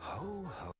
Ho, ho.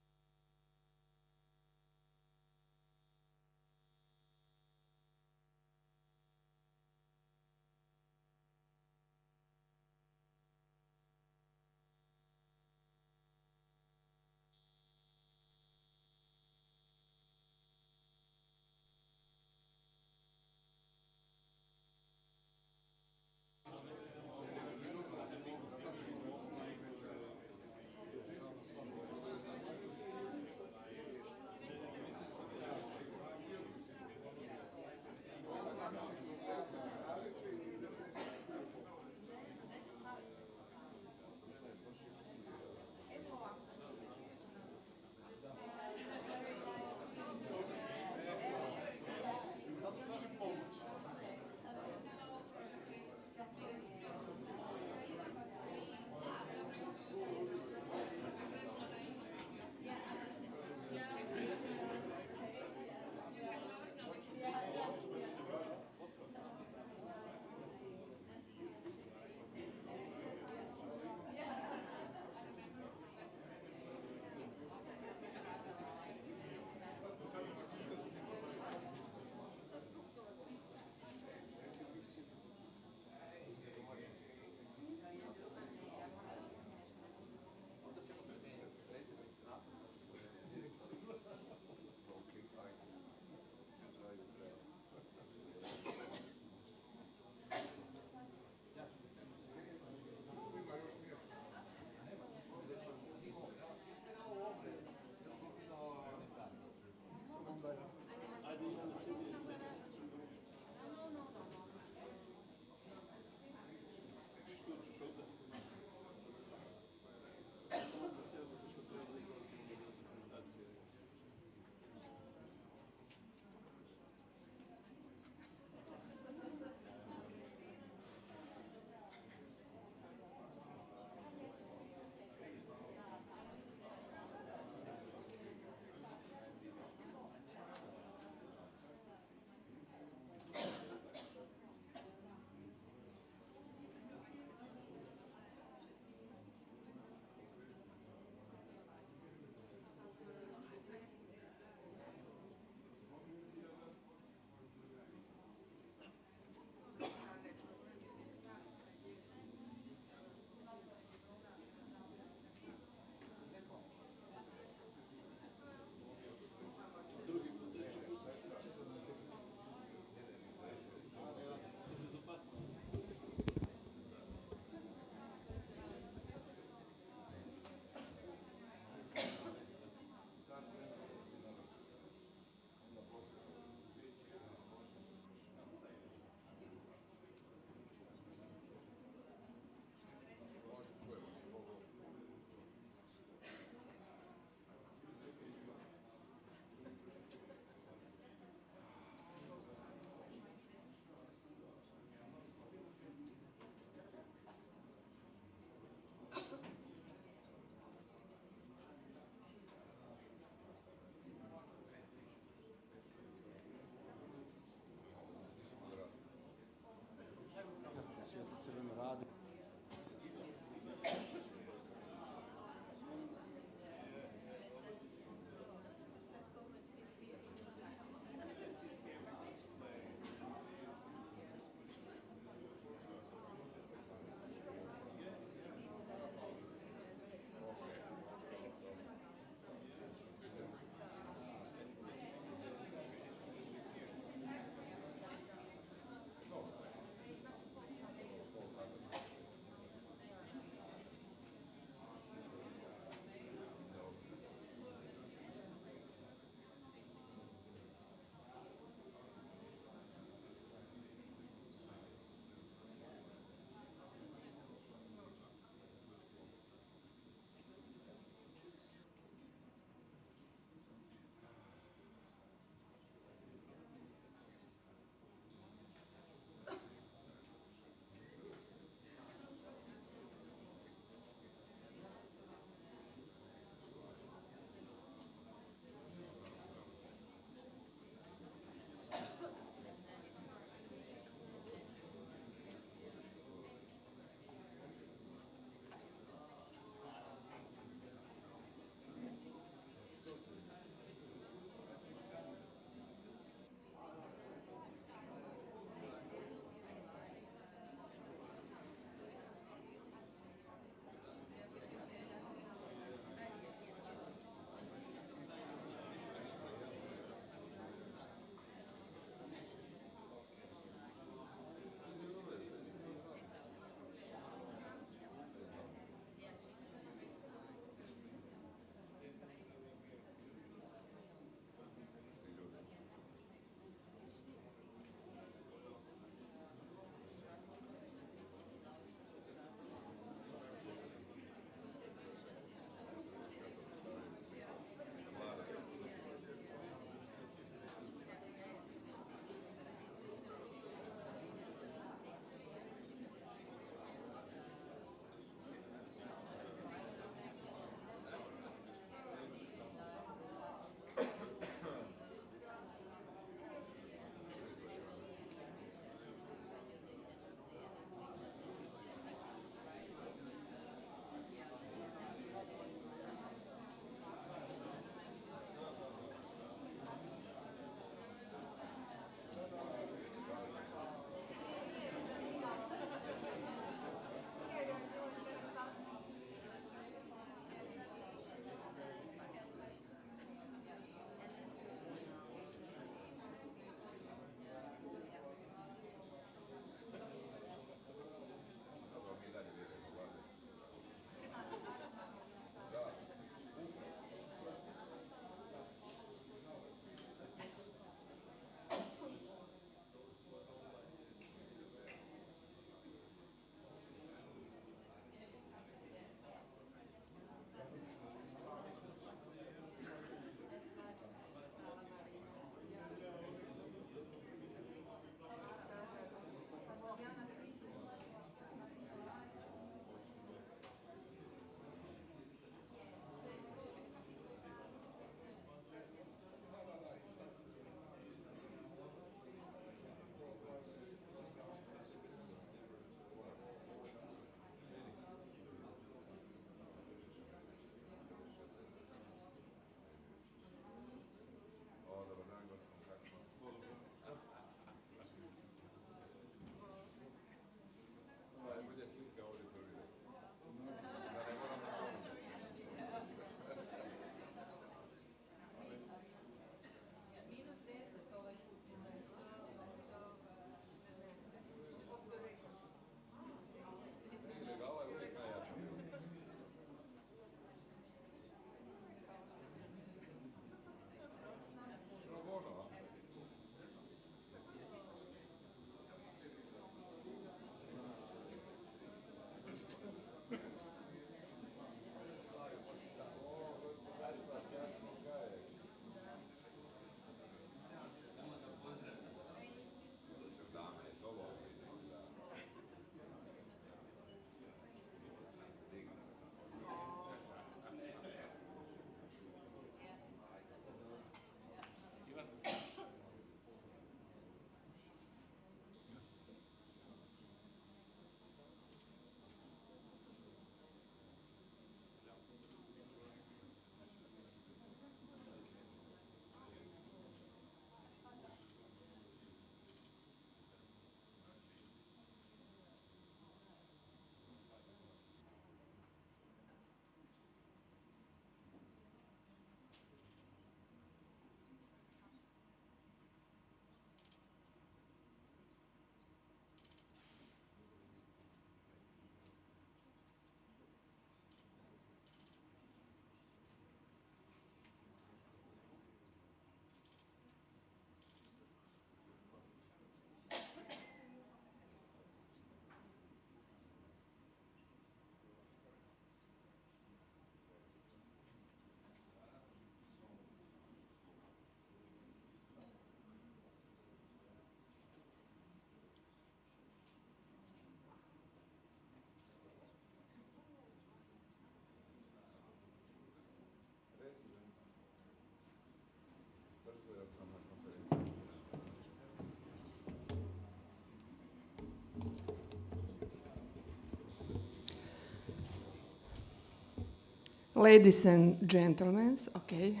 Ladies and gentlemen, okay.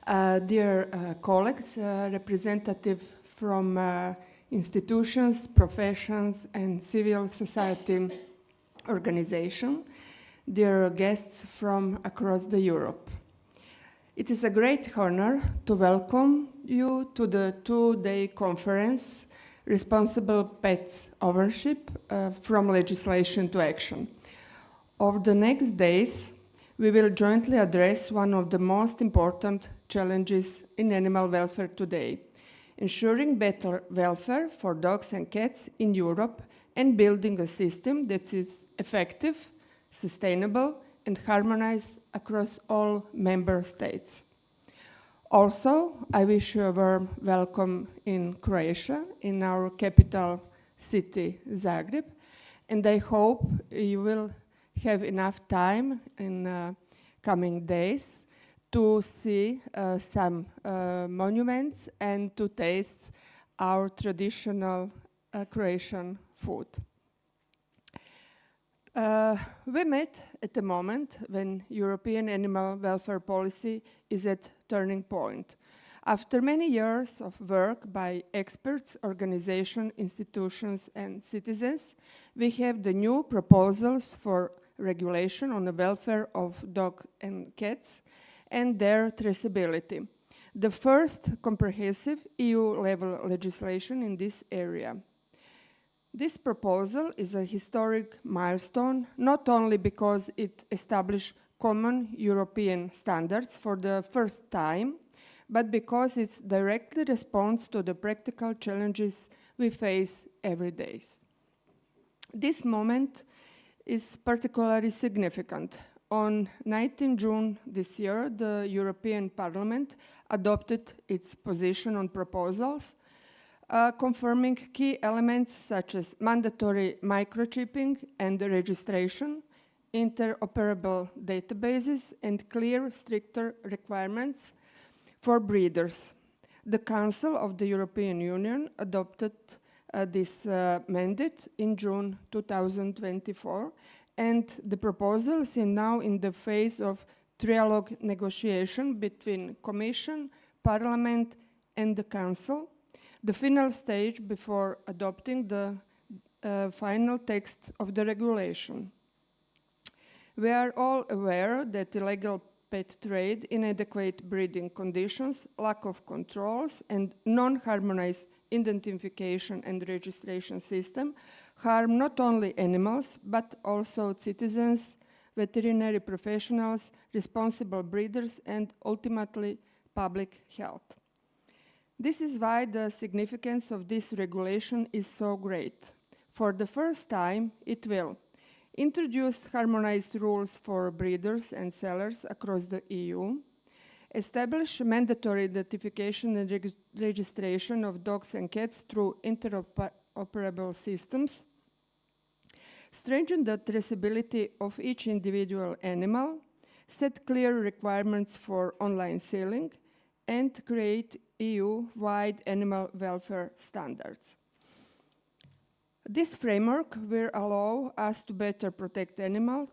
Dear colleagues, representative from institutions, professions, and civil society organization, dear guests from across the Europe. It is a great honor to welcome you to the two-day conference, Responsible Pet Ownership from Legislation to Action. Over the next days, we will jointly address one of the most important challenges in animal welfare today, ensuring better welfare for dogs and cats in Europe and building a system that is effective, sustainable, and harmonized across all member states. Also, I wish you a warm welcome in Croatia, in our capital city, Zagreb, and I hope you will have enough time in coming days to see some monuments and to taste our traditional Croatian food. We met at the moment when European animal welfare policy is at turning point. After many years of work by experts, organizations, institutions, and citizens, we have the new proposals for regulation on the welfare of dogs and cats and their traceability. The first comprehensive EU-level legislation in this area. This proposal is a historic milestone, not only because it established common European standards for the first time, but because it directly responds to the practical challenges we face every day. This moment is particularly significant. On 19 June this year, the European Parliament adopted its position on proposals, confirming key elements such as mandatory microchipping and registration, interoperable databases, and clear, stricter requirements for breeders. The Council of the European Union adopted this mandate in June 2024, and the proposal is now in the phase of trialogue negotiation between Commission, Parliament, and the Council, the final stage before adopting the final text of the regulation. We are all aware that illegal pet trade, inadequate breeding conditions, lack of controls, and non-harmonized identification and registration system harm not only animals, but also citizens, veterinary professionals, responsible breeders, and ultimately public health. This is why the significance of this regulation is so great. For the first time, it will introduce harmonized rules for breeders and sellers across the EU, establish mandatory identification and registration of dogs and cats through interoperable systems, strengthen the traceability of each individual animal, set clear requirements for online selling, and create EU-wide animal welfare standards. This framework will allow us to better protect animals,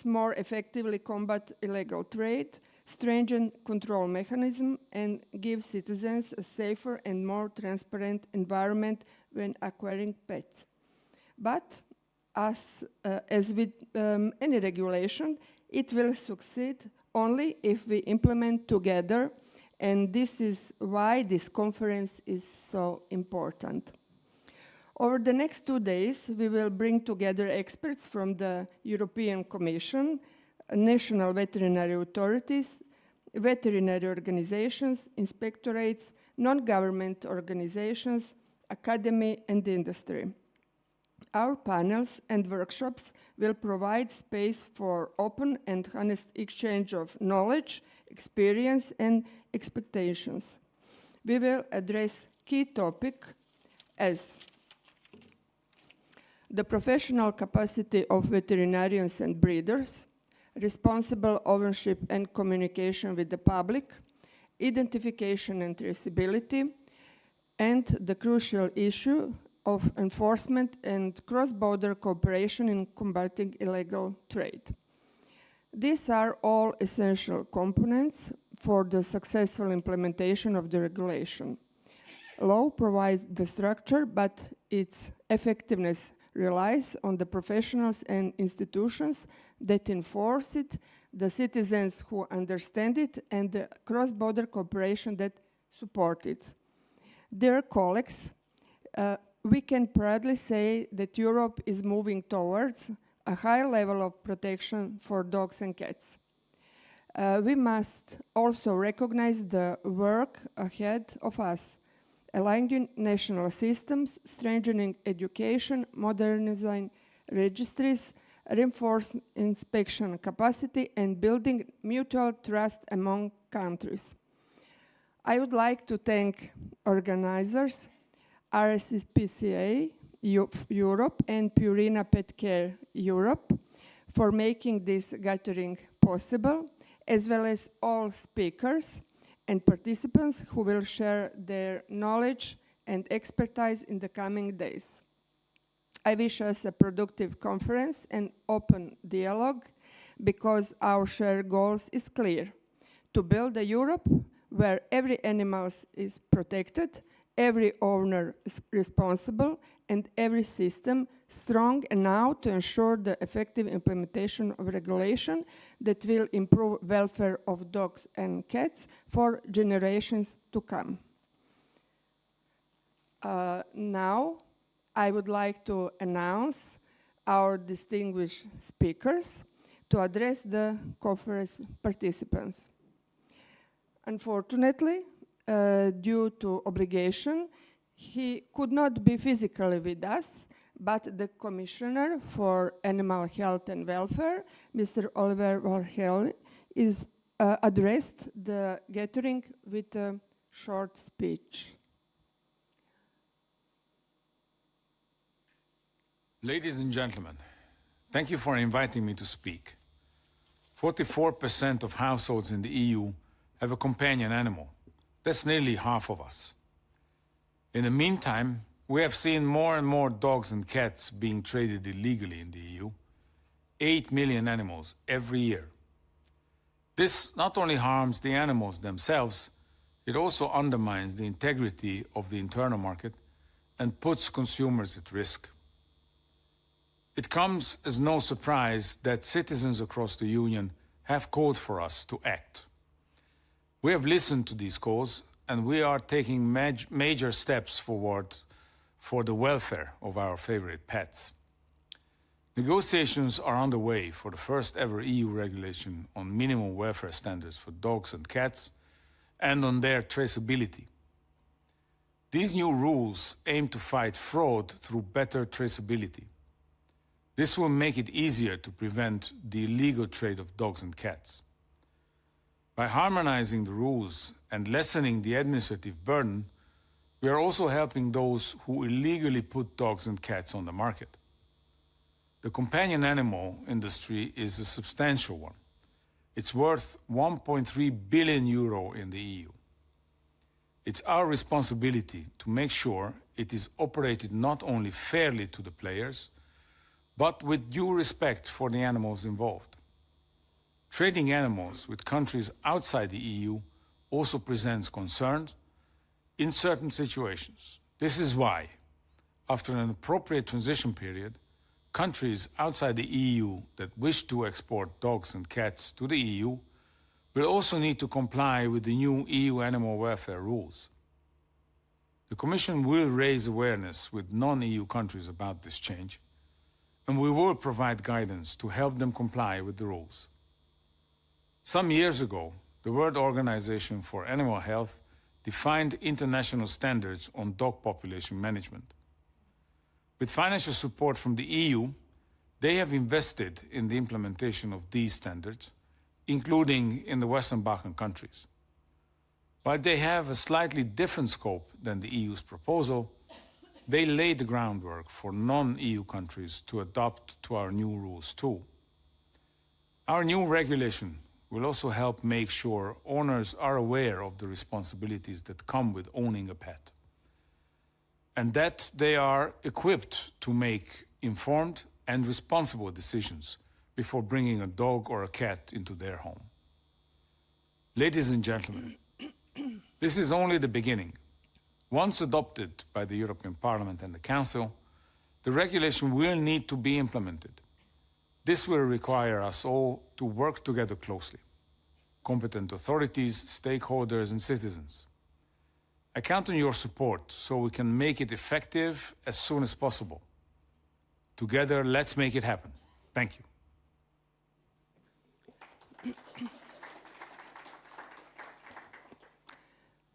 more effectively combat illegal trade, strengthen control mechanism, and give citizens a safer and more transparent environment when acquiring pets. But as with any regulation, it will succeed only if we implement together, and this is why this conference is so important. Over the next 2 days, we will bring together experts from the European Commission, national veterinary authorities, veterinary organizations, inspectorates, non-government organizations, academy, and industry. Our panels and workshops will provide space for open and honest exchange of knowledge, experience, and expectations. We will address key topics as the professional capacity of veterinarians and breeders, responsible ownership and communication with the public, identification and traceability, and the crucial issue of enforcement and cross-border cooperation in combating illegal trade. These are all essential components for the successful implementation of the regulation. Law provides the structure, but its effectiveness relies on the professionals and institutions that enforce it, the citizens who understand it, and the cross-border cooperation that support it. Dear colleagues, we can proudly say that Europe is moving towards a high level of protection for dogs and cats. We must also recognize the work ahead of us, aligning national systems, strengthening education, modernizing registries, reinforcing inspection capacity, and building mutual trust among countries. I would like to thank organizers, RSPCA Europe and Purina Pet Care Europe for making this gathering possible, as well as all speakers and participants who will share their knowledge and expertise in the coming days. I wish us a productive conference and open dialogue because our shared goals is clear: to build a Europe where every animal is protected, every owner is responsible, and every system strong enough to ensure the effective implementation of regulation that will improve welfare of dogs and cats for generations to come. Now, I would like to announce our distinguished speakers to address the conference participants. Unfortunately, due to obligation, he could not be physically with us, but the Commissioner for Animal Health and Welfare, Mr. Oliver Varhelyi, is addressed the gathering with a short speech. Ladies and gentlemen, thank you for inviting me to speak. 44% of households in the EU have a companion animal. That's nearly half of us. In the meantime, we have seen more and more dogs and cats being traded illegally in the EU. 8 million animals every year. This not only harms the animals themselves, it also undermines the integrity of the internal market and puts consumers at risk. It comes as no surprise that citizens across the Union have called for us to act. We have listened to these calls, and we are taking major steps forward for the welfare of our favorite pets. Negotiations are underway for the first ever EU regulation on minimum welfare standards for dogs and cats and on their traceability. These new rules aim to fight fraud through better traceability. This will make it easier to prevent the illegal trade of dogs and cats. By harmonizing the rules and lessening the administrative burden, we are also helping those who illegally put dogs and cats on the market. The companion animal industry is a substantial one. It's worth 1.3 billion euro in the EU. It's our responsibility to make sure it is operated not only fairly to the players, but with due respect for the animals involved. Trading animals with countries outside the EU also presents concerns in certain situations. This is why, after an appropriate transition period, countries outside the EU that wish to export dogs and cats to the EU will also need to comply with the new EU animal welfare rules. The Commission will raise awareness with non-EU countries about this change, and we will provide guidance to help them comply with the rules. Some years ago, the World Organization for Animal Health defined international standards on dog population management. With financial support from the EU, they have invested in the implementation of these standards, including in the Western Balkan countries. While they have a slightly different scope than the EU's proposal, they lay the groundwork for non-EU countries to adopt to our new rules too. Our new regulation will also help make sure owners are aware of the responsibilities that come with owning a pet, and that they are equipped to make informed and responsible decisions before bringing a dog or a cat into their home. Ladies and gentlemen, this is only the beginning. Once adopted by the European Parliament and the Council, the regulation will need to be implemented. This will require us all to work together closely, competent authorities, stakeholders, and citizens. I count on your support so we can make it effective as soon as possible. Together, let's make it happen. Thank you.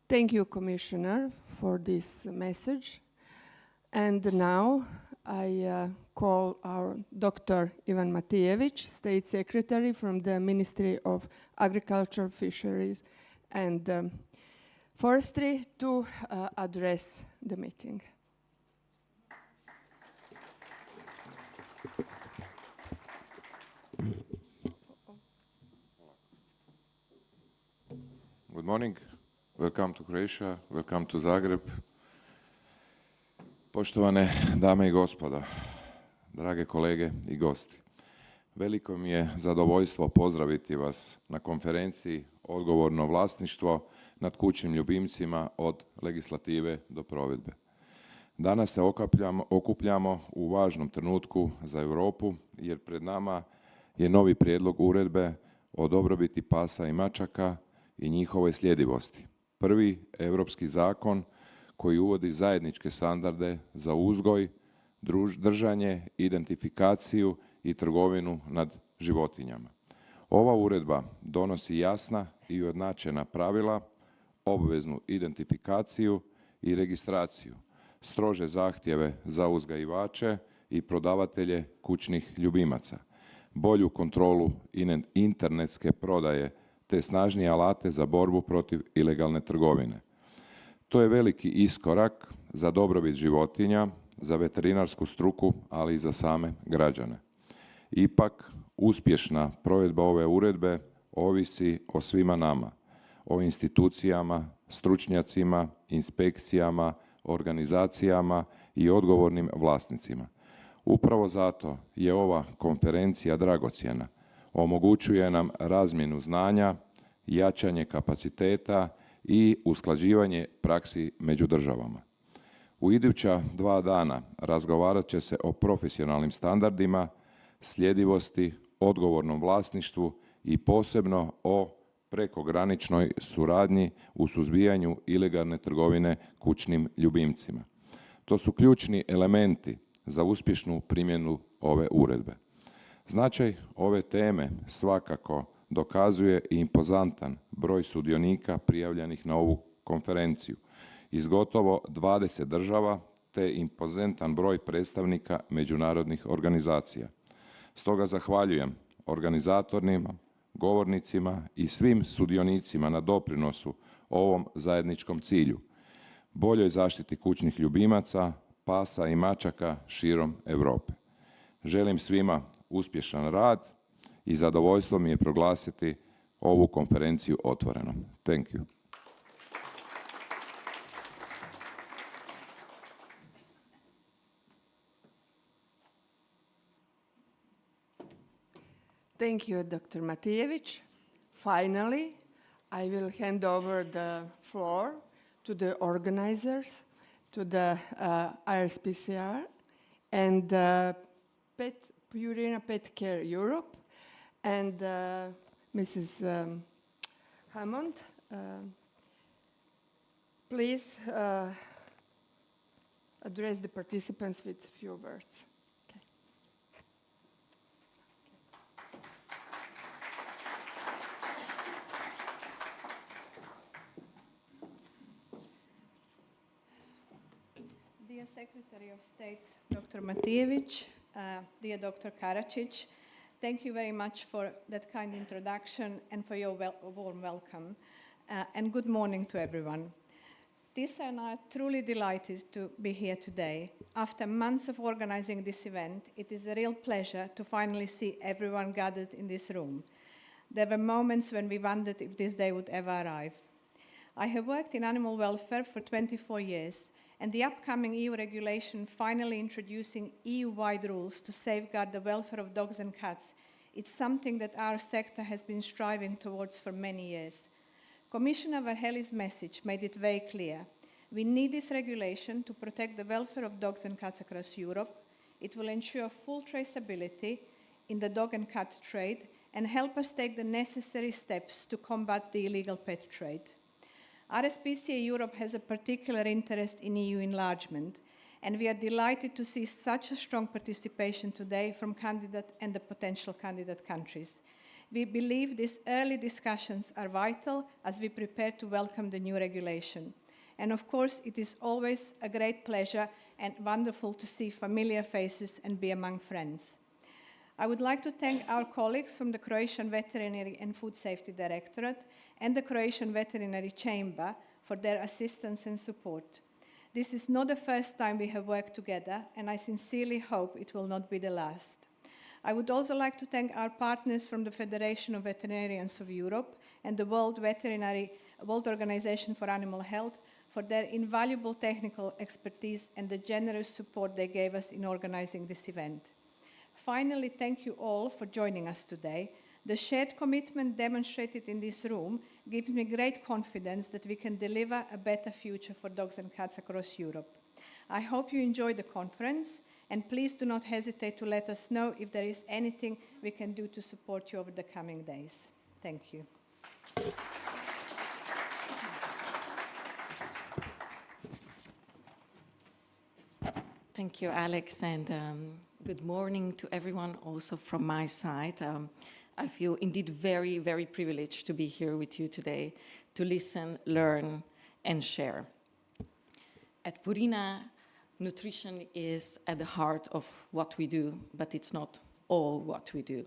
Thank you, Commissioner, for this message. And now I call our Dr. Ivan Matijević, State Secretary from the Ministry of Agriculture, Fisheries and Forestry, to address the meeting. Good morning. Welcome to Croatia. Welcome to Zagreb. Poštovane dame i gospodo, drage kolege i gosti. Veliko mi je zadovoljstvo pozdraviti vas na konferenciji Odgovorno vlasništvo nad kućnim ljubimcima od legislative do provedbe. Danas se okupljamo u važnom trenutku za Europu jer pred nama je novi prijedlog uredbe o dobrobiti pasa i mačaka i njihovoj sljedivosti. Prvi europski zakon koji uvodi zajedničke standarde za uzgoj, držanje, identifikaciju i trgovinu nad životinjama. Ova uredba donosi jasna i ujednačena pravila, obveznu identifikaciju i registraciju, strože zahtjeve za uzgajivače i prodavatelje kućnih ljubimaca, bolju kontrolu internetske prodaje te snažnije alate za borbu protiv ilegalne trgovine. To je veliki iskorak za dobrobit životinja, za veterinarsku struku, ali i za same građane. Ipak, uspješna provedba ove uredbe ovisi o svima nama, o institucijama, stručnjacima, inspekcijama, organizacijama i odgovornim vlasnicima. Upravo zato je ova konferencija dragocjena. Omogućuje nam razmjenu znanja, jačanje kapaciteta i usklađivanje praksi među državama. U iduća 2 dana razgovarat će se o profesionalnim standardima, sljedivosti, odgovornom vlasništvu i posebno o prekograničnoj suradnji u suzbijanju ilegalne trgovine kućnim ljubimcima. To su ključni elementi za uspješnu primjenu ove uredbe. Značaj ove teme svakako dokazuje i impozantan broj sudionika prijavljenih na ovu konferenciju iz gotovo 20 država te impozantan broj predstavnika međunarodnih organizacija. Stoga zahvaljujem organizatorima, govornicima i svim sudionicima na doprinosu ovom zajedničkom cilju, boljoj zaštiti kućnih ljubimaca, pasa i mačaka širom Europe. Želim svima uspješan rad i zadovoljstvo mi je proglasiti ovu konferenciju otvorenom. Thank you. Thank you, Dr. Matijević. Finally, I will hand over the floor to the organizers, to the IRSPCR and Purina Pet Care Europe and Mrs. Hammond. Please address the participants with a few words. Dear Secretary of State, Dr. Matijević, dear Dr. Karačić, thank you very much for that kind introduction and for your warm welcome. And good morning to everyone. Tisa and I are truly delighted to be here today. After months of organizing this event, it is a real pleasure to finally see everyone gathered in this room. There were moments when we wondered if this day would ever arrive. I have worked in animal welfare for 24 years, and the upcoming EU regulation finally introducing EU-wide rules to safeguard the welfare of dogs and cats It's something that our sector has been striving towards for many years. Commissioner Varhelyi's message made it very clear. We need this regulation to protect the welfare of dogs and cats across Europe. It will ensure full traceability in the dog and cat trade and help us take the necessary steps to combat the illegal pet trade. RSPCA Europe has a particular interest in EU enlargement, and we are delighted to see such a strong participation today from candidate and the potential candidate countries. We believe these early discussions are vital as we prepare to welcome the new regulation. And of course, it is always a great pleasure and wonderful to see familiar faces and be among friends. I would like to thank our colleagues from the Croatian Veterinary and Food Safety Directorate and the Croatian Veterinary Chamber for their assistance and support. This is not the first time we have worked together, and I sincerely hope it will not be the last. I would also like to thank our partners from the Federation of Veterinarians of Europe and the World Organization for Animal Health for their invaluable technical expertise and the generous support they gave us in organizing this event. Finally, thank you all for joining us today. The shared commitment demonstrated in this room gives me great confidence that we can deliver a better future for dogs and cats across Europe. I hope you enjoy the conference, and please do not hesitate to let us know if there is anything we can do to support you over the coming days. Thank you. Thank you, Alex, and good morning to everyone also from my side. I feel indeed very, very privileged to be here with you today to listen, learn, and share. At Purina, nutrition is at the heart of what we do, but it's not all what we do.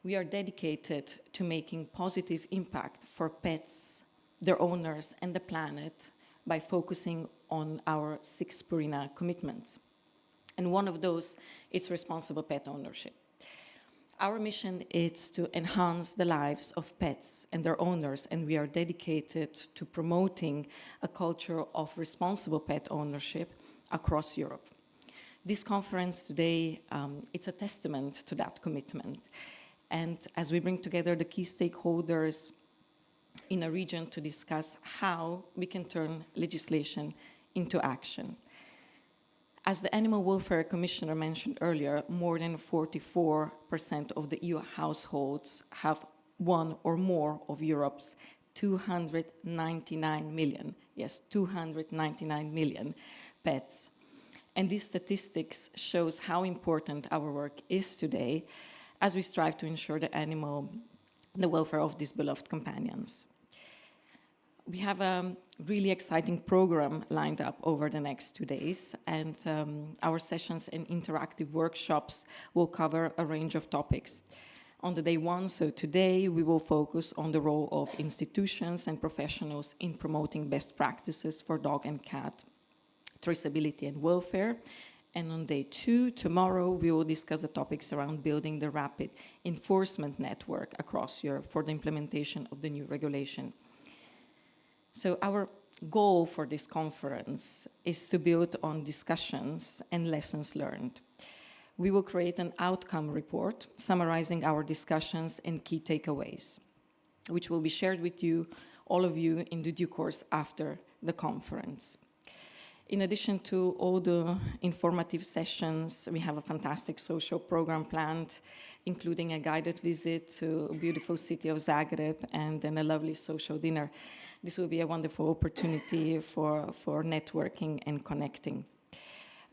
We are dedicated to making positive impact for pets, their owners, and the planet by focusing on our 6 Purina commitments. And one of those is responsible pet ownership. Our mission is to enhance the lives of pets and their owners, and we are dedicated to promoting a culture of responsible pet ownership across Europe. This conference today, it's a testament to that commitment. And as we bring together the key stakeholders in a region to discuss how we can turn legislation into action. As the Animal Welfare Commissioner mentioned earlier, more than 44% of the EU households have one or more of Europe's 299 million, yes, 299 million pets. And these statistics shows how important our work is today as we strive to ensure the welfare of these beloved companions. We have a really exciting program lined up over the next 2 days, and our sessions and interactive workshops will cover a range of topics. On the day 1, so today, we will focus on the role of institutions and professionals in promoting best practices for dog and cat traceability and welfare. And on day 2, tomorrow, we will discuss the topics around building the rapid enforcement network across Europe for the implementation of the new regulation. So our goal for this conference is to build on discussions and lessons learned. We will create an outcome report summarizing our discussions and key takeaways, which will be shared with you, all of you, in the due course after the conference. In addition to all the informative sessions, we have a fantastic social program planned, including a guided visit to a beautiful city of Zagreb and then a lovely social dinner. This will be a wonderful opportunity for networking and connecting.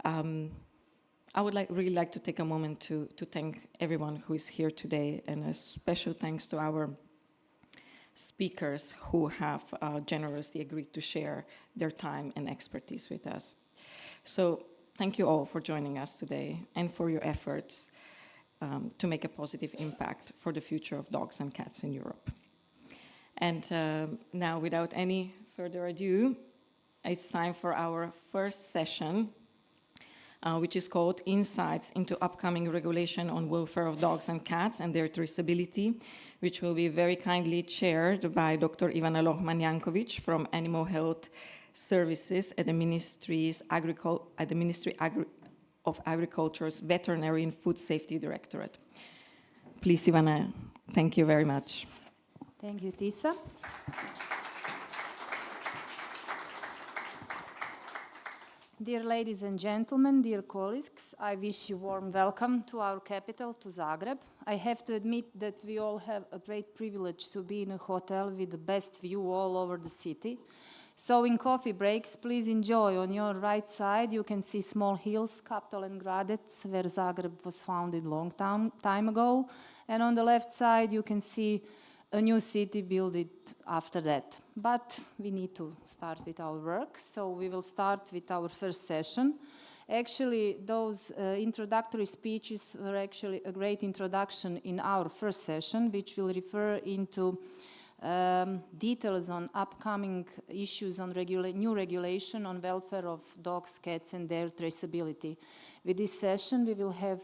I would really like to take a moment to thank everyone who is here today, and a special thanks to our speakers who have generously agreed to share their time and expertise with us. So thank you all for joining us today and for your efforts to make a positive impact for the future of dogs and cats in Europe. And now, without any further ado, it's time for our first session, which is called Insights into Upcoming Regulation on Welfare of Dogs and Cats and Their Traceability, which will be very kindly chaired by Dr. Ivana Lohman-Jankovic from Animal Health Services at the Ministry of Agriculture's Veterinary and Food Safety Directorate. Please, Ivana, thank you very much. Thank you, Tisa. Dear ladies and gentlemen, dear colleagues, I wish you warm welcome to our capital, to Zagreb. I have to admit that we all have a great privilege to be in a hotel with the best view all over the city. So in coffee breaks, please enjoy. On your right side, you can see small hills, Kaptol and Gradec, where Zagreb was founded long time ago. And on the left side, you can see a new city built after that. But we need to start with our work, so we will start with our first session. Actually, those introductory speeches were actually a great introduction in our first session, which will refer into details on upcoming issues on new regulation on welfare of dogs, cats, and their traceability. With this session, we will have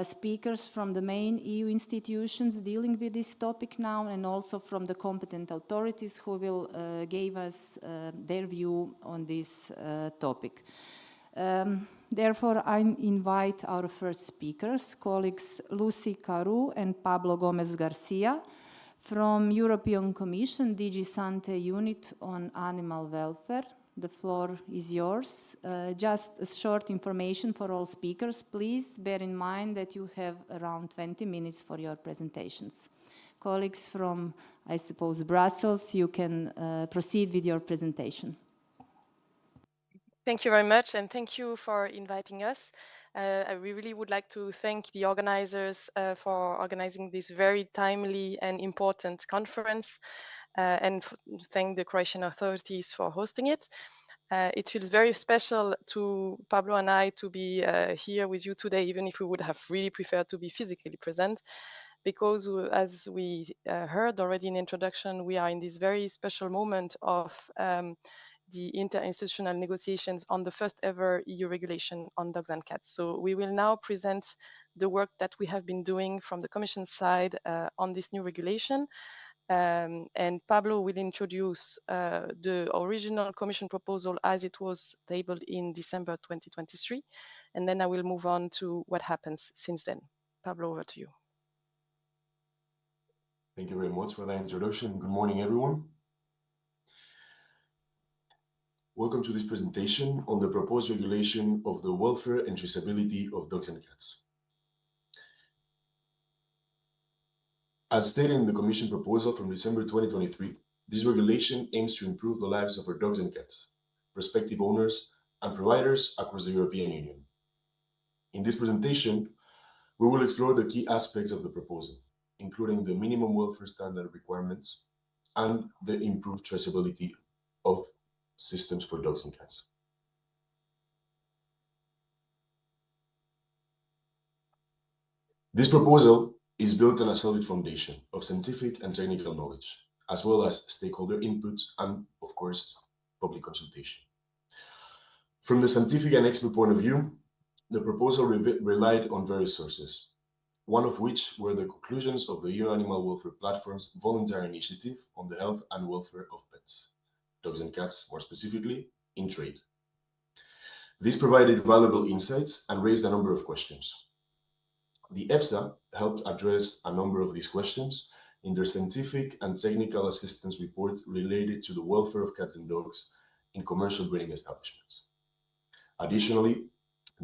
speakers from the main EU institutions dealing with this topic now, and also from the competent authorities who will give us their view on this topic. Therefore, I invite our first speakers, colleagues Lucy Caru and Pablo Gomez Garcia from European Commission, DG Sante Unit on Animal Welfare. The floor is yours. Just a short information for all speakers. Please bear in mind that you have around 20 minutes for your presentations. Colleagues from, I suppose, Brussels, you can proceed with your presentation. Thank you very much, and thank you for inviting us. I really would like to thank the organizers for organizing this very timely and important conference, and thank the Croatian authorities for hosting it. It feels very special to Pablo and I to be here with you today, even if we would have really preferred to be physically present, because as we heard already in the introduction, we are in this very special moment of the interinstitutional negotiations on the first ever EU regulation on dogs and cats. So we will now present the work that we have been doing from the Commission side on this new regulation. And Pablo will introduce the original Commission proposal as it was tabled in December 2023. And then I will move on to what happens since then. Pablo, over to you. Thank you very much for that introduction. Good morning, everyone. Welcome to this presentation on the proposed regulation of the welfare and traceability of dogs and cats. As stated in the Commission proposal from December 2023, this regulation aims to improve the lives of our dogs and cats, prospective owners, and providers across the European Union. In this presentation, we will explore the key aspects of the proposal, including the minimum welfare standard requirements and the improved traceability of systems for dogs and cats. This proposal is built on a solid foundation of scientific and technical knowledge, as well as stakeholder input and, of course, public consultation. From the scientific and expert point of view, the proposal relied on various sources, one of which were the conclusions of the EU Animal Welfare Platform's voluntary initiative on the health and welfare of pets, dogs and cats more specifically, in trade. This provided valuable insights and raised a number of questions. The EFSA helped address a number of these questions in their scientific and technical assistance report related to the welfare of cats and dogs in commercial breeding establishments. Additionally,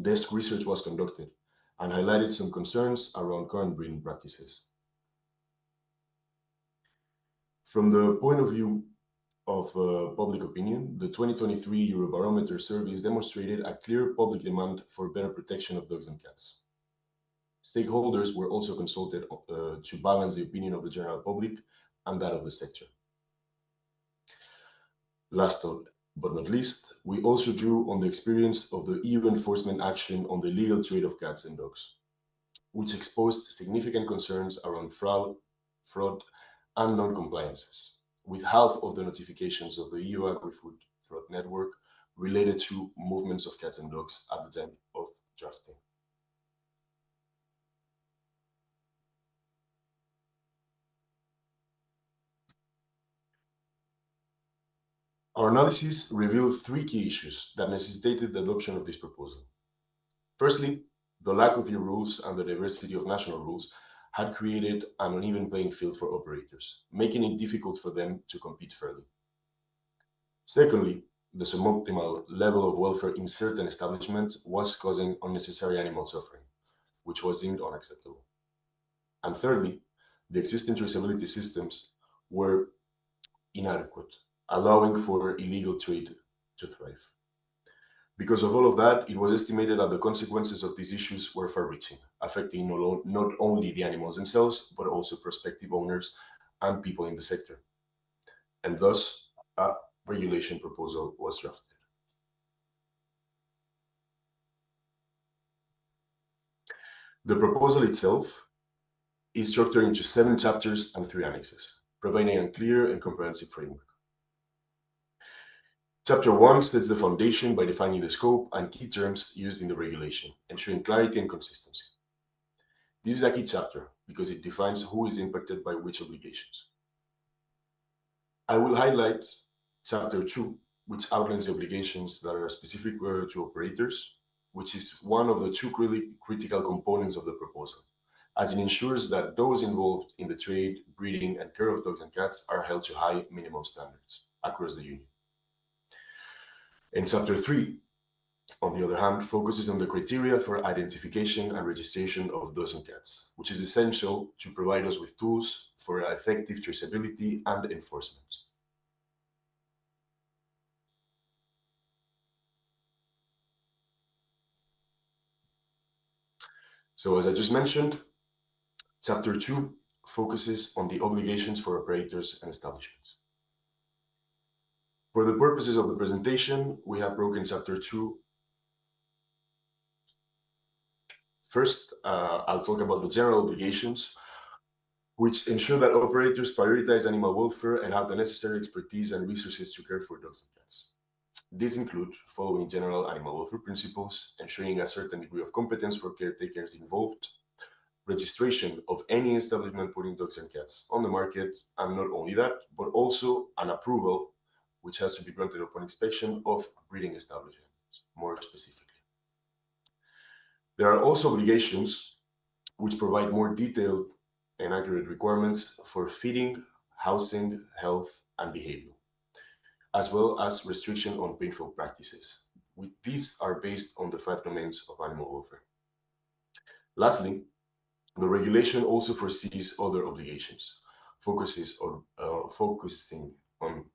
desk research was conducted and highlighted some concerns around current breeding practices. From the point of view of public opinion, the 2023 Eurobarometer surveys demonstrated a clear public demand for better protection of dogs and cats. Stakeholders were also consulted to balance the opinion of the general public and that of the sector. Last but not least, we also drew on the experience of the EU enforcement action on the illegal trade of cats and dogs, which exposed significant concerns around fraud, and non-compliances, with half of the notifications of the EU Agri-Food Fraud Network related to movements of cats and dogs at the time of drafting. Our analysis revealed three key issues that necessitated the adoption of this proposal. Firstly, the lack of EU rules and the diversity of national rules had created an uneven playing field for operators, making it difficult for them to compete fairly. Secondly, the suboptimal level of welfare in certain establishments was causing unnecessary animal suffering, which was deemed unacceptable. And thirdly, the existing traceability systems were inadequate, allowing for illegal trade to thrive. Because of all of that, it was estimated that the consequences of these issues were far-reaching, affecting not only the animals themselves, but also prospective owners and people in the sector. And thus, a regulation proposal was drafted. The proposal itself is structured into 7 chapters and 3 annexes, providing a clear and comprehensive framework. Chapter 1 sets the foundation by defining the scope and key terms used in the regulation, ensuring clarity and consistency. This is a key chapter because it defines who is impacted by which obligations. I will highlight Chapter 2, which outlines the obligations that are specific to operators, which is one of the 2 critical components of the proposal, as it ensures that those involved in the trade, breeding, and care of dogs and cats are held to high minimum standards across the Union. And Chapter 3, on the other hand, focuses on the criteria for identification and registration of dogs and cats, which is essential to provide us with tools for effective traceability and enforcement. So as I just mentioned, Chapter 2 focuses on the obligations for operators and establishments. For the purposes of the presentation, we have broken Chapter 2. First, I'll talk about the general obligations, which ensure that operators prioritize animal welfare and have the necessary expertise and resources to care for dogs and cats. These include following general animal welfare principles, ensuring a certain degree of competence for caretakers involved, registration of any establishment putting dogs and cats on the market, and not only that, but also an approval which has to be granted upon inspection of breeding establishments, more specifically. There are also obligations which provide more detailed and accurate requirements for feeding, housing, health, and behavior, as well as restriction on painful practices. These are based on the 5 domains of animal welfare. Lastly, the regulation also foresees other obligations, focusing on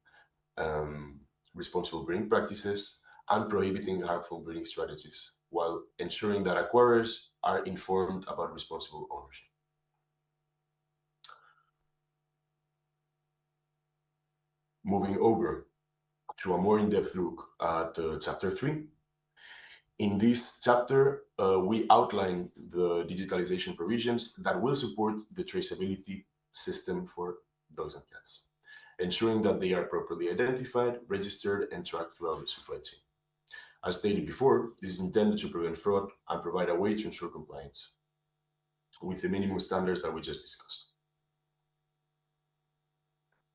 responsible breeding practices and prohibiting harmful breeding strategies, while ensuring that acquirers are informed about responsible ownership. Moving over to a more in-depth look at Chapter 3. In this chapter, we outline the digitalization provisions that will support the traceability system for dogs and cats, ensuring that they are properly identified, registered, and tracked throughout the supply chain. As stated before, this is intended to prevent fraud and provide a way to ensure compliance with the minimum standards that we just discussed.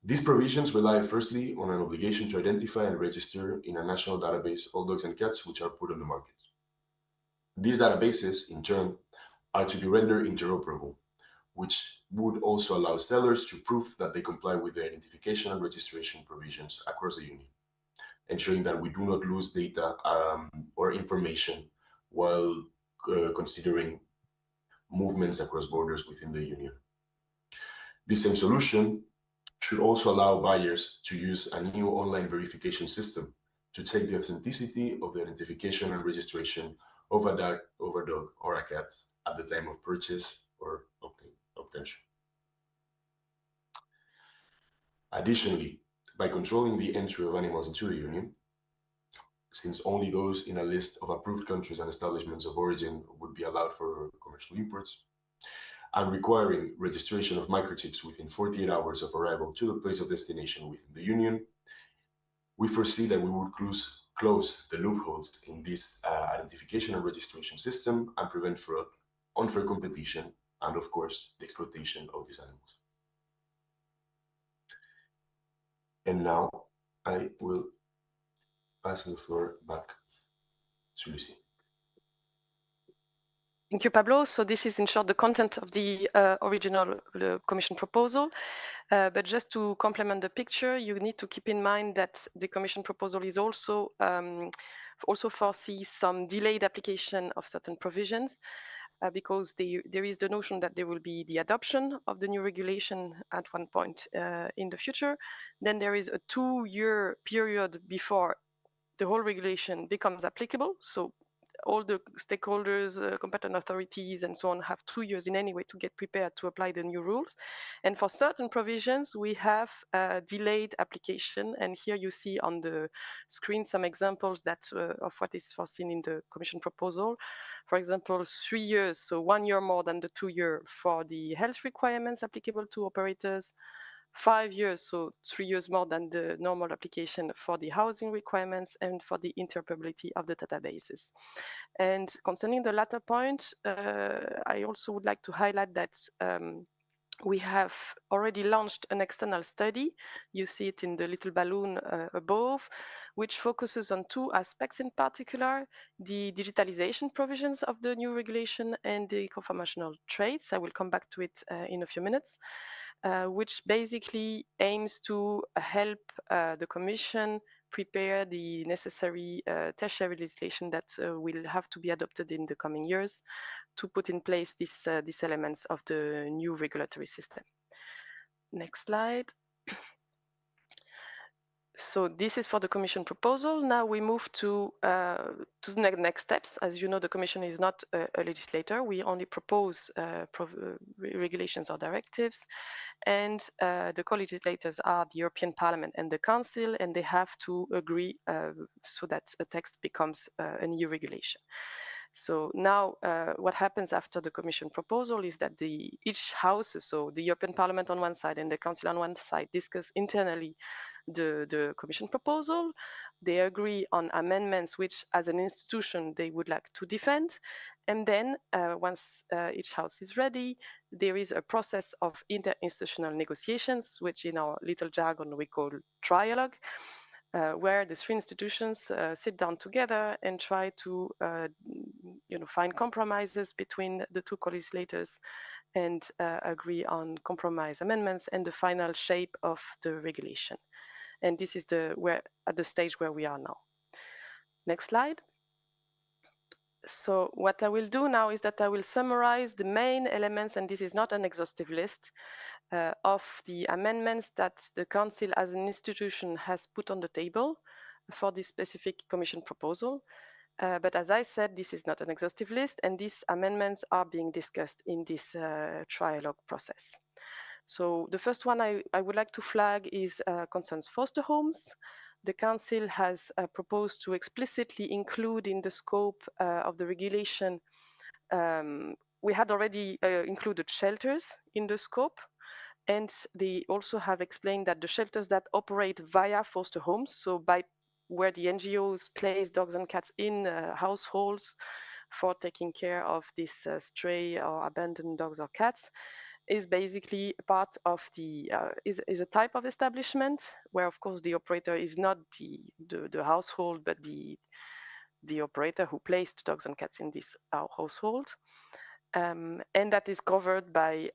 These provisions rely firstly on an obligation to identify and register in a national database all dogs and cats which are put on the market. These databases, in turn, are to be rendered interoperable, which would also allow sellers to prove that they comply with the identification and registration provisions across the Union, ensuring that we do not lose data or information while considering movements across borders within the Union. This same solution should also allow buyers to use a new online verification system to check the authenticity of the identification and registration of a dog or a cat at the time of purchase or obtention. Additionally, by controlling the entry of animals into the Union, since only those in a list of approved countries and establishments of origin would be allowed for commercial imports, and requiring registration of microchips within 48 hours of arrival to the place of destination within the Union, we foresee that we would close the loopholes in this identification and registration system and prevent fraud, unfair competition, and of course, the exploitation of these animals. And now I will pass the floor back to Lucy. Thank you, Pablo. So this is in short the content of the original Commission proposal. But just to complement the picture, you need to keep in mind that the Commission proposal is also foresees some delayed application of certain provisions because there is the notion that there will be the adoption of the new regulation at one point in the future. Then there is a 2-year period before the whole regulation becomes applicable. So all the stakeholders, competent authorities, and so on have 2 years in any way to get prepared to apply the new rules. And for certain provisions, we have delayed application. And here you see on the screen some examples that of what is foreseen in the Commission proposal. For example, 3 years, so 1 year more than the 2 year for the health requirements applicable to operators. 5 years, so 3 years more than the normal application for the housing requirements and for the interoperability of the databases. And concerning the latter point, I also would like to highlight that we have already launched an external study. You see it in the little balloon above, which focuses on 2 aspects in particular: the digitalization provisions of the new regulation and the conformational traits. I will come back to it in a few minutes. Which basically aims to help the Commission prepare the necessary tertiary legislation that will have to be adopted in the coming years to put in place these elements of the new regulatory system. Next slide. So this is for the Commission proposal. Now we move to the next steps. As you know, the Commission is not a legislator. We only propose regulations or directives. And the co-legislators are the European Parliament and the Council, and they have to agree so that a text becomes an EU regulation. So now what happens after the Commission proposal is that each house, so the European Parliament on one side and the Council on one side, discuss internally the Commission proposal. They agree on amendments which, as an institution, they would like to defend. And then once each house is ready, there is a process of interinstitutional negotiations, which in our little jargon we call trialogue, where the 3 institutions sit down together and try to find compromises between the 2 co-legislators and agree on compromise amendments and the final shape of the regulation. And this is at the stage where we are now. Next slide. So what I will do now is that I will summarize the main elements, and this is not an exhaustive list, of the amendments that the Council as an institution has put on the table for this specific Commission proposal. But as I said, this is not an exhaustive list, and these amendments are being discussed in this trialogue process. So the first one I would like to flag is concerns foster homes. The Council has proposed to explicitly include in the scope of the regulation, we had already included shelters in the scope, and they also have explained that the shelters that operate via foster homes, so by where the NGOs place dogs and cats in households for taking care of these stray or abandoned dogs or cats, is basically part of the is a type of establishment where, of course, the operator is not the household, but the operator who placed dogs and cats in this household, and that is covered by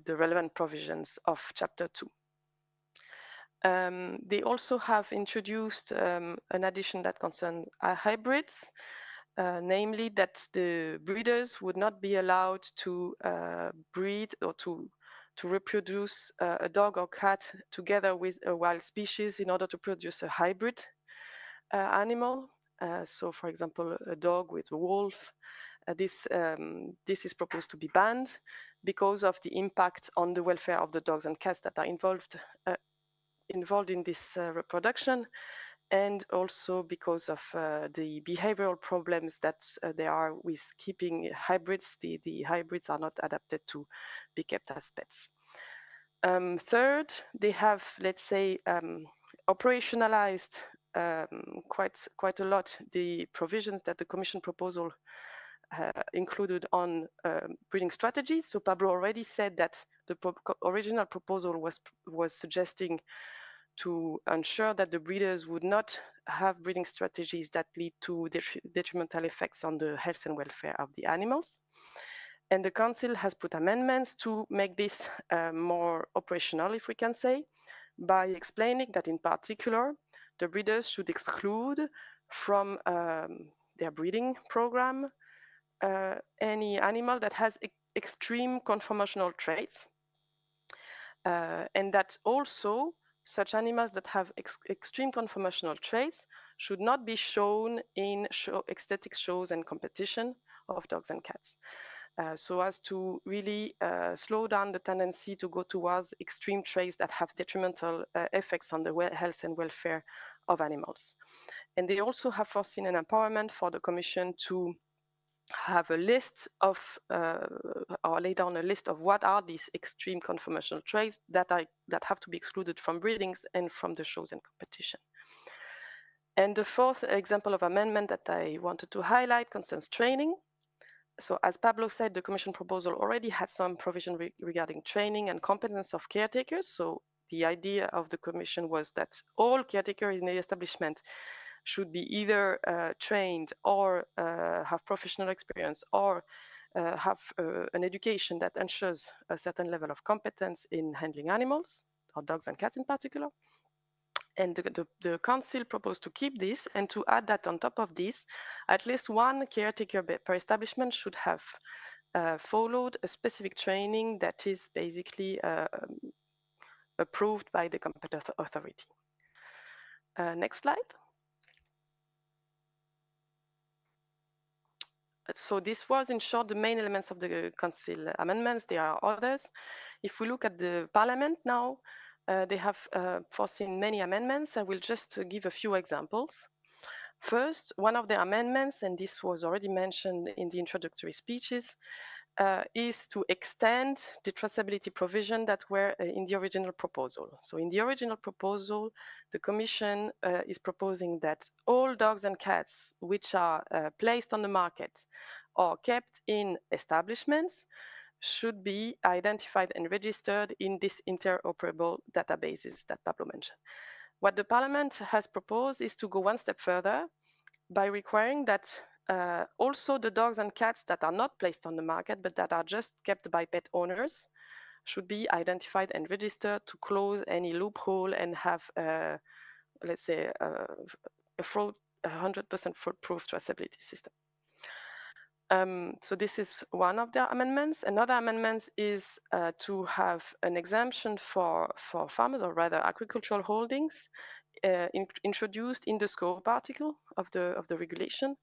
the relevant provisions of Chapter 2. They also have introduced an addition that concerns hybrids. Namely that the breeders would not be allowed to breed or to reproduce a dog or cat together with a wild species in order to produce a hybrid animal. So, for example, a dog with a wolf. This is proposed to be banned because of the impact on the welfare of the dogs and cats that are involved in this reproduction, and also because of the behavioral problems that there are with keeping hybrids. The hybrids are not adapted to be kept as pets. Third, they have, let's say, operationalized quite a lot the provisions that the Commission proposal included on breeding strategies. So Pablo already said that the original proposal was suggesting to ensure that the breeders would not have breeding strategies that lead to detrimental effects on the health and welfare of the animals. And the Council has put amendments to make this more operational, if we can say, by explaining that in particular, the breeders should exclude from their breeding program any animal that has extreme conformational traits, and that also such animals that have extreme conformational traits should not be shown in aesthetic shows and competition of dogs and cats, so as to really slow down the tendency to go towards extreme traits that have detrimental effects on the health and welfare of animals. And they also have foreseen an empowerment for the Commission to have a list of, or lay down a list of what are these extreme conformational traits that have to be excluded from breedings and from the shows and competition. And the fourth example of amendment that I wanted to highlight concerns training. So as Pablo said, the Commission proposal already had some provision regarding training and competence of caretakers. So the idea of the Commission was that all caretakers in the establishment should be either trained or have professional experience or have an education that ensures a certain level of competence in handling animals, or dogs and cats in particular. And the Council proposed to keep this and to add that on top of this, at least one caretaker per establishment should have followed a specific training that is basically approved by the competent authority. Next slide. So this was, in short, the main elements of the Council amendments. There are others. If we look at the Parliament now, they have foreseen many amendments. I will just give a few examples. First, one of the amendments, and this was already mentioned in the introductory speeches, is to extend the traceability provision that were in the original proposal. So in the original proposal, the Commission is proposing that all dogs and cats which are placed on the market or kept in establishments should be identified and registered in these interoperable databases that Pablo mentioned. What the Parliament has proposed is to go one step further by requiring that also the dogs and cats that are not placed on the market but that are just kept by pet owners should be identified and registered to close any loophole and have, let's say, a 100% fraud-proof traceability system. So this is one of the amendments. Another amendment is to have an exemption for farmers, or rather agricultural holdings, introduced in the scope article of the regulation.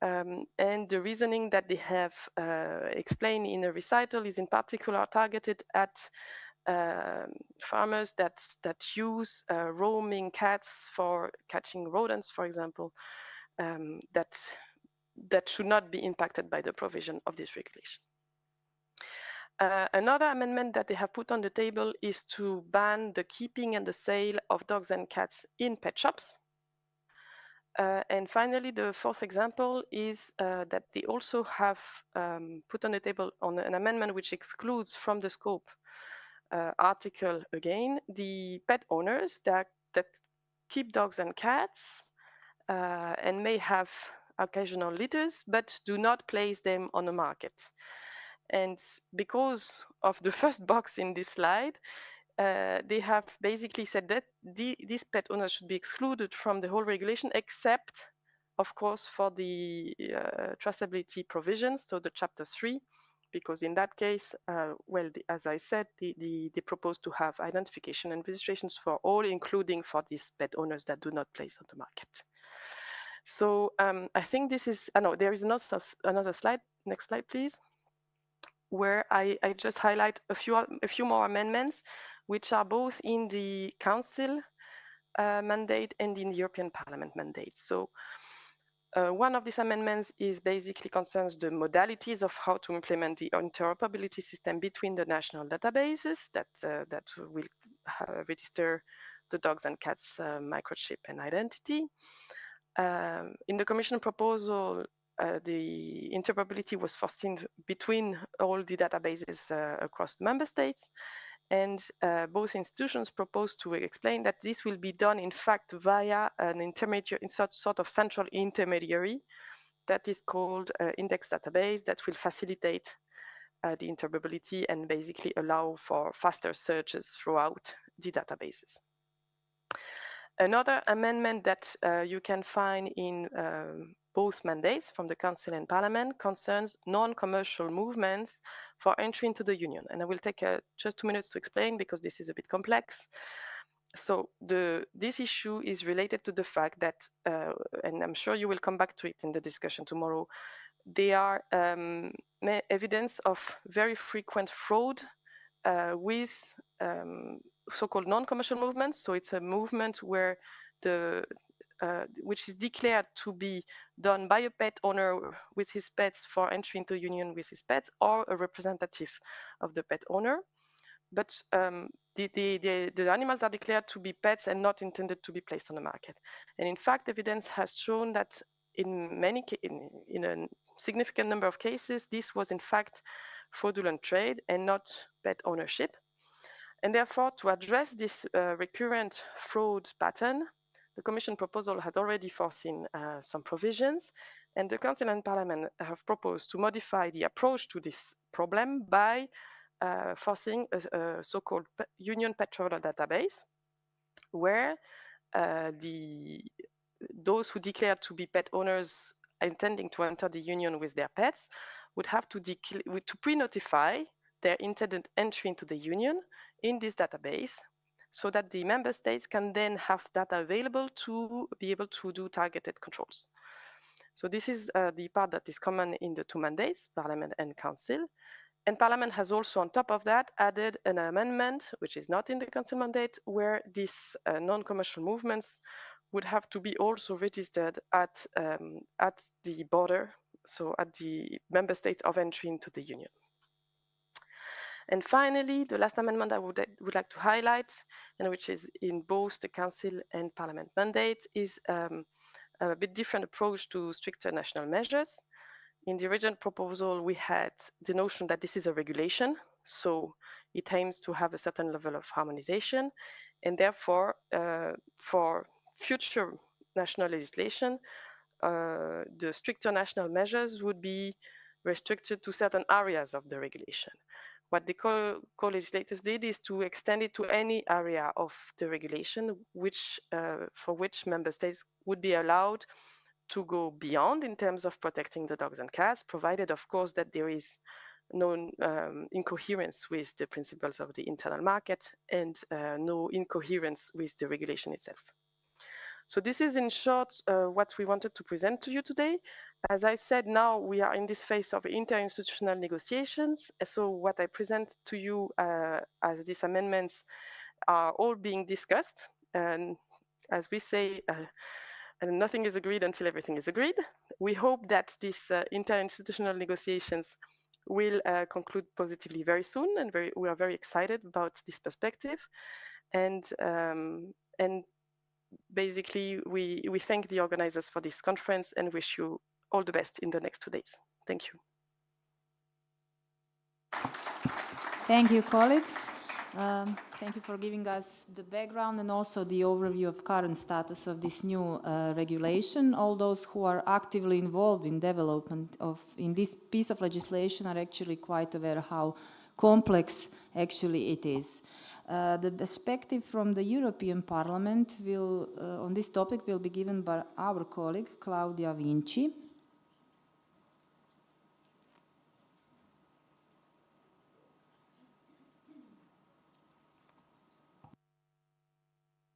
And the reasoning that they have explained in a recital is in particular targeted at farmers that use roaming cats for catching rodents, for example, that should not be impacted by the provision of this regulation. Another amendment that they have put on the table is to ban the keeping and the sale of dogs and cats in pet shops. And finally, the fourth example is that they also have put on the table on an amendment which excludes from the scope article, again, the pet owners that keep dogs and cats and may have occasional litters, but do not place them on the market. And because of the first box in this slide, they have basically said that these pet owners should be excluded from the whole regulation, except, of course, for the traceability provisions, so the Chapter 3, because in that case, well, as I said, they propose to have identification and registrations for all, including for these pet owners that do not place on the market. So I think this is, no, there is another slide. Next slide, please, where I just highlight a few more amendments, which are both in the Council mandate and in the European Parliament mandate. So one of these amendments is basically concerns the modalities of how to implement the interoperability system between the national databases that will register the dogs and cats microchip and identity. In the Commission proposal, the interoperability was foreseen between all the databases across the member states, and both institutions proposed to explain that this will be done, in fact, via an intermediary, sort of central intermediary that is called index database that will facilitate the interoperability and basically allow for faster searches throughout the databases. Another amendment that you can find in both mandates from the Council and Parliament concerns non-commercial movements for entry into the Union. And I will take just 2 minutes to explain because this is a bit complex. So this issue is related to the fact that, and I'm sure you will come back to it in the discussion tomorrow, there are evidence of very frequent fraud with so-called non-commercial movements. So it's a movement where which is declared to be done by a pet owner with his pets for entry into union with his pets or a representative of the pet owner. But the animals are declared to be pets and not intended to be placed on the market. And in fact, evidence has shown that in a significant number of cases, this was in fact fraudulent trade and not pet ownership. And therefore, to address this recurrent fraud pattern, the Commission proposal had already foreseen some provisions, and the Council and Parliament have proposed to modify the approach to this problem by foreseeing a so-called Union Pet Traveler database, where those who declare to be pet owners intending to enter the Union with their pets would have to pre-notify their intended entry into the Union in this database, so that the member states can then have data available to be able to do targeted controls. So this is the part that is common in the two mandates, Parliament and Council. And Parliament has also, on top of that, added an amendment, which is not in the Council mandate, where these non-commercial movements would have to be also registered at the border, so at the member state of entry into the Union. And finally, the last amendment I would like to highlight, and which is in both the Council and Parliament mandate, is a bit different approach to stricter national measures. In the original proposal, we had the notion that this is a regulation, so it aims to have a certain level of harmonization, and therefore, for future national legislation, the stricter national measures would be restricted to certain areas of the regulation. What the co-legislators did is to extend it to any area of the regulation for which member states would be allowed to go beyond in terms of protecting the dogs and cats, provided, of course, that there is no incoherence with the principles of the internal market and no incoherence with the regulation itself. So this is, in short, what we wanted to present to you today. As I said, now we are in this phase of interinstitutional negotiations. So what I present to you as these amendments are all being discussed. And as we say, and nothing is agreed until everything is agreed. We hope that these interinstitutional negotiations will conclude positively very soon, and we are very excited about this perspective. And basically, we thank the organizers for this conference and wish you all the best in the next 2 days. Thank you. Thank you, colleagues. Thank you for giving us the background and also the overview of current status of this new regulation. All those who are actively involved in development in this piece of legislation are actually quite aware how complex actually it is. The perspective from the European Parliament on this topic will be given by our colleague, Claudia Vinci.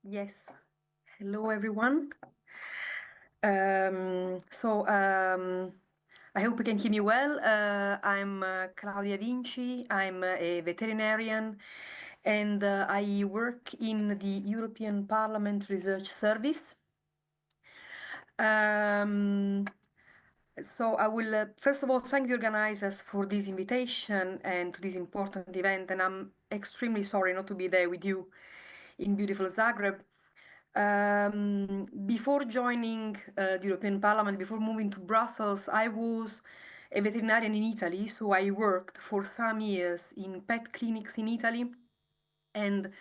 Yes. Hello, everyone. I hope you can hear me well. I'm Claudia Vinci. I'm a veterinarian, and I work in the European Parliament Research Service. So I will, first of all, thank the organizers for this invitation and to this important event, and I'm extremely sorry not to be there with you in beautiful Zagreb. Before joining the European Parliament, before moving to Brussels, I was a veterinarian in Italy, so I worked for some years in pet clinics in Italy, and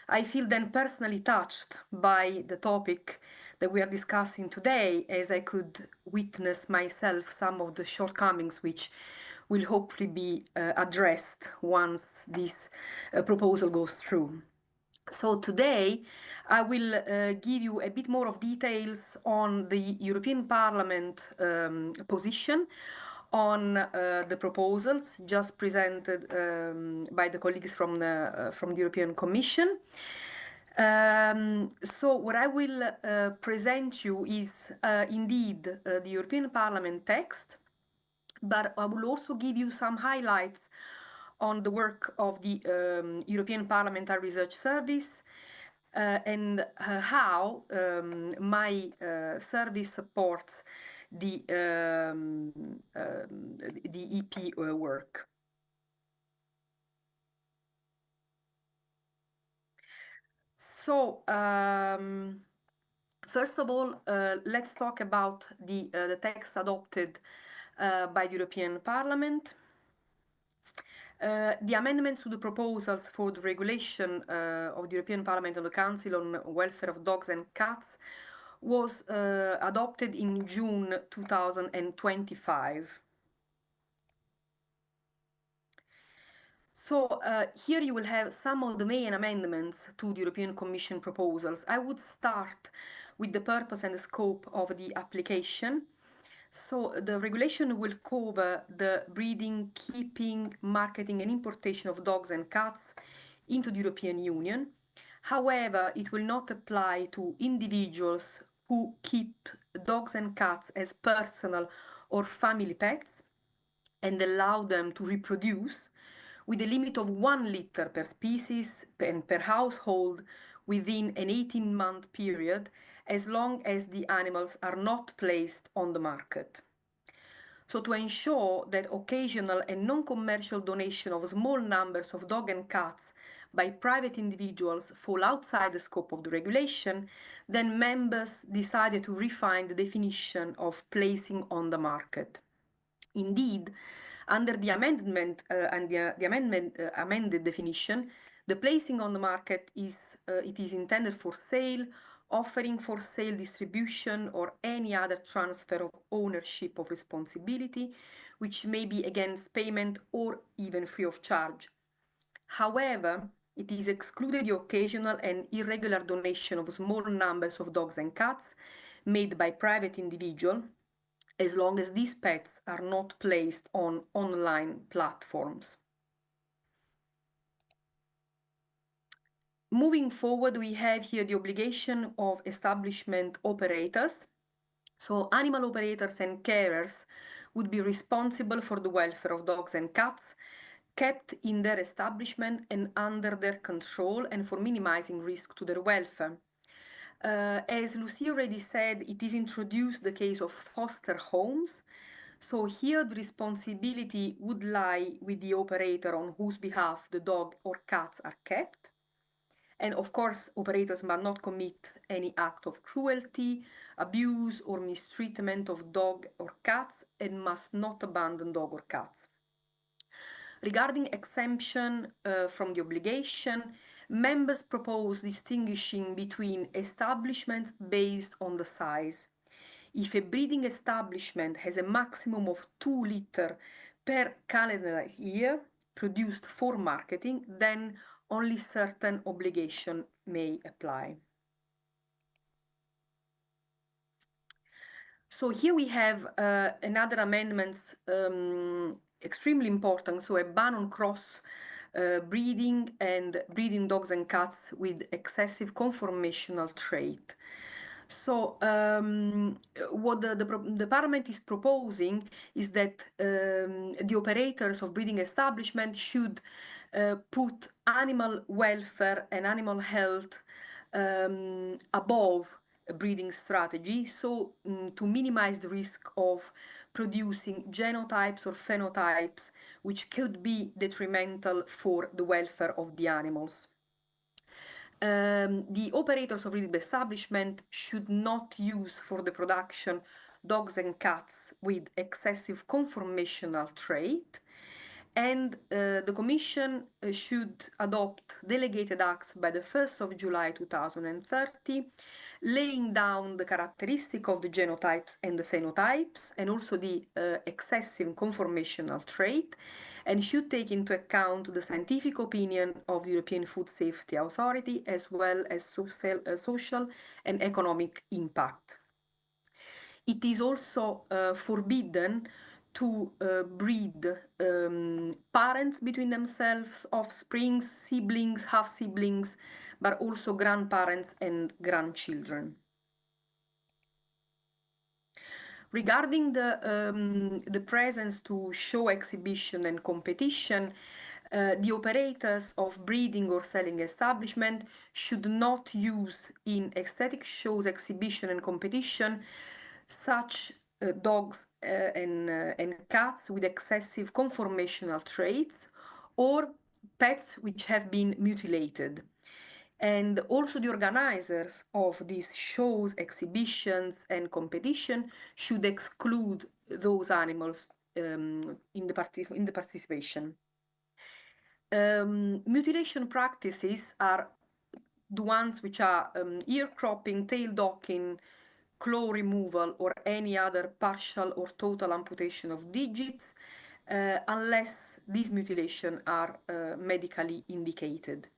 I feel then personally touched by the topic that we are discussing today, as I could witness myself some of the shortcomings which will hopefully be addressed once this proposal goes through. So today I will give you a bit more of details on the European Parliament position on the proposals just presented by the colleagues from the European Commission. So what I will present you is indeed the European Parliament text, but I will also give you some highlights on the work of the European Parliamentary Research Service and how my service supports the EP work. So, first of all, let's talk about the text adopted by the European Parliament. The amendments to the proposals for the regulation of the European Parliament and the Council on welfare of dogs and cats was adopted in June 2025. So here you will have some of the main amendments to the European Commission proposals. I would start with the purpose and the scope of the application. So the regulation will cover the breeding, keeping, marketing and importation of dogs and cats into the European Union. However, it will not apply to individuals who keep dogs and cats as personal or family pets and allow them to reproduce with a limit of 1 litter per species and per household within an 18-month period, as long as the animals are not placed on the market. So to ensure that occasional and non-commercial donation of small numbers of dogs and cats by private individuals fall outside the scope of the regulation, then members decided to refine the definition of placing on the market. Indeed, under the amendment amended definition, the placing on the market is intended for sale, offering for sale, distribution, or any other transfer of ownership of responsibility, which may be against payment or even free of charge. However, it is excluded the occasional and irregular donation of small numbers of dogs and cats made by private individuals, as long as these pets are not placed on online platforms. Moving forward, we have here the obligation of establishment operators. So animal operators and carers would be responsible for the welfare of dogs and cats kept in their establishment and under their control, and for minimizing risk to their welfare. As Lucy already said, it is introduced the case of foster homes. So here the responsibility would lie with the operator on whose behalf the dog or cats are kept. And of course, operators must not commit any act of cruelty, abuse, or mistreatment of dog or cats, and must not abandon dog or cats. Regarding exemption from the obligation, members propose distinguishing between establishments based on the size. If a breeding establishment has a maximum of 2 litres per calendar year produced for marketing, then only certain obligation may apply. So here we have another amendments extremely important, so a ban on cross breeding and breeding dogs and cats with excessive conformational trait. So what the Parliament is proposing is that the operators of breeding establishment should put animal welfare and animal health above a breeding strategy, so to minimize the risk of producing genotypes or phenotypes which could be detrimental for the welfare of the animals. The operators of breeding establishment should not use for the production dogs and cats with excessive conformational trait, And the Commission should adopt delegated acts by the 1st of July 2030, laying down the characteristic of the genotypes and the phenotypes, and also the excessive conformational trait, and should take into account the scientific opinion of the European Food Safety Authority, as well as social and economic impact. It is also forbidden to breed parents between themselves, offsprings, siblings, half-siblings, but also grandparents and grandchildren. Regarding the presence to show, exhibition and competition, the operators of breeding or selling establishment should not use in aesthetic shows, exhibition and competition such dogs and cats with excessive conformational traits or pets which have been mutilated. And also the organizers of these shows, exhibitions and competition should exclude those animals in the participation. Mutilation practices are the ones which are ear cropping, tail docking, claw removal, or any other partial or total amputation of digits, unless these mutilations are medically indicated.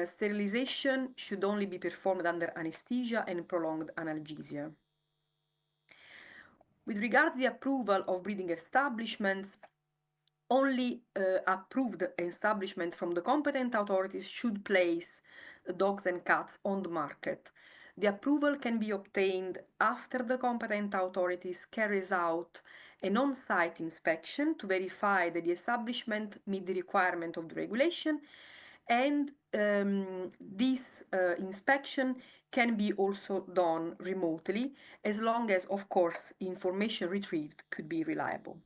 Sterilization should only be performed under anesthesia and prolonged analgesia. With regard to the approval of breeding establishments, only approved establishment from the competent authorities should place dogs and cats on the market. The approval can be obtained after the competent authorities carries out an on-site inspection to verify that the establishment meet the requirement of the regulation, and this inspection can be also done remotely, as long as, of course, information retrieved could be reliable.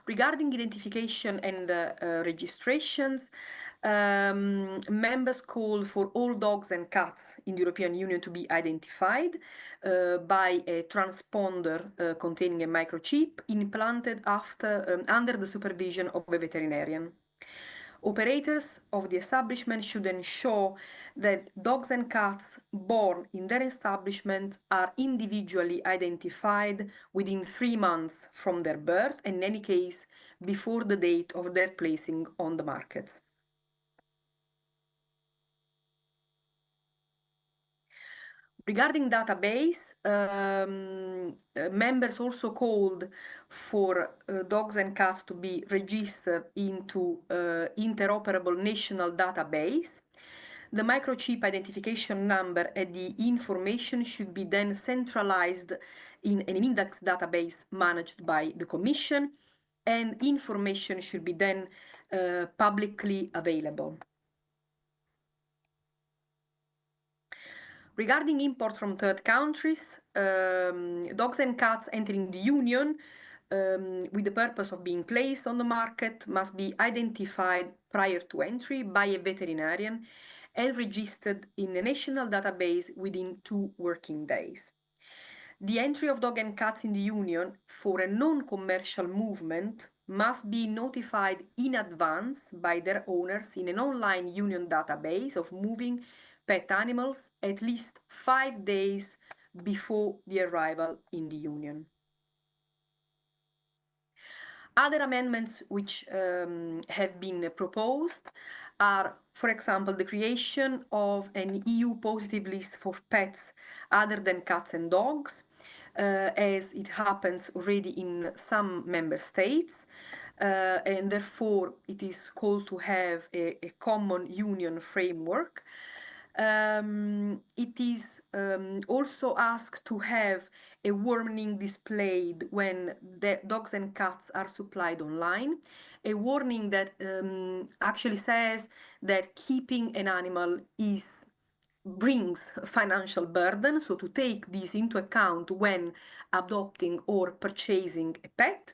Regarding identification and registrations, members call for all dogs and cats in the European Union to be identified by a transponder containing a microchip implanted under the supervision of a veterinarian. Operators of the establishment should ensure that dogs and cats born in their establishment are individually identified within 3 months from their birth, and in any case before the date of their placing on the market. Regarding database, members also called for dogs and cats to be registered into interoperable national database. The microchip identification number and the information should be then centralized in an index database managed by the Commission, and information should be then publicly available. Regarding imports from third countries, dogs and cats entering the Union with the purpose of being placed on the market must be identified prior to entry by a veterinarian and registered in a national database within 2 working days. The entry of dogs and cats in the Union for a non-commercial movement must be notified in advance by their owners in an online Union database of moving pet animals at least 5 days before the arrival in the Union. Other amendments which have been proposed are, for example, the creation of an EU positive list for pets other than cats and dogs, as it happens already in some member states, and therefore it is called to have a common union framework. It is also asked to have a warning displayed when the dogs and cats are supplied online, a warning that actually says that keeping an animal brings financial burden, so to take this into account when adopting or purchasing a pet.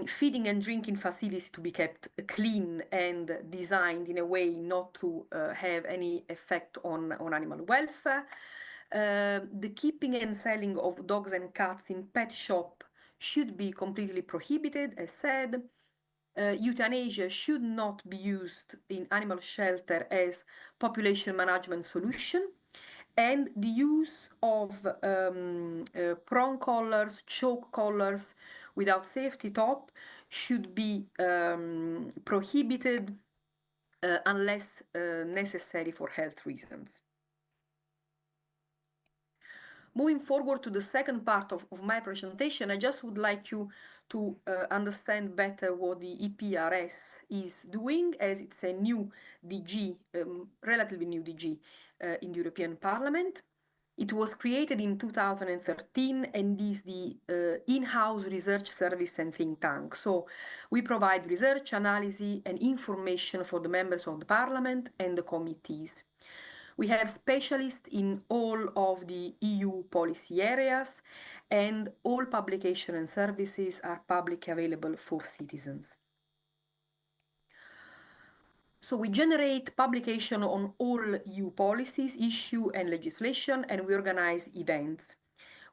Feeding and drinking facilities to be kept clean and designed in a way not to have any effect on animal welfare. The keeping and selling of dogs and cats in pet shop should be completely prohibited, as said. Euthanasia should not be used in animal shelter as population management solution, and the use of prong collars, choke collars without safety top should be prohibited unless necessary for health reasons. Moving forward to the second part of my presentation, I just would like you to understand better what the EPRS is doing, as it's a new DG, relatively new DG in the European Parliament. It was created in 2013 and is the in-house research service and think tank. So we provide research, analysis and information for the members of the Parliament and the committees. We have specialists in all of the EU policy areas, and all publications and services are publicly available for citizens. So we generate publication on all EU policies, issue and legislation, and we organize events.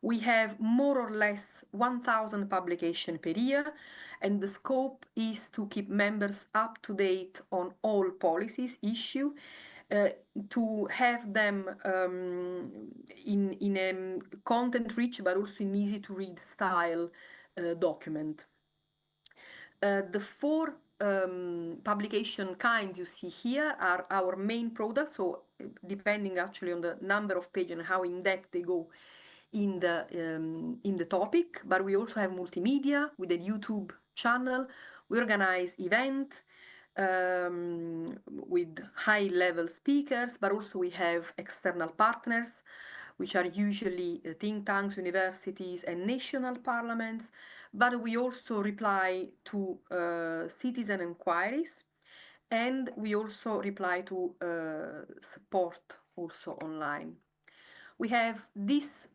We have more or less 1,000 publications per year, and the scope is to keep members up to date on all policies, issue, to have them in a content-rich but also in easy-to-read style document. The four publication kinds you see here are our main products, so depending actually on the number of pages and how in-depth they go in the topic, but we also have multimedia with a YouTube channel. We organize events with high-level speakers, but also we have external partners, which are usually think tanks, universities, and national parliaments, but we also reply to citizen inquiries, and we also reply to support also online. We have this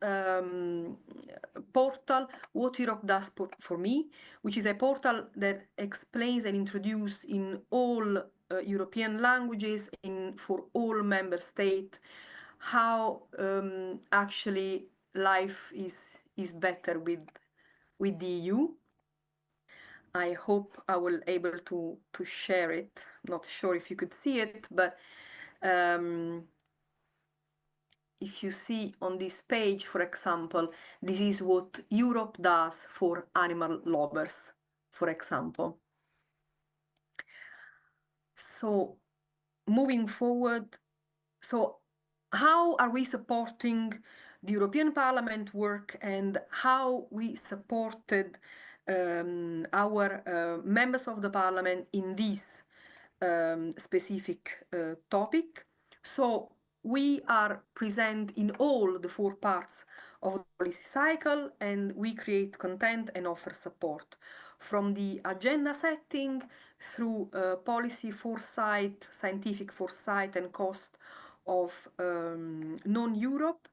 portal, What Europe Does for Me, which is a portal that explains and introduces in all European languages for all member states how actually life is better with the EU. I hope I will able to share it. Not sure if you could see it, but if you see on this page, for example, this is what Europe does for animal lovers, for example. So moving forward, so how are we supporting the European Parliament work, and how we supported our members of the Parliament in this specific topic? So we are present in all the four parts of the policy cycle, and we create content and offer support, from the agenda setting through policy foresight, scientific foresight and cost of non-Europe,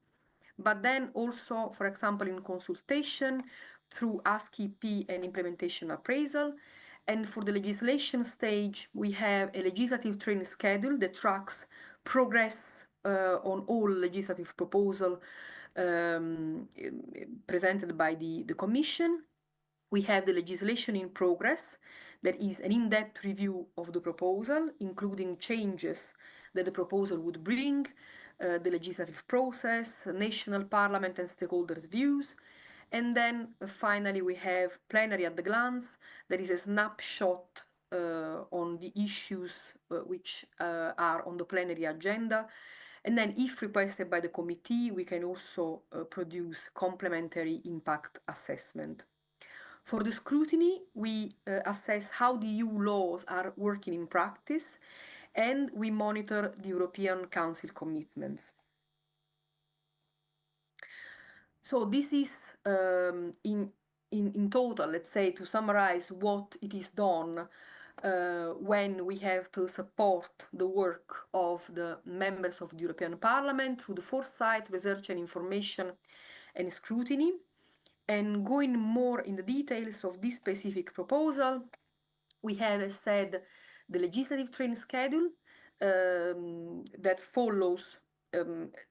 but then also, for example, in consultation through ASCII and implementation appraisal. And for the legislation stage, we have a legislative training schedule that tracks progress on all legislative proposals presented by the Commission. We have the legislation in progress, that is an in-depth review of the proposal, including changes that the proposal would bring, the legislative process, national parliament and stakeholders' views. And then finally we have plenary at the glance, that is a snapshot on the issues which are on the plenary agenda. And then if requested by the committee, we can also produce complementary impact assessment. For the scrutiny, we assess how the EU laws are working in practice, and we monitor the European Council commitments. So this is in total, let's say, to summarize what it is done when we have to support the work of the members of the European Parliament through the foresight, research and information and scrutiny. And going more in the details of this specific proposal, we have, as said, the legislative training schedule that follows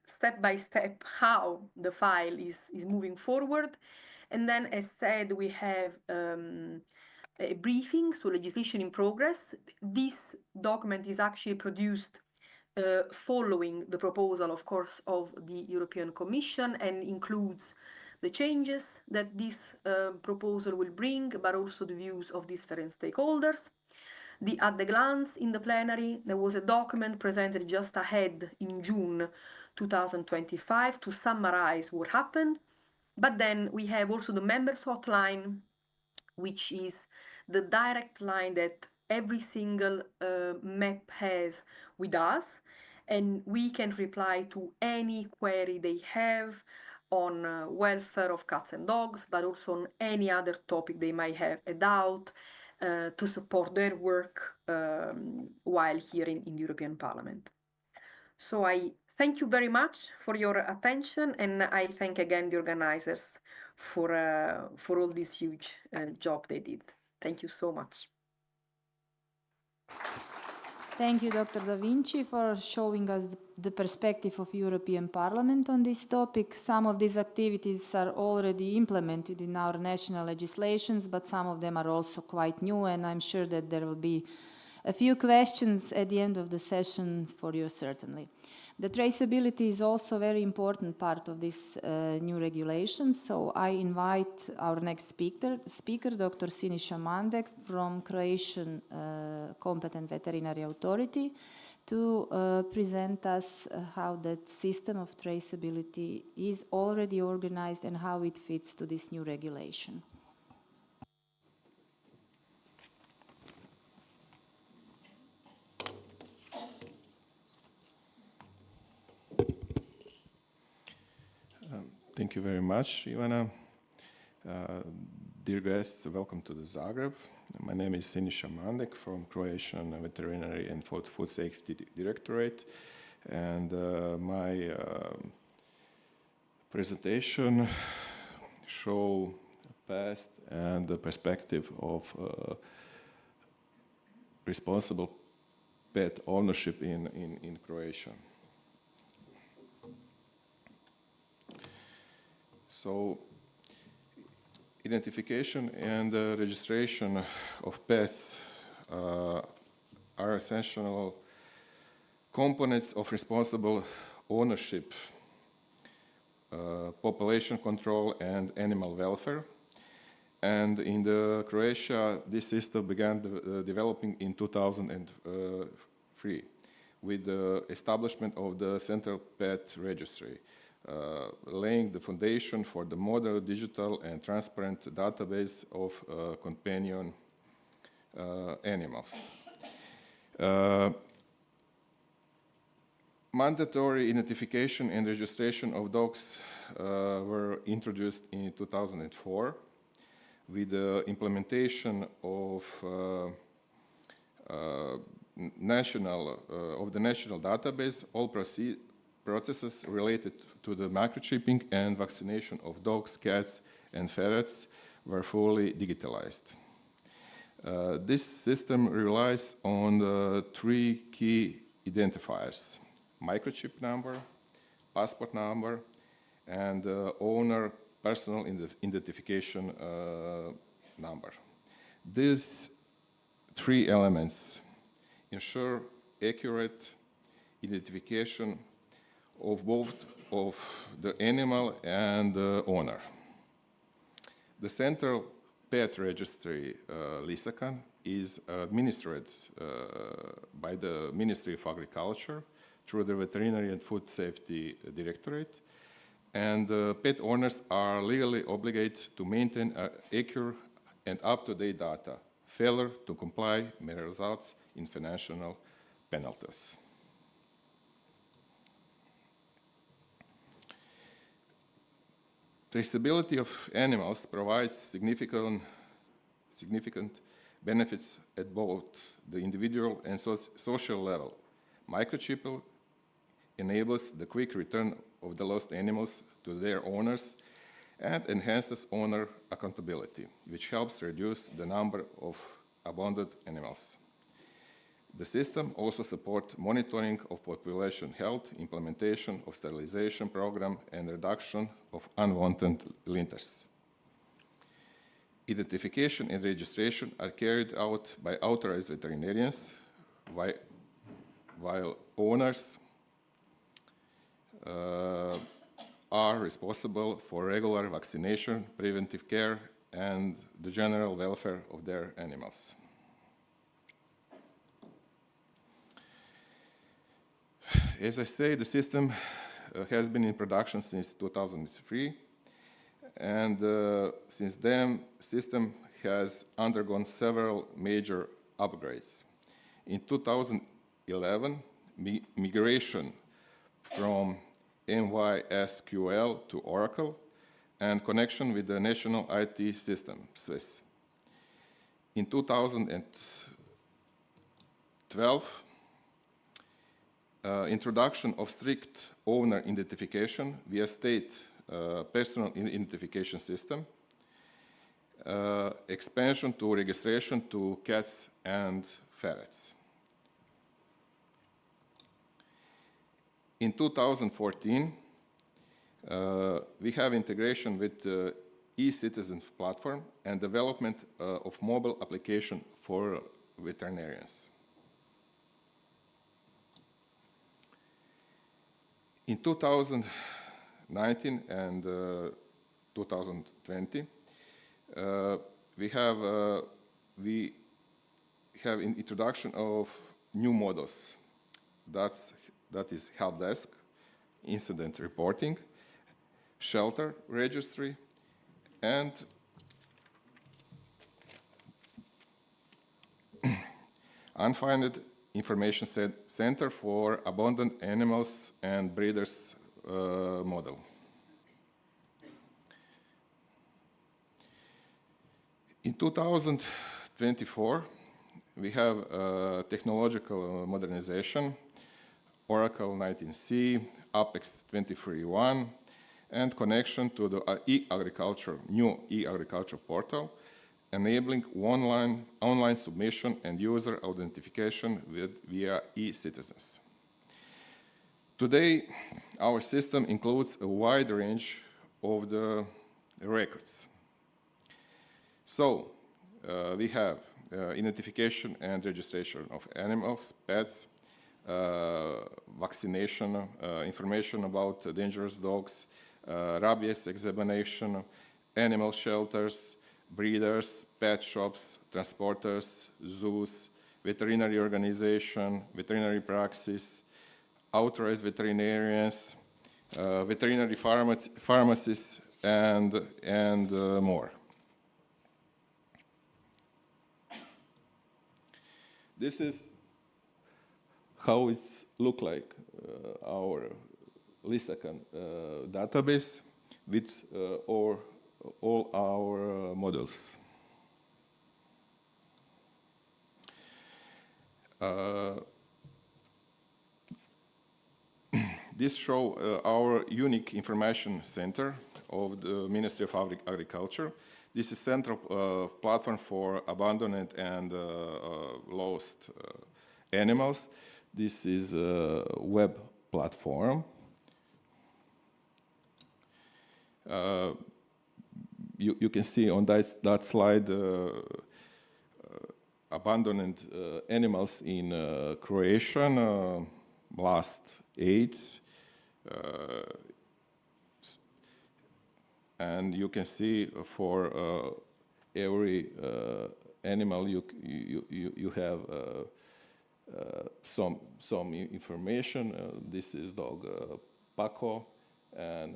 step by step how the file is moving forward. And then, as said, we have a briefing, so legislation in progress. This document is actually produced following the proposal, of course, of the European Commission, and includes the changes that this proposal will bring, but also the views of different stakeholders. At the glance in the plenary, there was a document presented just ahead in June 2025 to summarize what happened. But then we have also the members hotline, which is the direct line that every single MEP has with us, and we can reply to any query they have on welfare of cats and dogs, but also on any other topic they might have a doubt, to support their work while here in the European Parliament. So I thank you very much for your attention, and I thank again the organizers for all this huge job they did. Thank you so much. Thank you, Dr. Da Vinci, for showing us the perspective of European Parliament on this topic. Some of these activities are already implemented in our national legislations, but some of them are also quite new, and I'm sure that there will be a few questions at the end of the session for you, certainly. The traceability is also a very important part of this new regulation, so I invite our next speaker, Dr. Siniša Mandek from Croatian Competent Veterinary Authority, to present us how that system of traceability is already organized and how it fits to this new regulation. Thank you very much, Ivana. Dear guests, welcome to the Zagreb. My name is Siniša Mandek from Croatian Veterinary and Food Safety Directorate, and my presentation show past and the perspective of responsible pet ownership in Croatia. So, identification and registration of pets are essential components of responsible ownership, population control, and animal welfare. And in Croatia, this system began developing in 2003 with the establishment of the Central Pet Registry, laying the foundation for the modern, digital, and transparent database of companion animals. Mandatory identification and registration of dogs were introduced in 2004 with the implementation of the national database. All processes related to the microchipping and vaccination of dogs, cats, and ferrets were fully digitalized. This system relies on the three key identifiers: microchip number, passport number, and owner personal identification number. These three elements ensure accurate identification of both of the animal and the owner. The Central Pet Registry, LISACAN, is administered by the Ministry of Agriculture through the Veterinary and Food Safety Directorate, and pet owners are legally obligated to maintain accurate and up-to-date data. Failure to comply may result in financial penalties. Traceability of animals provides significant benefits at both the individual and social level. Microchip enables the quick return of the lost animals to their owners and enhances owner accountability, which helps reduce the number of abandoned animals. The system also supports monitoring of population health, implementation of sterilization program, and reduction of unwanted litters. Identification and registration are carried out by authorized veterinarians, while owners are responsible for regular vaccination, preventive care, and the general welfare of their animals. As I say, the system has been in production since 2003, and since then, the system has undergone several major upgrades. In 2011, migration from MySQL to Oracle, and connection with the national IT system, Swiss. In 2012, introduction of strict owner identification via state personal identification system, expansion to registration to cats and ferrets. In 2014, we have integration with the e-citizen platform and development of mobile application for veterinarians. In 2019 and 2020, we have an introduction of new models. That is help desk, incident reporting, shelter registry, and unfunded information center for abandoned animals and breeders model. In 2024, we have technological modernization, Oracle 19C, Apex 23.1, and connection to the new e-agriculture portal, enabling online submission and user identification via e-citizens. Today, our system includes a wide range of the records. So, we have identification and registration of animals, pets, vaccination, information about dangerous dogs, rabies examination, animal shelters, breeders, pet shops, transporters, zoos, veterinary organization, veterinary praxis, authorized veterinarians, veterinary pharmacists, and more. This is how it looks like, our Lisacan database with all our models. This shows our unique information center of the Ministry of Agriculture. This is central platform for abandoned and lost animals. This is a web platform. You can see on that slide abandoned animals in Croatia, last 8. And you can see for every animal you have some information. This is dog Paco, and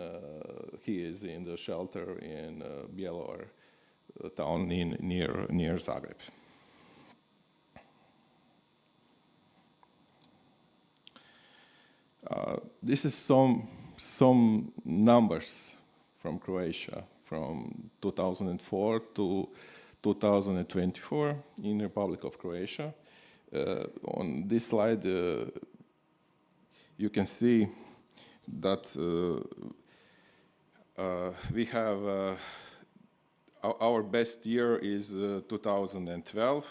he is in the shelter in Bjelovar town near Zagreb. This is some numbers from Croatia from 2004 to 2024 in the Republic of Croatia. On this slide, you can see that we have our best year is 2012.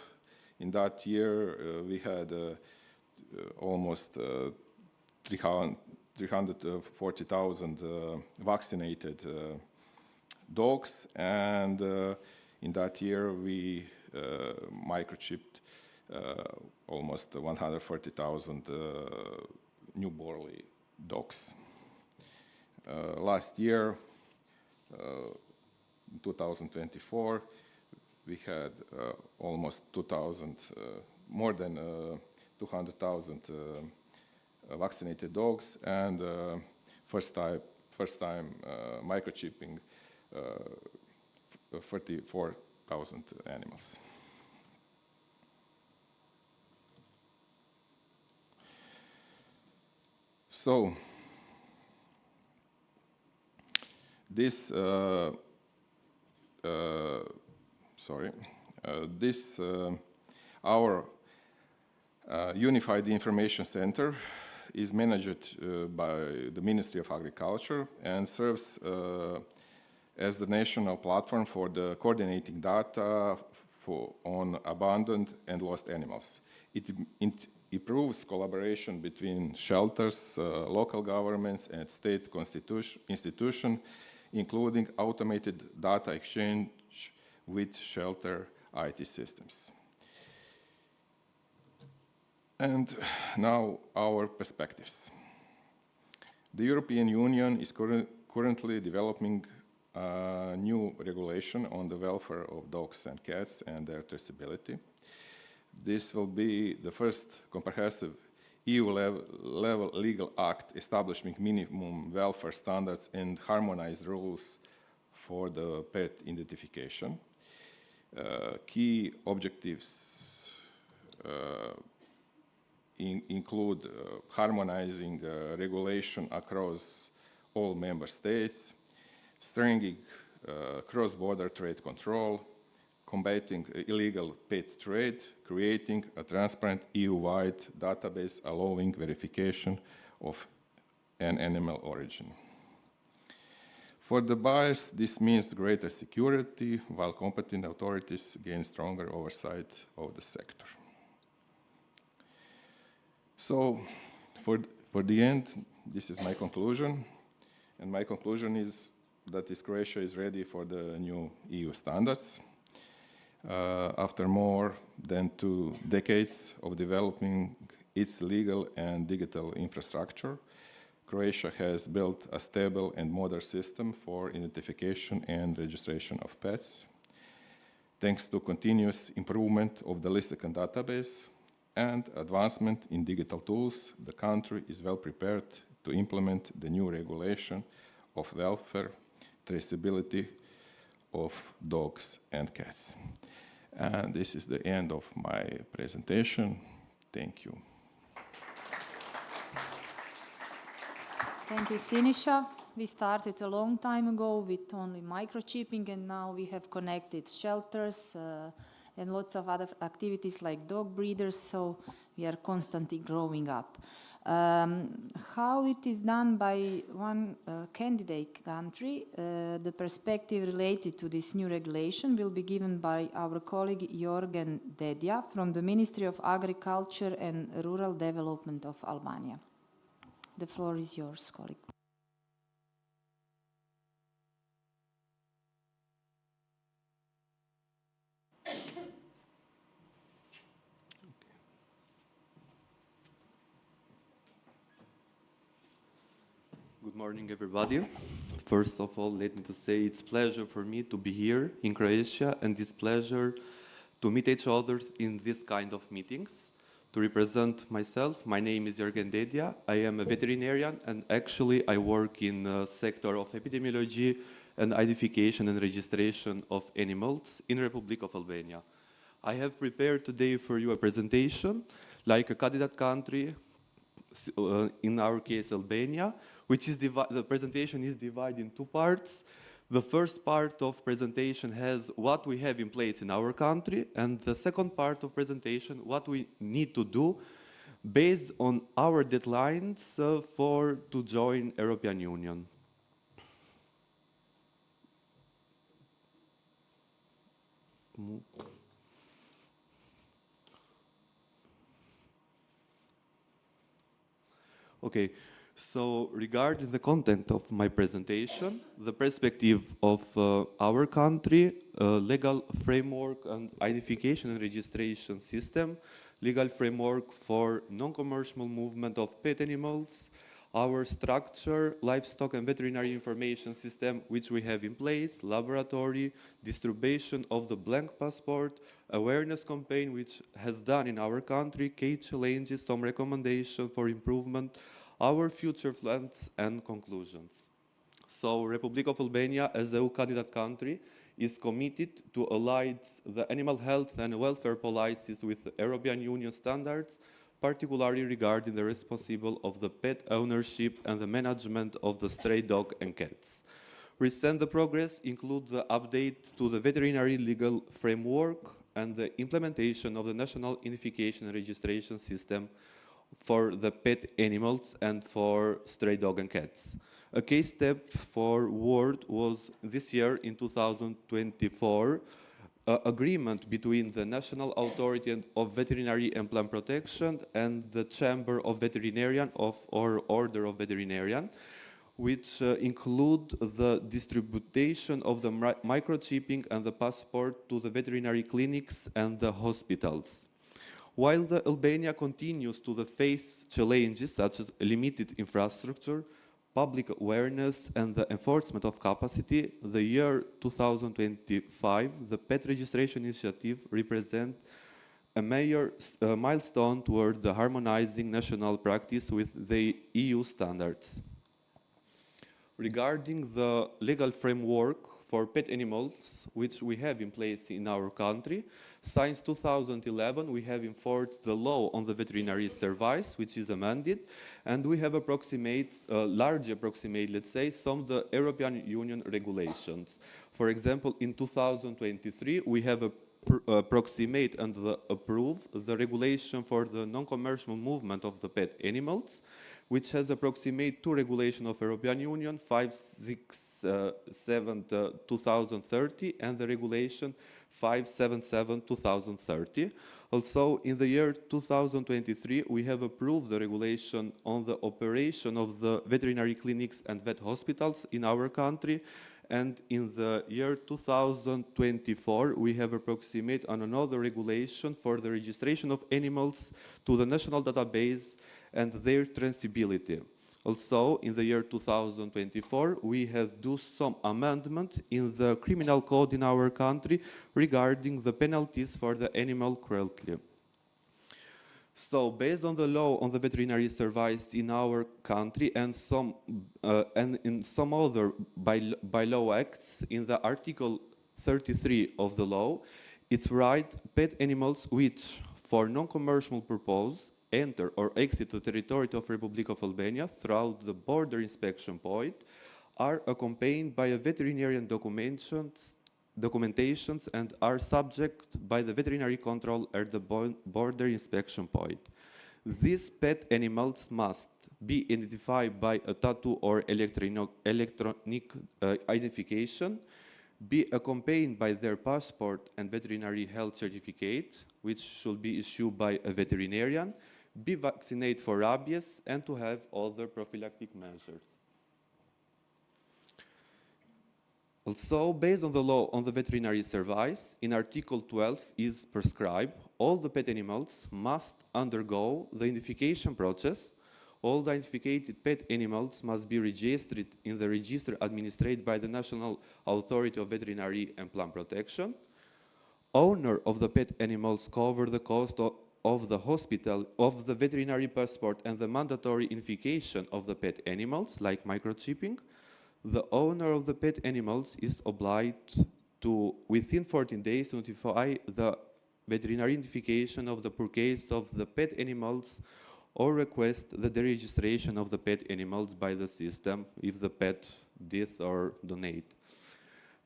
In that year, we had almost 340,000 vaccinated dogs, and In that year, we microchipped almost 140,000 new Borley dogs. Last year, 2024, we had almost 2,000, more than 200,000 vaccinated dogs, and first time microchipping 34,000 animals. So this our Unified Information Center is managed by the Ministry of Agriculture and serves as the national platform for the coordinating data on abandoned and lost animals. It improves collaboration between shelters, local governments, and state institutions, including automated data exchange with shelter IT systems. And now our perspectives. The European Union is currently developing a new regulation on the welfare of dogs and cats and their traceability. This will be the first comprehensive EU-level legal act establishing minimum welfare standards and harmonized rules for the pet identification. Key objectives include harmonizing regulation across all member states, strengthening cross-border trade control, combating illegal pet trade, creating a transparent EU-wide database allowing verification of an animal origin. For the buyers, this means greater security, while competent authorities gain stronger oversight of the sector. So, for the end, this is my conclusion. And my conclusion is that Croatia is ready for the new EU standards. After more than 2 decades of developing its legal and digital infrastructure, Croatia has built a stable and modern system for identification and registration of pets. Thanks to continuous improvement of the Lissican database and advancement in digital tools, the country is well prepared to implement the new regulation of welfare, traceability of dogs and cats. And this is the end of my presentation. Thank you. Thank you, Siniša. We started a long time ago with only microchipping, and now we have connected shelters and lots of other activities like dog breeders, so we are constantly growing up. How it is done by one candidate country, the perspective related to this new regulation will be given by our colleague Jorgen Dedja from the Ministry of Agriculture and Rural Development of Albania. The floor is yours, colleague. Good morning, everybody. First of all, let me to say it's a pleasure for me to be here in Croatia, and it's pleasure to meet each other in this kind of meetings. To represent myself, my name is Jorgen Dedja. I am a veterinarian, and actually I work in the sector of epidemiology and identification and registration of animals in the Republic of Albania. I have prepared today for you a presentation like a candidate country, in our case Albania, which is the presentation is divided in 2 parts. The first part of presentation has what we have in place in our country, and the second part of presentation, what we need to do based on our deadlines to join European Union. Okay. So regarding the content of my presentation, the perspective of our country, legal framework and identification and registration system, legal framework for non-commercial movement of pet animals, our structure, livestock and veterinary information system, which we have in place, laboratory, distribution of the blank passport, awareness campaign, which has done in our country, key challenges, some recommendation for improvement, our future plans and conclusions. So, Republic of Albania, as a EU candidate country, is committed to align the animal health and welfare policies with the European Union standards, particularly regarding the responsibility of the pet ownership and the management of the stray dog and cats. Recent progress include the update to the veterinary legal framework and the implementation of the national identification and registration system for the pet animals and for stray dog and cats. A key step forward was this year in 2024, agreement between the National Authority of Veterinary and Plant Protection and the Chamber of Veterinarian or Order of Veterinarian, which include the distribution of the microchipping and the passport to the veterinary clinics and the hospitals. While Albania continues to face challenges such as limited infrastructure, public awareness and the enforcement of capacity, the year 2025, the pet registration initiative represents a major milestone toward the harmonizing national practice with the EU standards. Regarding the legal framework for pet animals, which we have in place in our country, since 2011, we have enforced the law on the veterinary service, which is amended, and we have largely approximate, let's say, some of the European Union regulations. For example, in 2023, we have approximate and approve the regulation for the non-commercial movement of the pet animals, which has approximate two regulations of European Union, 567 2030 and the regulation 577 2030. Also, in the year 2023, we have approved the regulation on the operation of the veterinary clinics and vet hospitals in our country. And in the year 2024, we have approximate on another regulation for the registration of animals to the national database and their traceability. Also, in the year 2024, we have do some amendment in the criminal code in our country regarding the penalties for the animal cruelty. So, based on the law on the veterinary service in our country and in some other by law acts, in the Article 33 of the law, it's right pet animals which, for non-commercial purpose, enter or exit the territory of Republic of Albania throughout the border inspection point are accompanied by a veterinarian documentations and are subject by the veterinary control at the border inspection point. These pet animals must be identified by a tattoo or electronic identification, be accompanied by their passport and veterinary health certificate, which should be issued by a veterinarian, be vaccinated for rabies, and to have other prophylactic measures. Also, based on the law on the veterinary service, in Article 12 is prescribed all the pet animals must undergo the identification process. All the identified pet animals must be registered in the register administered by the National Authority of Veterinary and Plant Protection. Owner of the pet animals cover the cost of the hospital, of the veterinary passport and the mandatory identification of the pet animals, like microchipping. The owner of the pet animals is obliged to, within 14 days, notify the veterinary identification of the purchase of the pet animals or request the deregistration of the pet animals by the system if the pet dies or donate.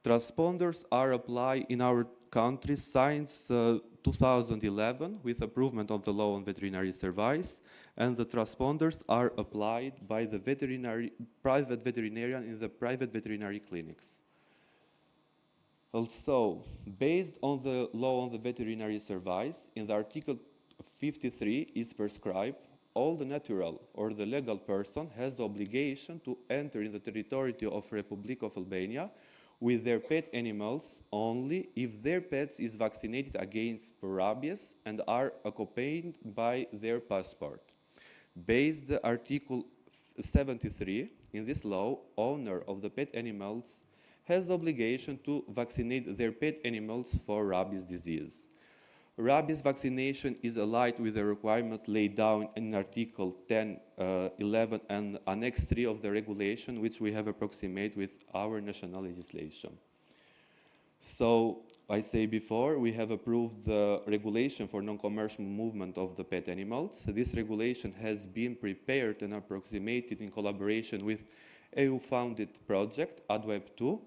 Transponders are applied in our country since 2011 with improvement of the law on veterinary service, and the transponders are applied by the private veterinarian in the private veterinary clinics. Also, based on the law on the veterinary service, in the Article 53 is prescribed all the natural or the legal person has the obligation to enter in the territory of Republic of Albania with their pet animals only if their pets is vaccinated against rabies and are accompanied by their passport. Based on Article 73, in this law, owner of the pet animals has the obligation to vaccinate their pet animals for rabies disease. Rabies vaccination is aligned with the requirements laid down in Article 10, 11 and Annex 3 of the regulation, which we have approximated with our national legislation. So, I say before, we have approved the regulation for non-commercial movement of the pet animals. This regulation has been prepared and approximated in collaboration with EU-funded project, AdWeb2.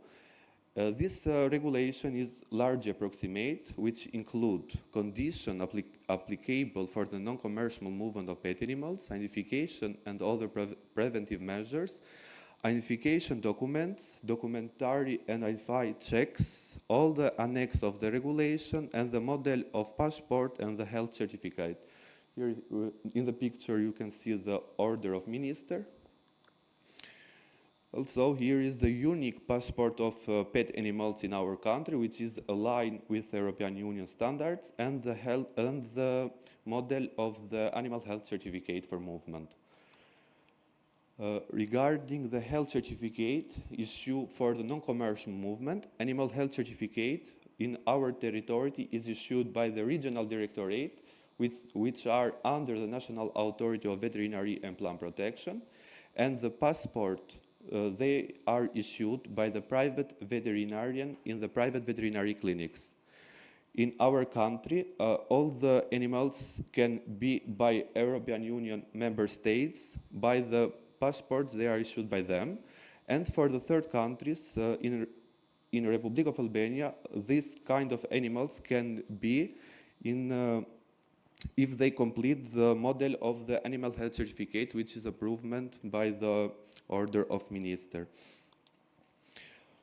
This regulation is largely approximate, which include conditions applicable for the non-commercial movement of pet animals, identification and other preventive measures, identification documents, documentary and identified checks, all the annex of the regulation, and the model of passport and the health certificate. Here in the picture you can see the order of minister. Also, here is the unique passport of pet animals in our country, which is aligned with the European Union standards, and the model of the animal health certificate for movement. Regarding the health certificate issue for the non-commercial movement, animal health certificate in our territory is issued by the regional directorate, which are under the National Authority of Veterinary and Plant Protection, and the passport they are issued by the private veterinarian in the private veterinary clinics. In our country, all the animals can be by European Union member states by the passports they are issued by them. And for the third countries, in Republic of Albania, this kind of animals can be in if they complete the model of the animal health certificate, which is approved by the Order of Minister.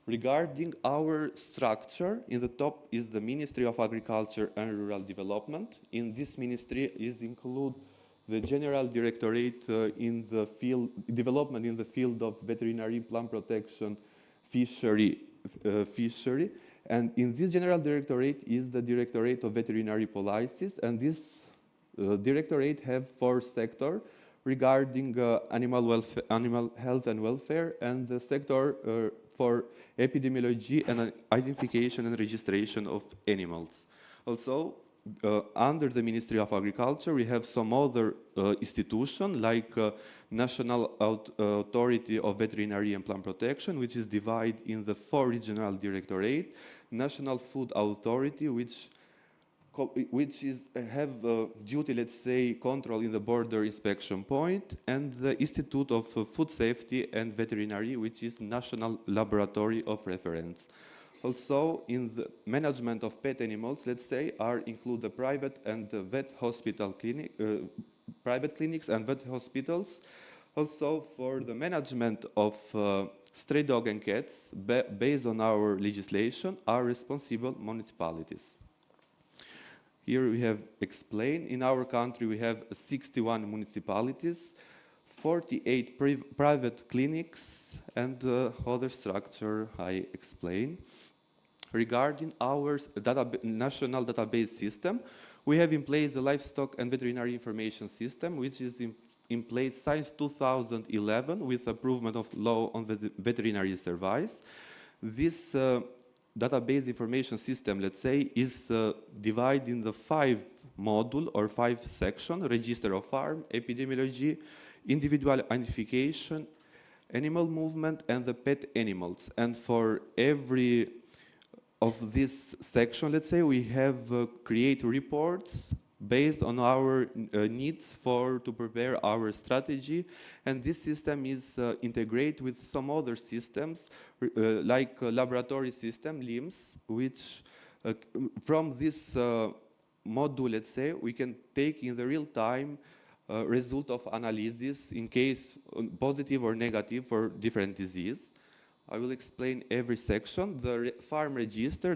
Regarding our structure, in the top is the Ministry of Agriculture and Rural Development. In this ministry is include the General Directorate in the field development in the field of veterinary, plant protection, fishery, and in this General Directorate is the Directorate of Veterinary Policies, and this Directorate have 4 sectors regarding animal health and welfare, and the sector for epidemiology and identification and registration of animals. Also, under the Ministry of Agriculture, we have some other institutions like National Authority of Veterinary and Plant Protection, which is divided in the 4 regional directorate, National Food Authority, which have duty, let's say, control in the border inspection point, and the Institute of Food Safety and Veterinary, which is National Laboratory of Reference. Also, in the management of pet animals, let's say, include the private and the vet hospital clinic, private clinics and vet hospitals. Also, for the management of stray dogs and cats, based on our legislation, are responsible municipalities. Here we have explained, in our country we have 61 municipalities, 48 private clinics, and other structure I explained. Regarding our national database system, we have in place the livestock and veterinary information system, which is in place since 2011 with improvement of law on the veterinary service. This database information system, let's say, is divided in the 5 module or 5 section: register of farm, epidemiology, individual identification, animal movement, and the pet animals. And for every of this section, let's say, we have create reports based on our needs to prepare our strategy, and this system is integrated with some other systems like laboratory system, LIMS, which from this module, let's say, we can take in the real time result of analysis in case positive or negative for different disease. I will explain every section. The farm register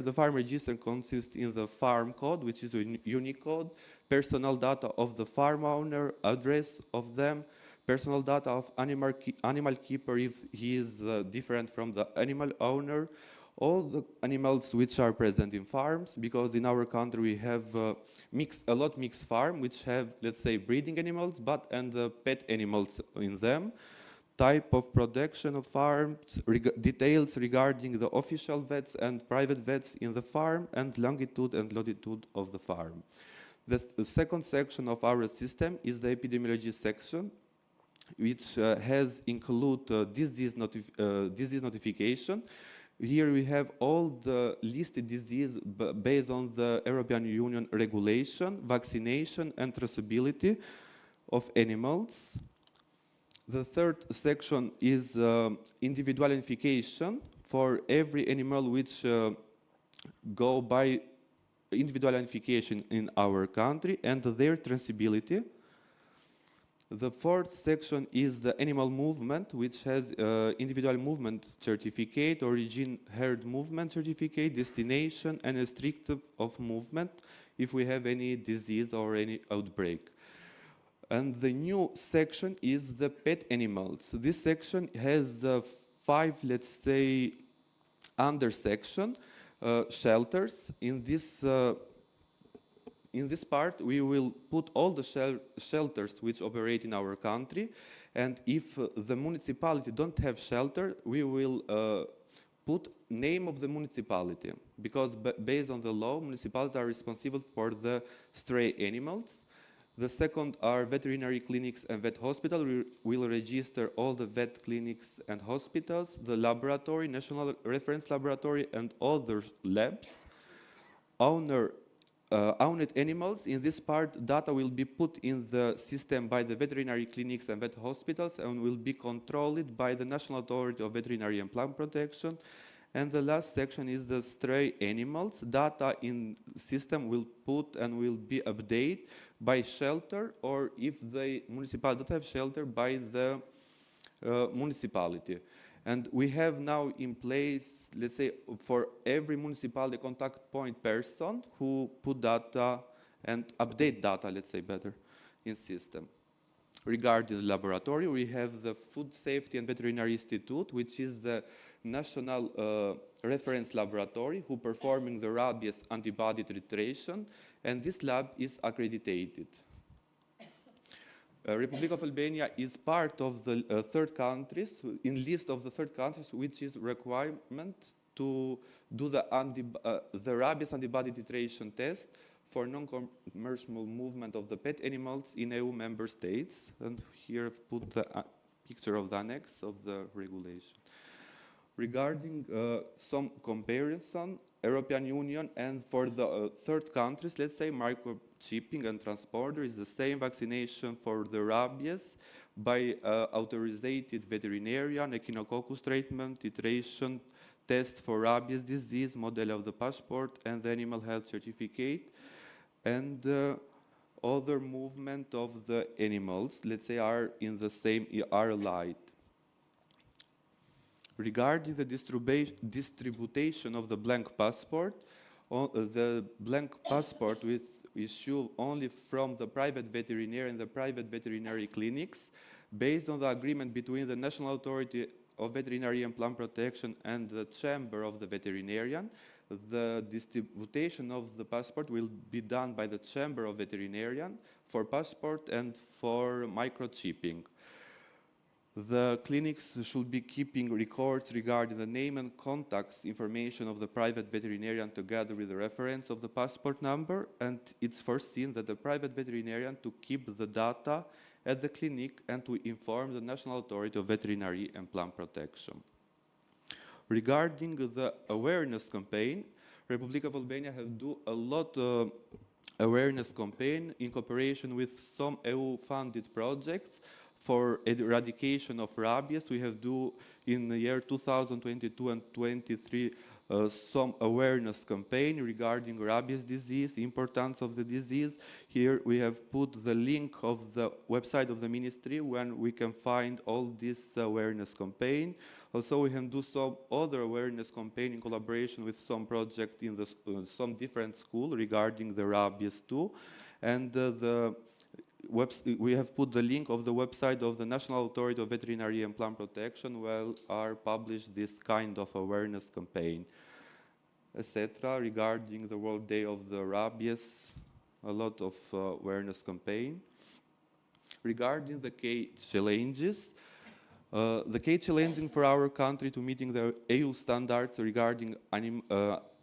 consists in the farm code, which is a unique code, personal data of the farm owner, address of them, personal data of animal keeper if he is different from the animal owner, all the animals which are present in farms, because in our country we have a lot mixed farm, which have, let's say, breeding animals, and pet animals in them, type of production of farms, details regarding the official vets and private vets in the farm, and longitude and latitude of the farm. The second section of our system is the epidemiology section, which has include disease notification. Here we have all the listed disease based on the European Union regulation, vaccination and traceability of animals. The third section is individual identification for every animal which go by individual identification in our country and their traceability. The fourth section is the animal movement, which has individual movement certificate, origin herd movement certificate, destination, and restrictive of movement if we have any disease or any outbreak. And the new section is the pet animals. This section has 5, let's say, under section shelters. In this part, we will put all the shelters which operate in our country, and if the municipality don't have shelter, we will put name of the municipality, because based on the law, municipalities are responsible for the stray animals. The second are veterinary clinics and vet hospital. We will register all the vet clinics and hospitals, the laboratory, national reference laboratory, and other labs. Owned animals, in this part, data will be put in the system by the veterinary clinics and vet hospitals and will be controlled by the National Authority of Veterinary and Plant Protection. And the last section is the stray animals. Data in system will put and will be updated by shelter, or if the municipality doesn't have shelter, by the municipality. And we have now in place, let's say, for every municipality contact point person who put data and update data, let's say better, in system. Regarding the laboratory, we have the Food Safety and Veterinary Institute, which is the national reference laboratory who performing the rabies antibody titration, and this lab is accredited. Republic of Albania is part of the third countries, in list of the third countries, which is requirement to do the rabies antibody titration test for non-commercial movement of the pet animals in EU member states. And here I've put the picture of the annex of the regulation. Regarding some comparison, European Union and for the third countries, let's say microchipping and transporter is the same vaccination for the rabies by authorized veterinarian, echinococcus treatment, titration, test for rabies disease, model of the passport, and the animal health certificate, and other movement of the animals, let's say, are in the same light. Regarding the distribution of the blank passport, the blank passport with issue only from the private veterinarian and the private veterinary clinics, based on the agreement between the National Authority of Veterinary and Plant Protection and the Chamber of the Veterinarian. The distribution of the passport will be done by the Chamber of Veterinarian for passport and for microchipping. The clinics should be keeping records regarding the name and contacts information of the private veterinarian together with the reference of the passport number, and it's foreseen that the private veterinarian to keep the data at the clinic and to inform the National Authority of Veterinary and Plant Protection. Regarding the awareness campaign, Republic of Albania has do a lot of awareness campaign in cooperation with some EU-funded projects for eradication of rabies. We have do in the year 2022 and 23 some awareness campaign regarding rabies disease, importance of the disease. Here we have put the link of the website of the ministry when we can find all this awareness campaign. Also, we can do some other awareness campaign in collaboration with some project in the, some different school regarding the rabies too. And we have put the link of the website of the National Authority of Veterinary and Plant Protection where are published this kind of awareness campaign, etc. Regarding the World Day of the Rabies, a lot of awareness campaign. Regarding the key challenges, the key challenging for our country to meeting the EU standards regarding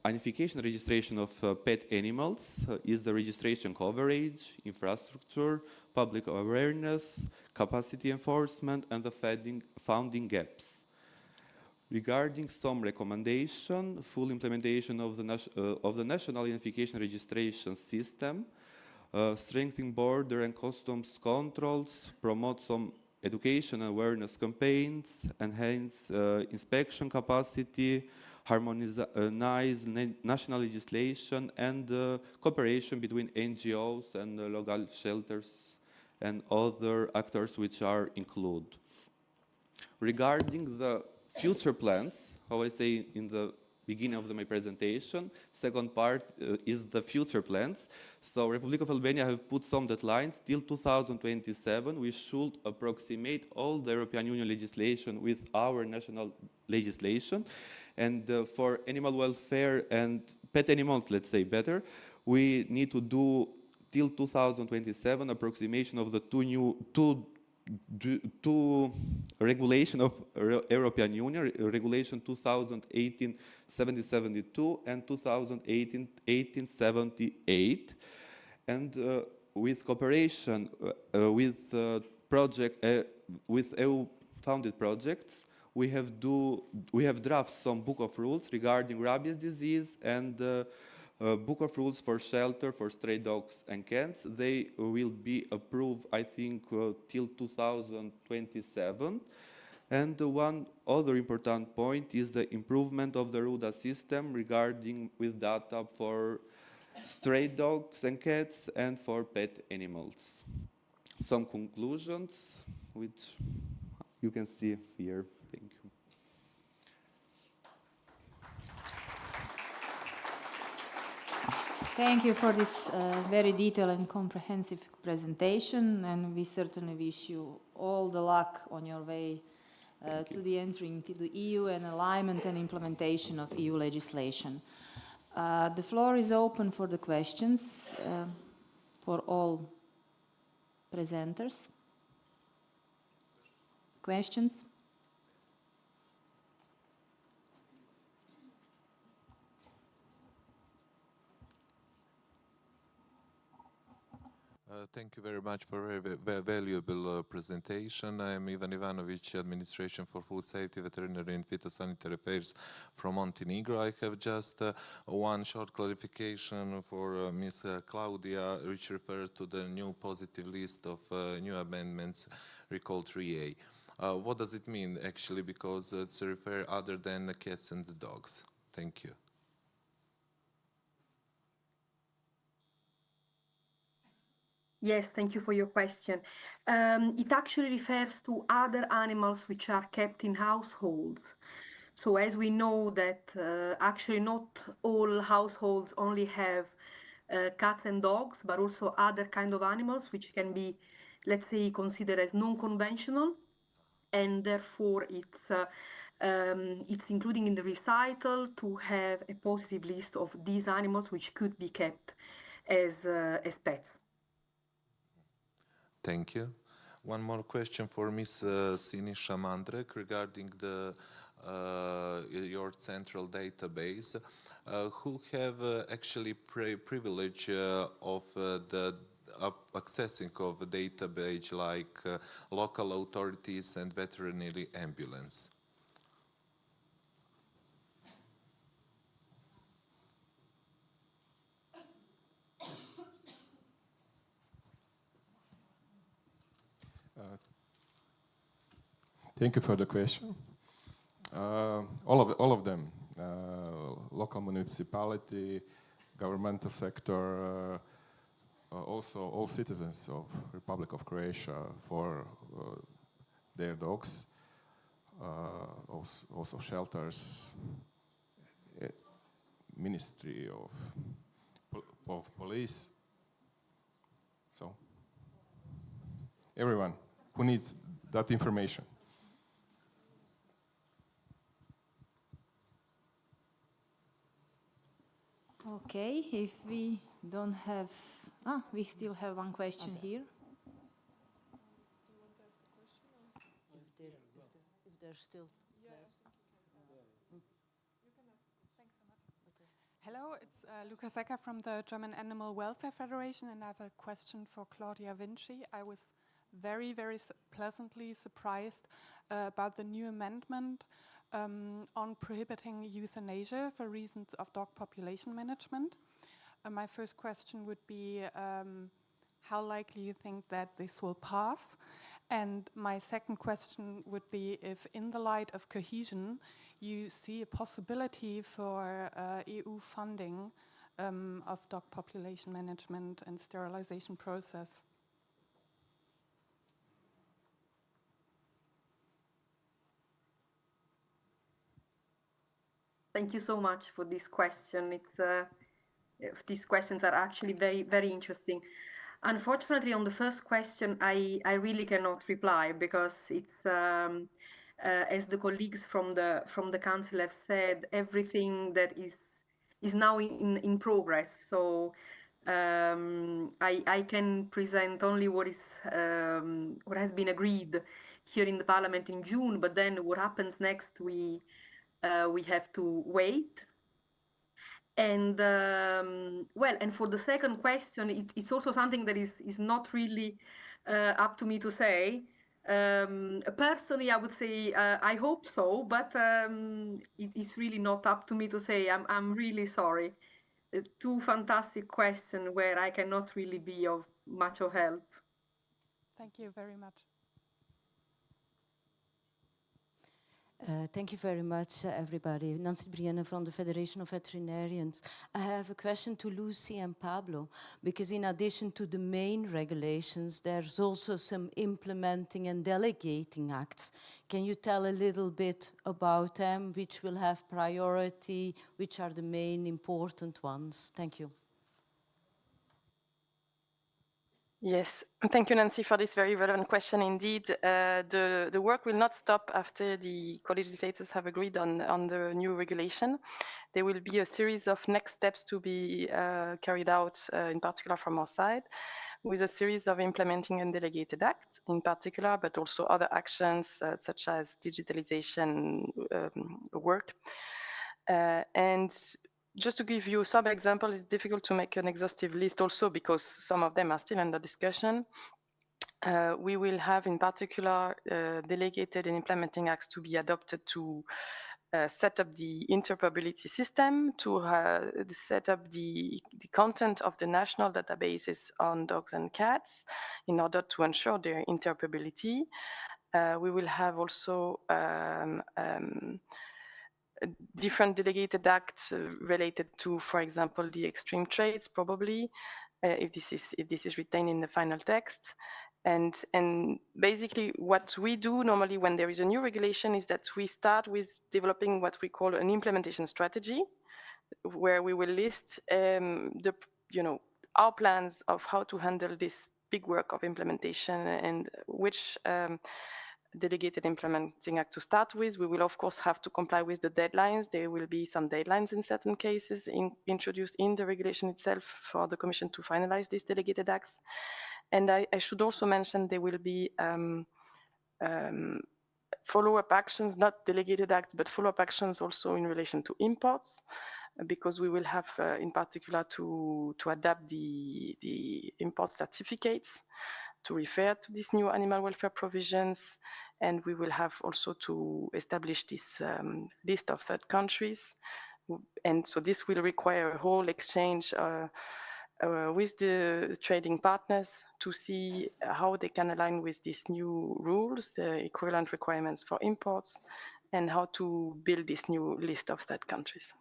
identification registration of pet animals is the registration coverage, infrastructure, public awareness, capacity enforcement, and the funding gaps. Regarding some recommendation, full implementation of the national identification registration system, strengthening border and customs controls, promote some education and awareness campaigns, enhance inspection capacity, harmonize national legislation, and cooperation between NGOs and local shelters and other actors which are included. Regarding the future plans, how I say in the beginning of my presentation, second part is the future plans. So Republic of Albania have put some deadlines. Till 2027, we should approximate all the European Union legislation with our national legislation. And for animal welfare and pet animals, let's say better, we need to do till 2027 approximation of the two regulation of European Union, regulation 2018-7072 and 2018-1878, and with cooperation with with EU-funded projects, we have drafted some book of rules regarding rabies disease and book of rules for shelter for stray dogs and cats. They will be approved, I think, till 2027. And one other important point is the improvement of the RUDA system regarding with data for stray dogs and cats and for pet animals. Some conclusions, which you can see here. Thank you. Thank you for this very detailed and comprehensive presentation, and we certainly wish you all the luck on your way to the entry into the EU and alignment and implementation of EU legislation. The floor is open for the questions for all presenters. Questions? Thank you very much for a very valuable presentation. I am Ivan Ivanovic, Administration for Food Safety, Veterinary and Phytosanitary Affairs from Montenegro. I have just one short clarification for Ms. Claudia, which refers to the new positive list of new amendments recalled 3A. What does it mean actually, because it's refer other than the cats and the dogs? Thank you. Yes, thank you for your question. It actually refers to other animals which are kept in households. So as we know that actually not all households only have cats and dogs, but also other kind of animals which can be, let's say, considered as non-conventional, and therefore it's including in the recital to have a positive list of these animals which could be kept as pets. Thank you. One more question for Ms. Sinisha Mandrek regarding the your central database. Who have actually privilege of the accessing of a database like local authorities and veterinary ambulance? Thank you for the question. All of them, local municipality, governmental sector, also all citizens of Republic of Croatia for their dogs, also shelters, Ministry of Police. So. everyone who needs that information. Okay, if we don't have, we still have one question here. If there's still. Hello, it's Luca Secker from the German Animal Welfare Federation, and I have a question for Claudia Vinci. I was very, very pleasantly surprised about the new amendment on prohibiting euthanasia for reasons of dog population management. My first question would be how likely you think that this will pass? And my second question would be if, in the light of cohesion, you see a possibility for EU funding of dog population management and sterilization process. Thank you so much for this question. These questions are actually very, very interesting. Unfortunately, on the first question, I really cannot reply because it's, as the colleagues from the council have said, everything that is now in progress. So I can present only what has been agreed here in the Parliament in June. But then what happens next, we have to wait. And well, and for the second question, it's also something that is not really up to me to say. Personally, I would say I hope so, but it is really not up to me to say. I'm really sorry. Two fantastic questions where I cannot really be of much of help. Thank you very much. Thank you very much, everybody. Nancy Brienne from the Federation of Veterinarians. I have a question to Lucy and Pablo, because in addition to the main regulations, there's also some implementing and delegating acts. Can you tell a little bit about them, which will have priority, which are the main important ones? Thank you. Yes, thank you, Nancy, for this very relevant question. Indeed, the work will not stop after the co-legislators have agreed on the new regulation. There will be a series of next steps to be carried out, in particular from our side, with a series of implementing and delegated acts in particular, but also other actions such as digitalization work. And just to give you some examples, it's difficult to make an exhaustive list also because some of them are still under discussion. We will have in particular delegated and implementing acts to be adopted to set up the interoperability system, to set up the content of the national databases on dogs and cats in order to ensure their interoperability. We will have also different delegated acts related to, for example, the extreme trades, probably, if this is retained in the final text. And basically what we do normally when there is a new regulation is that we start with developing what we call an implementation strategy, where we will list our plans of how to handle this big work of implementation and which delegated implementing act to start with. We will of course have to comply with the deadlines. There will be some deadlines in certain cases introduced in the regulation itself for the Commission to finalize these delegated acts. And I should also mention there will be follow-up actions, not delegated acts, but follow-up actions also in relation to imports, because we will have in particular to adapt the import certificates to refer to these new animal welfare provisions, and we will have also to establish this list of third countries. And so this will require a whole exchange with the trading partners to see how they can align with these new rules, the equivalent requirements for imports, and how to build this new list of third countries.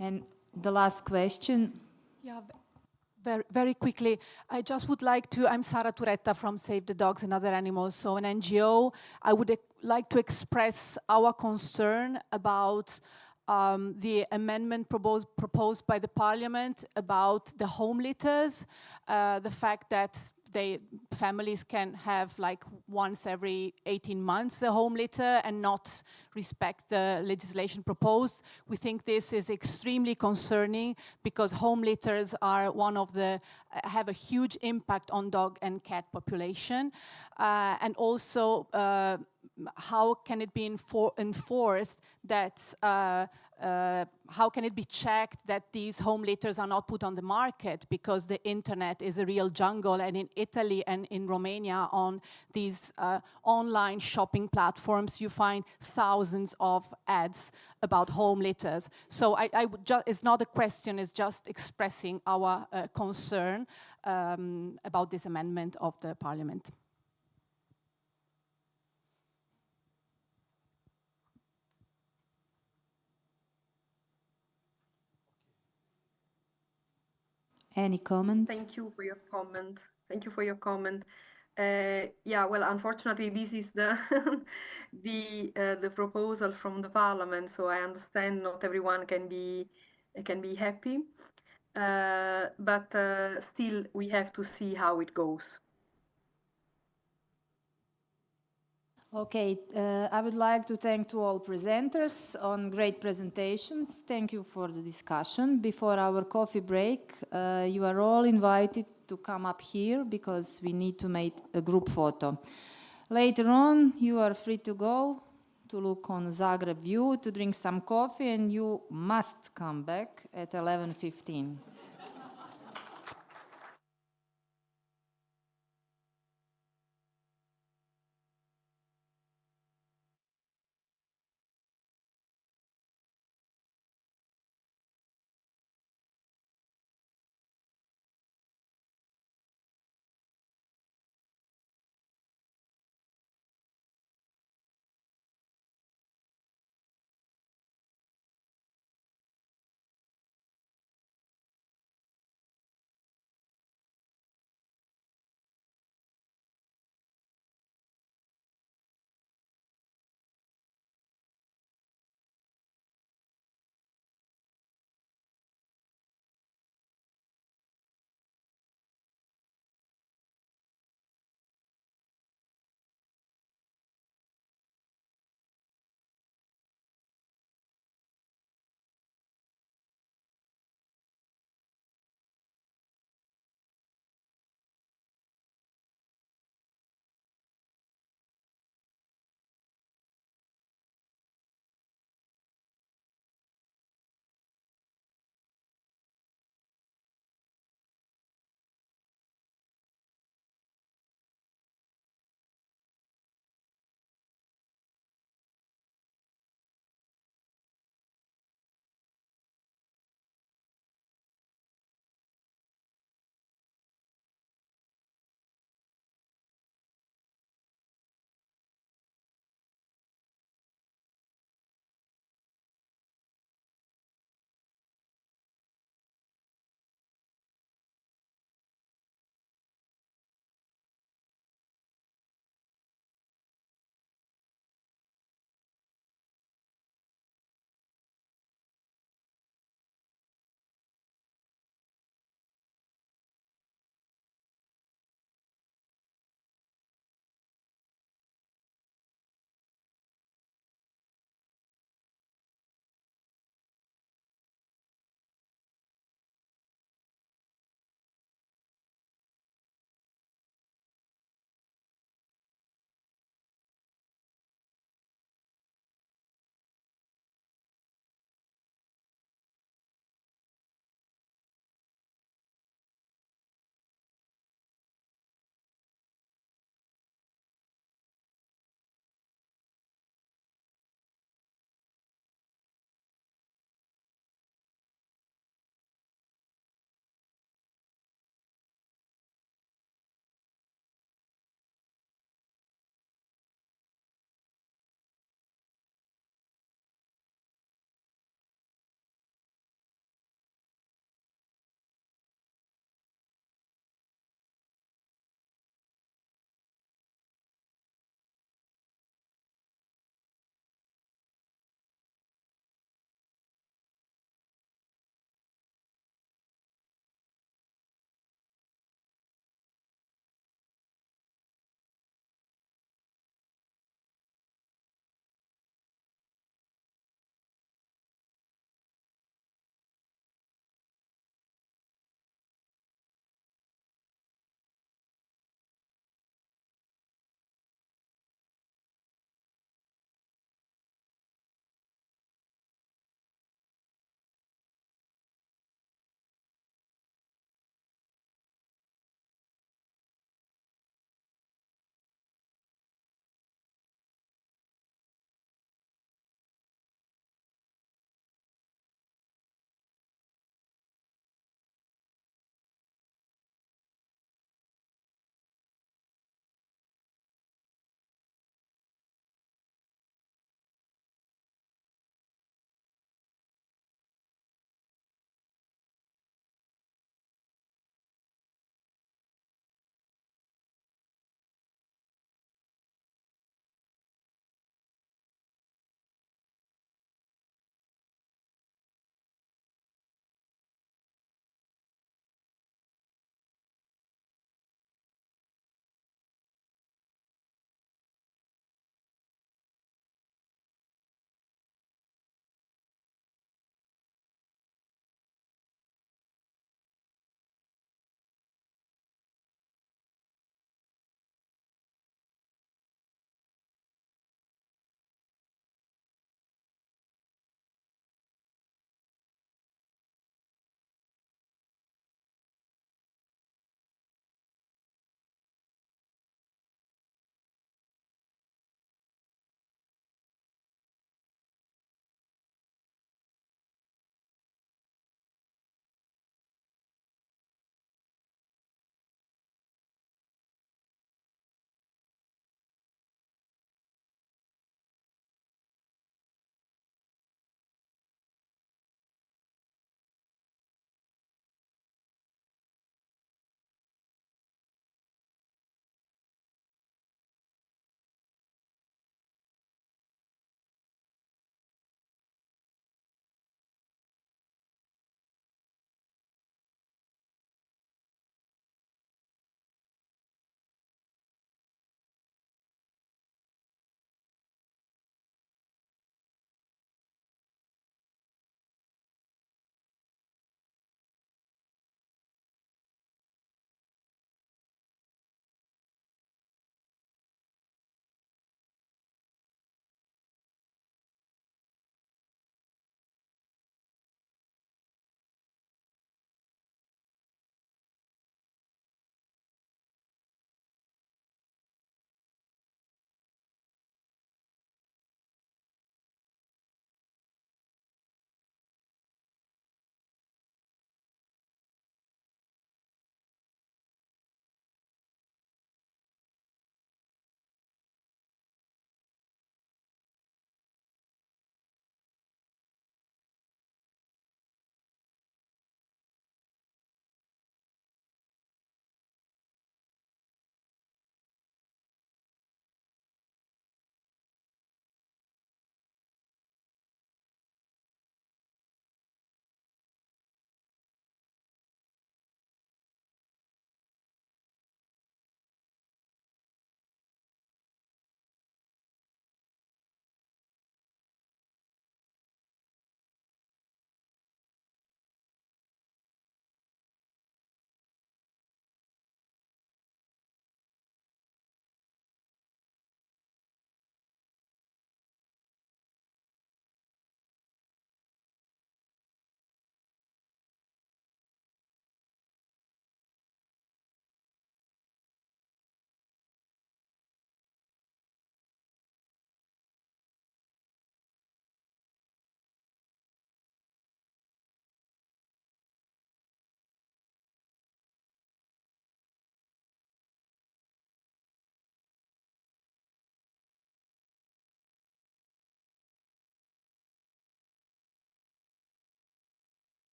And the last question. Yeah, very, very quickly, I just would like to, I'm Sara Turetta from Save the Dogs and Other Animals, so an NGO. I would like to express our concern about the amendment proposed by the Parliament about the home litters, the fact that families can have like once every 18 months a home litter and not respect the legislation proposed. We think this is extremely concerning because home litters are have a huge impact on dog and cat population. And also, how can it be enforced that how can it be checked that these home litters are not put on the market, because the internet is a real jungle, and in Italy and in Romania on these online shopping platforms you find thousands of ads about home litters. So it's not a question, it's just expressing our concern about this amendment of the Parliament. Any comments? Thank you for your comment. Thank you for your comment. Yeah, well, unfortunately, this is the the proposal from the Parliament. So I understand not everyone can be happy, but still we have to see how it goes. Okay, I would like to thank to all presenters on great presentations. Thank you for the discussion. Before our coffee break, you are all invited to come up here because we need to make a group photo. Later on, you are free to go to look on Zagreb view, to drink some coffee, and you must come back at 11:15.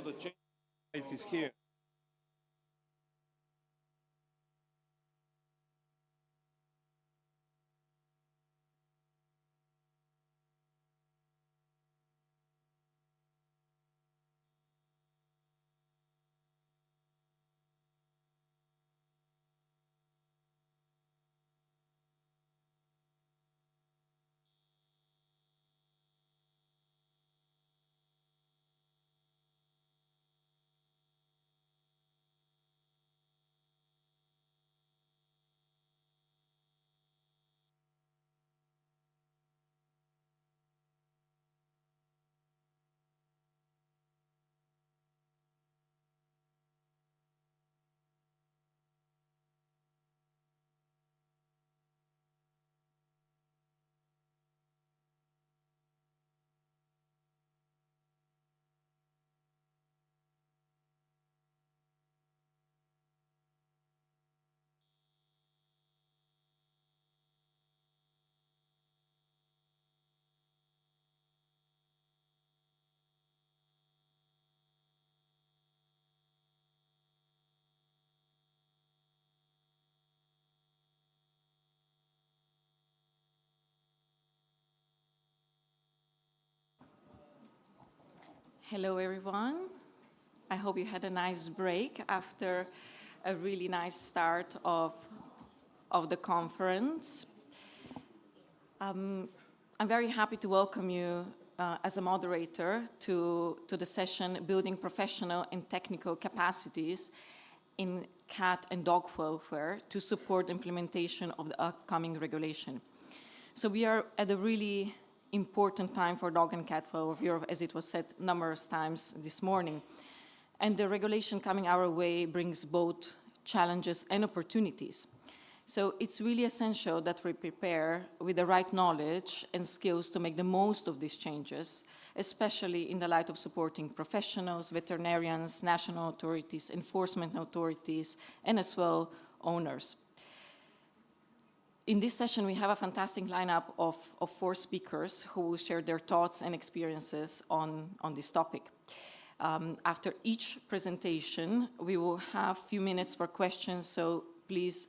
the change is here. Hello, everyone. I hope you had a nice break after a really nice start of the conference. I'm very happy to welcome you as a moderator to the session Building Professional and Technical Capacities in Cat and Dog Welfare to support the implementation of the upcoming regulation. So we are at a really important time for dog and cat welfare, as it was said numerous times this morning. And the regulation coming our way brings both challenges and opportunities. So it's really essential that we prepare with the right knowledge and skills to make the most of these changes, especially in the light of supporting professionals, veterinarians, national authorities, enforcement authorities, and as well owners. In this session, we have a fantastic lineup of 4 speakers who will share their thoughts and experiences on this topic. After each presentation, we will have a few minutes for questions, so please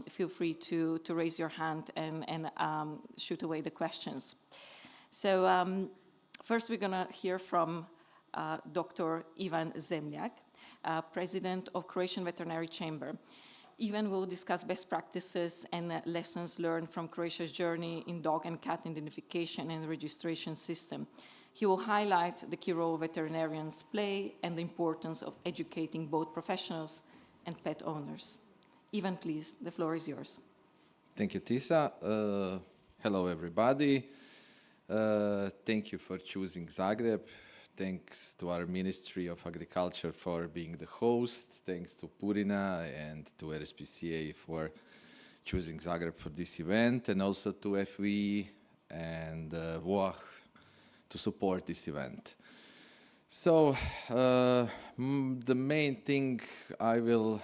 feel free to raise your hand and shoot away the questions. So first we're going to hear from Dr. Ivan Zemljak, President of Croatian Veterinary Chamber. Ivan will discuss best practices and lessons learned from Croatia's journey in dog and cat identification and registration system. He will highlight the key role veterinarians play and the importance of educating both professionals and pet owners. Ivan, please, the floor is yours. Thank you, Tisa. Hello, everybody. Thank you for choosing Zagreb. Thanks to our Ministry of Agriculture for being the host. Thanks to Purina and to RSPCA for choosing Zagreb for this event, and also to FV and WOAH to support this event. So the main thing I will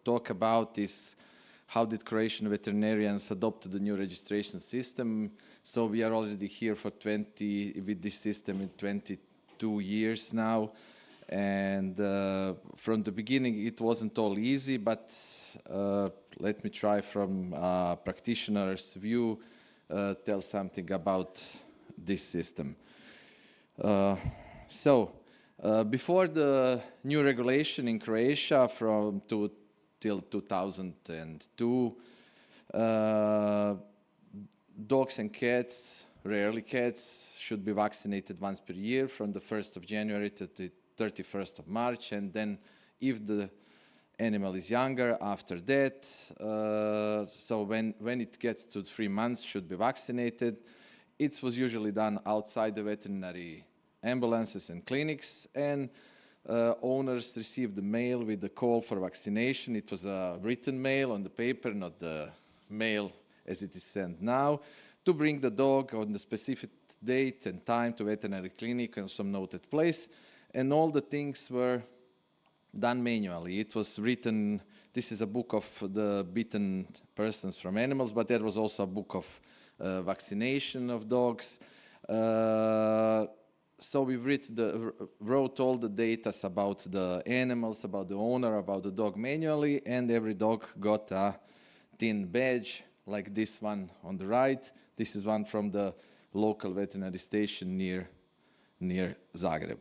talk about is how did Croatian veterinarians adopt the new registration system. So we are already here for with this system in 22 years now. And from the beginning, it wasn't all easy, but let me try from a practitioner's view, tell something about this system. Before the new regulation in Croatia till 2002, dogs and cats, rarely cats, should be vaccinated once per year from the 1st of January to the 31st of March, and then if the animal is younger, after that, so when it gets to 3 months, should be vaccinated. It was usually done outside the veterinary ambulances and clinics, and owners received the mail with the call for vaccination. It was a written mail on the paper, not the mail as it is sent now, to bring the dog on the specific date and time to veterinary clinic and some noted place. And all the things were done manually. It was written, this is a book of the bitten persons from animals, but there was also a book of vaccination of dogs. So we wrote all the data about the animals, about the owner, about the dog manually, and every dog got a tin badge like this one on the right. This is one from the local veterinary station near Zagreb.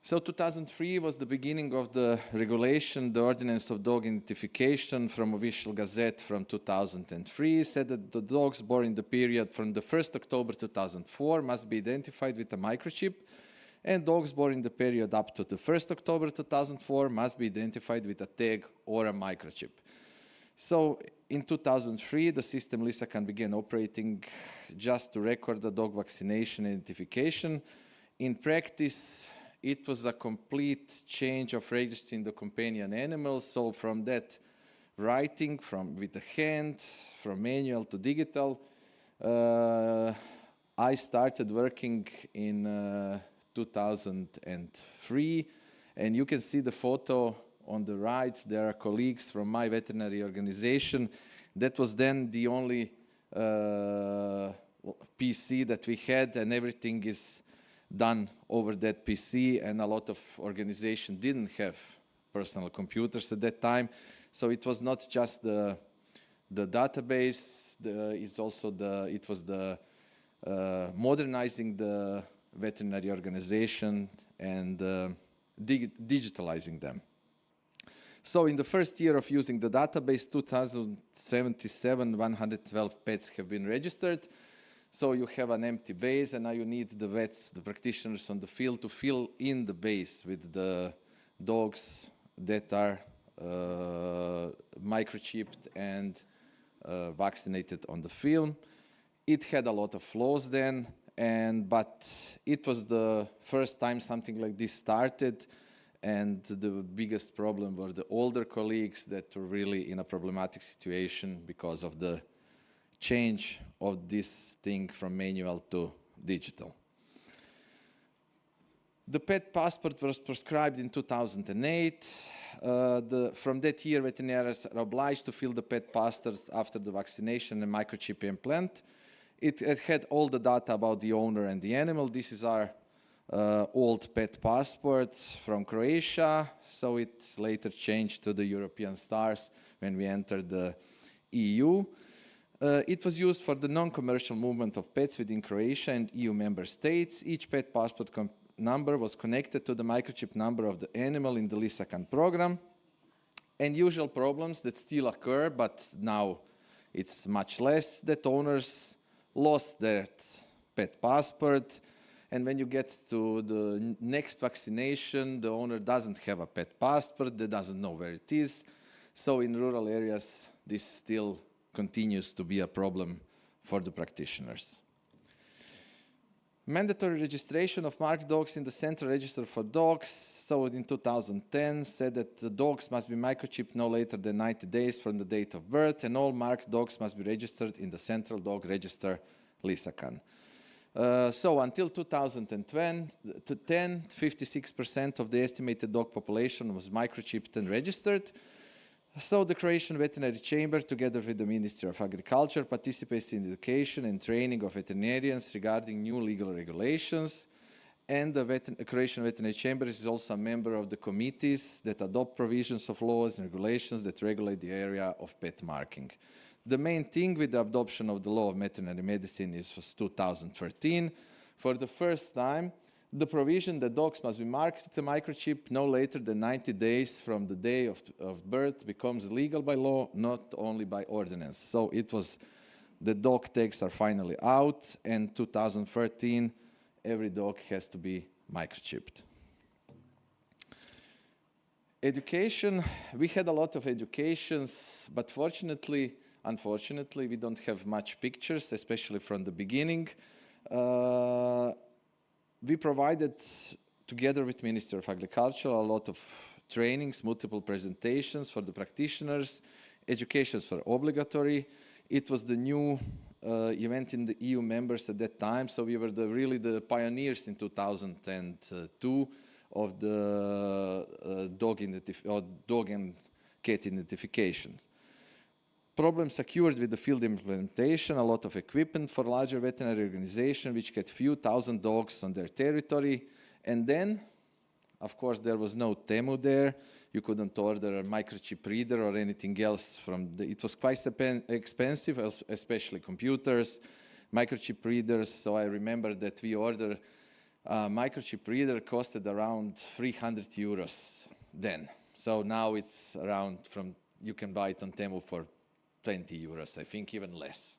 So 2003 was the beginning of the regulation. The Ordinance of Dog Identification from Official Gazette from 2003 said that the dogs born in the period from the 1st October 2004 must be identified with a microchip, and dogs born in the period up to the 1st October 2004 must be identified with a tag or a microchip. So in 2003, the system Lisakan began operating just to record the dog vaccination identification. In practice, it was a complete change of registering the companion animals. So from that writing, with the hand, from manual to digital, I started working in 2003. And you can see the photo on the right. There are colleagues from my veterinary organization. That was then the only PC that we had, and everything is done over that PC, and a lot of organizations didn't have personal computers at that time. So it was not just the database, it was the modernizing the veterinary organization and digitalizing them. So in the first year of using the database, 2,077, 112 pets have been registered. So you have an empty base, and now you need the vets, the practitioners on the field, to fill in the base with the dogs that are microchipped and vaccinated on the film. It had a lot of flaws then, but it was the first time something like this started, and the biggest problem were the older colleagues that were really in a problematic situation because of the change of this thing from manual to digital. The pet passport was prescribed in 2008. From that year, veterinarians are obliged to fill the pet passport after the vaccination and microchip implant. It had all the data about the owner and the animal. This is our old pet passport from Croatia. So it later changed to the European stars when we entered the EU. It was used for the non-commercial movement of pets within Croatia and EU member states. Each pet passport number was connected to the microchip number of the animal in the Lisakan program. And usual problems that still occur, but now it's much less, that owners lost their pet passport. And when you get to the next vaccination, the owner doesn't have a pet passport, they doesn't know where it is. So in rural areas, this still continues to be a problem for the practitioners. Mandatory registration of marked dogs in the Central Register for Dogs, so in 2010, said that the dogs must be microchipped no later than 90 days from the date of birth, and all marked dogs must be registered in the Central Dog Register, Lisakan. So until 2010, 56% of the estimated dog population was microchipped and registered. So the Croatian Veterinary Chamber, together with the Ministry of Agriculture, participates in education and training of veterinarians regarding new legal regulations. And the Croatian Veterinary Chamber is also a member of the committees that adopt provisions of laws and regulations that regulate the area of pet marking. The main thing with the adoption of the law of veterinary medicine was 2013. For the first time, the provision that dogs must be marked with a microchip no later than 90 days from the day of birth becomes legal by law, not only by ordinance. So it was, the dog tags are finally out, and 2013, every dog has to be microchipped. Education, we had a lot of educations, but unfortunately, we don't have much pictures, especially from the beginning. We provided, together with Ministry of Agriculture, a lot of trainings, multiple presentations for the practitioners. Educations were obligatory. It was the new event in the EU members at that time, so we were really the pioneers in 2002 of the dog and cat identifications. Problems occurred with the field implementation, a lot of equipment for larger veterinary organization which had few thousand dogs on their territory. And then, of course, there was no Temu there. You couldn't order a microchip reader or anything else it was quite expensive, especially computers, microchip readers. So I remember that we ordered a microchip reader costed around 300 euros then. So now it's around you can buy it on Temu for 20 euros, I think, even less.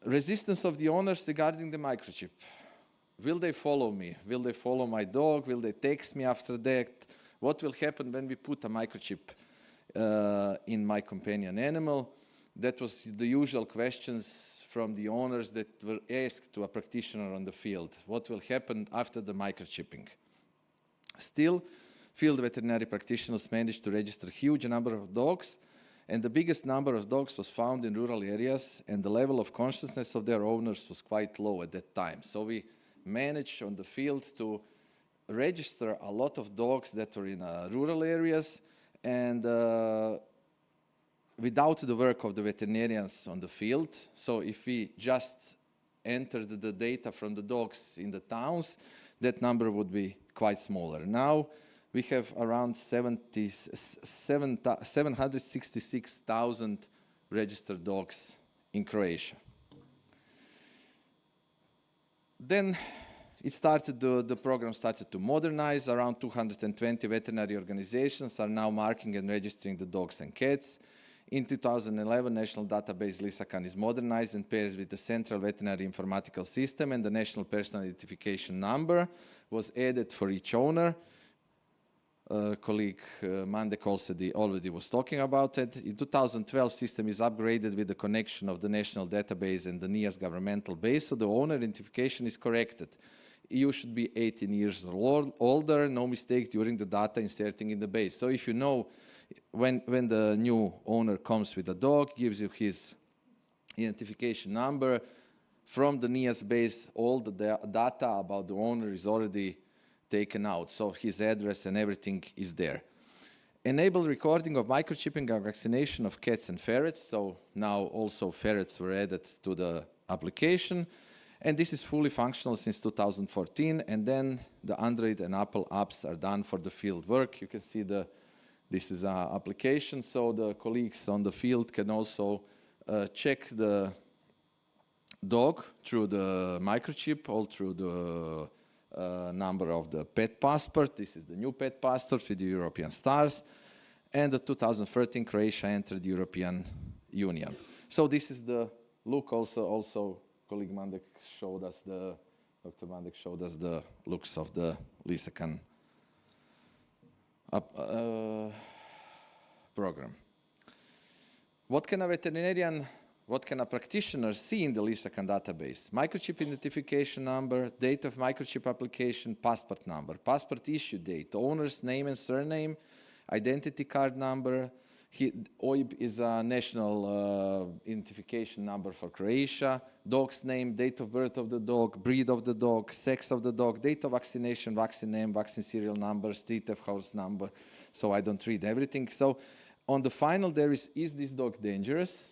Resistance of the owners regarding the microchip. Will they follow me? Will they follow my dog? Will they text me after that? What will happen when we put a microchip in my companion animal? That was the usual questions from the owners that were asked to a practitioner on the field. What will happen after the microchipping? Still, field veterinary practitioners managed to register a huge number of dogs, and the biggest number of dogs was found in rural areas, and the level of consciousness of their owners was quite low at that time. So we managed on the field to register a lot of dogs that were in rural areas, and without the work of the veterinarians on the field. So if we just entered the data from the dogs in the towns, that number would be quite smaller. Now we have around 766,000 registered dogs in Croatia. Then the program started to modernize. Around 220 veterinary organizations are now marking and registering the dogs and cats. In 2011, national database LISACAN is modernized and paired with the central veterinary informatical system, and the national personal identification number was added for each owner. Colleague Mandek already was talking about it. In 2012, system is upgraded with the connection of the national database and the NIAS governmental base, so the owner identification is corrected. You should be 18 years or older, no mistake during the data inserting in the base. So if you know when the new owner comes with a dog, gives you his identification number, from the NIAS base, all the data about the owner is already taken out, so his address and everything is there. Enable recording of microchipping and vaccination of cats and ferrets, so now also ferrets were added to the application, and this is fully functional since 2014, and then the Android and Apple apps are done for the field work. You can see this is an application, so the colleagues on the field can also check the dog through the microchip, all through the number of the pet passport. This is the new pet passport with the European stars. And the 2013 Croatia entered the European Union. So this is the look also colleague Mandek showed us Dr. Mandek showed us the looks of the LISACAN program. What can a practitioner see in the LISACAN database? Microchip identification number, date of microchip application, passport number, passport issue date, owner's name and surname, identity card number. OIB is a national identification number for Croatia, dog's name, date of birth of the dog, breed of the dog, sex of the dog, date of vaccination, vaccine name, vaccine serial number, street of house number. So I don't read everything. So on the final there is this dog dangerous?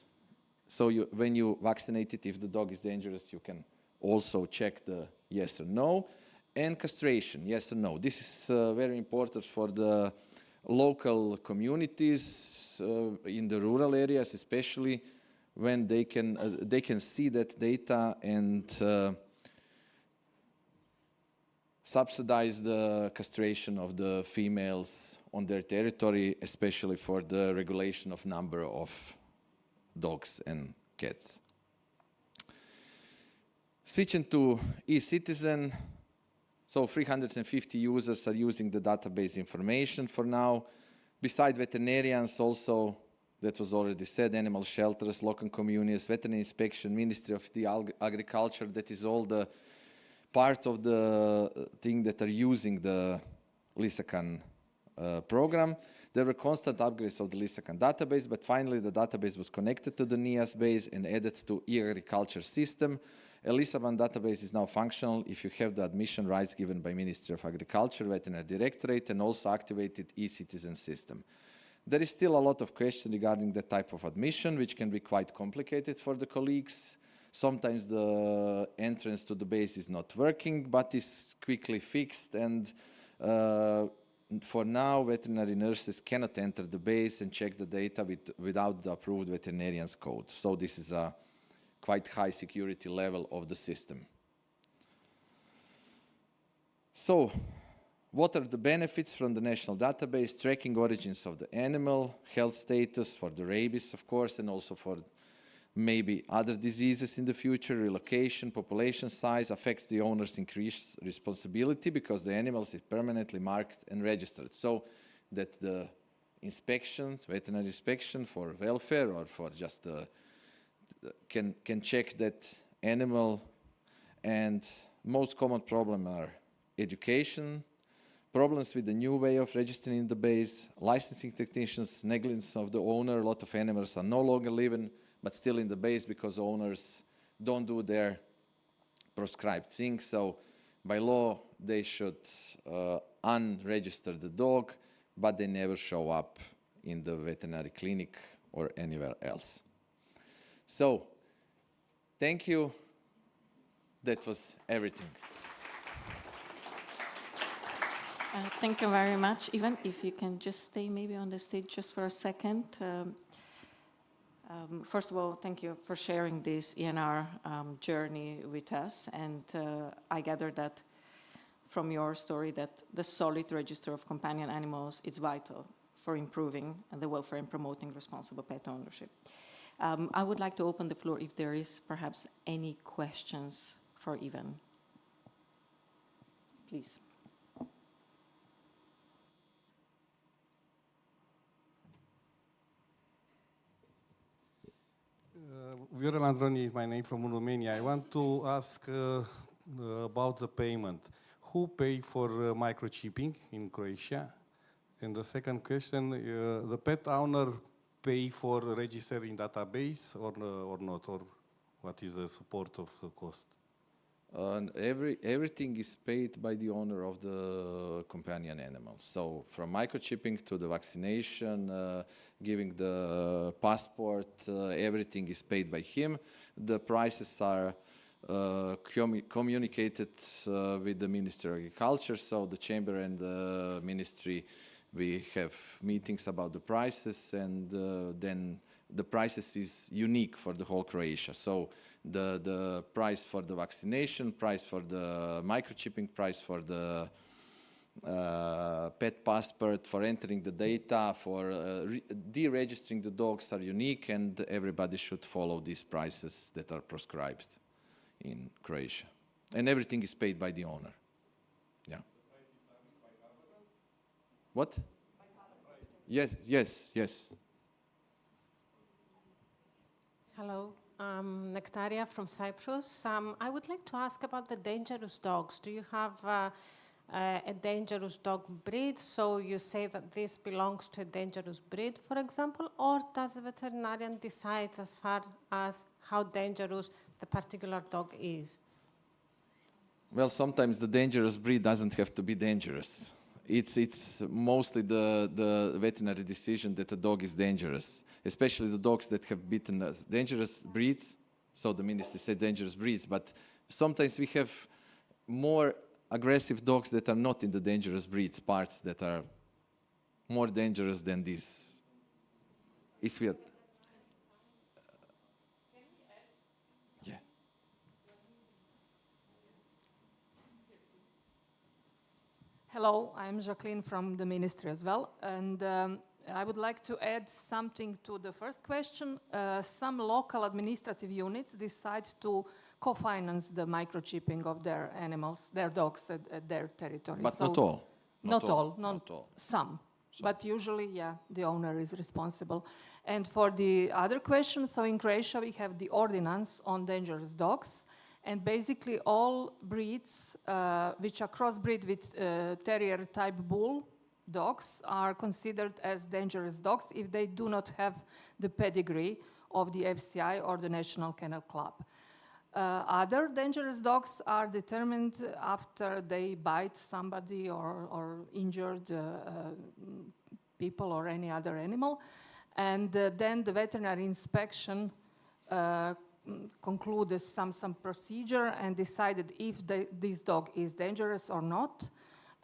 So when you vaccinate it, if the dog is dangerous, you can also check the yes or no. And castration, yes or no. This is very important for the local communities in the rural areas, especially when they can see that data and subsidize the castration of the females on their territory, especially for the regulation of number of dogs and cats. Switching to e-citizen, so 350 users are using the database information for now. Beside veterinarians also, that was already said, animal shelters, local communities, veterinary inspection, Ministry of the Agriculture, that is all the part of the thing that are using the LISACAN program. There were constant upgrades of the LISACAN database, but finally the database was connected to the NIAS base and added to e-agriculture system. A LISACAN database is now functional if you have the admission rights given by Ministry of Agriculture, Veterinary Directorate, and also activated e-citizen system. There is still a lot of question regarding the type of admission, which can be quite complicated for the colleagues. Sometimes the entrance to the base is not working, but is quickly fixed, and for now, veterinary nurses cannot enter the base and check the data without the approved veterinarian's code. So this is a quite high security level of the system. So, what are the benefits from the national database? Tracking origins of the animal, health status for the rabies, of course, and also for maybe other diseases in the future, relocation, population size, affects the owner's increased responsibility because the animals is permanently marked and registered. So that the inspection, veterinary inspection for welfare or for just can check that animal. And most common problem are education, problems with the new way of registering the base, licensing technicians, negligence of the owner. A lot of animals are no longer living but still in the base because owners don't do their prescribed things. So by law, they should unregister the dog, but they never show up in the veterinary clinic or anywhere else. So thank you. That was everything. Thank you very much. Ivan, if you can just stay maybe on the stage just for a second. First of all, thank you for sharing this ENR journey with us. And I gather that from your story that the solid register of companion animals is vital for improving the welfare and promoting responsible pet ownership. I would like to open the floor if there is perhaps any questions for Ivan. Please. Viorel Androni is my name, from Romania. I want to ask about the payment. Who paid for microchipping in Croatia? And the second question, the pet owner pay for registering database or not? Or what is the support of the cost? Everything is paid by the owner of the companion animal. So from microchipping to the vaccination, giving the passport, everything is paid by him. The prices are communicated with the Ministry of Agriculture. So the chamber and the ministry, we have meetings about the prices, and then the prices is unique for the whole Croatia. So the price for the vaccination, price for the microchipping, price for the pet passport, for entering the data, for deregistering the dogs are unique, and everybody should follow these prices that are prescribed in Croatia. And everything is paid by the owner. Yeah. What? Yes, yes, yes. Hello, I'm Nectaria from Cyprus. I would like to ask about the dangerous dogs. Do you have a dangerous dog breed? So you say that this belongs to a dangerous breed, for example, or does the veterinarian decide as far as how dangerous the particular dog is? Well, sometimes the dangerous breed doesn't have to be dangerous. It's mostly the veterinary decision that the dog is dangerous, especially the dogs that have bitten dangerous breeds. So the ministry said dangerous breeds, but sometimes we have more aggressive dogs that are not in the dangerous breeds, parts that are more dangerous than this. It's weird. Yeah. Hello, I'm Jacqueline from the ministry as well, and I would like to add something to the first question. Some local administrative units decide to co-finance the microchipping of their animals, their dogs at their territory. But so not all. Not all. Some. But usually, yeah, the owner is responsible. And for the other question, so in Croatia we have the ordinance on dangerous dogs, and basically all breeds which are crossbreed with terrier type bull dogs are considered as dangerous dogs if they do not have the pedigree of the FCI or the National Kennel Club. Other dangerous dogs are determined after they bite somebody or injured people or any other animal. And then the veterinary inspection concluded some procedure and decided if this dog is dangerous or not.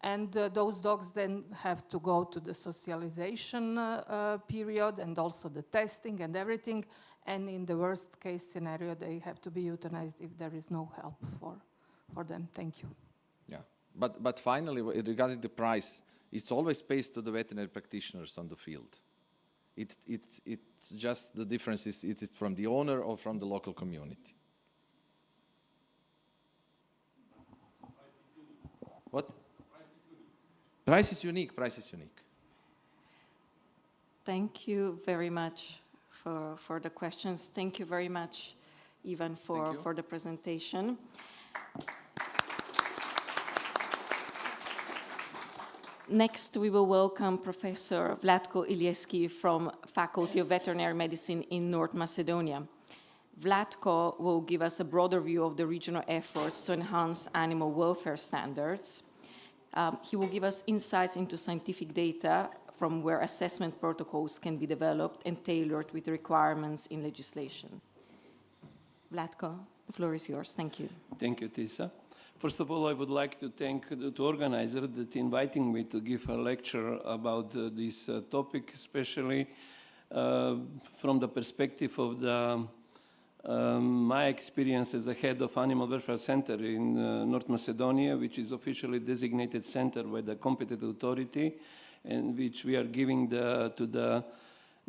And those dogs then have to go to the socialization period and also the testing and everything. And in the worst case scenario, they have to be euthanized if there is no help for them. Thank you. Yeah, but finally, regarding the price, it's always pays to the veterinary practitioners on the field. It's just the difference is it is from the owner or from the local community. What? Price is unique. Price is unique. Thank you very much for the questions. Thank you very much, Ivan, for the presentation. Next, we will welcome Professor Vlatko Iljeski from Faculty of Veterinary Medicine in North Macedonia. Vlatko will give us a broader view of the regional efforts to enhance animal welfare standards. He will give us insights into scientific data from where assessment protocols can be developed and tailored with requirements in legislation. Vlatko, the floor is yours. Thank you. Thank you, Tisa. First of all, I would like to thank the organizer that inviting me to give a lecture about this topic, especially from the perspective of my experience as a head of Animal Welfare Center in North Macedonia, which is officially designated center by the competent authority, and which we are giving to the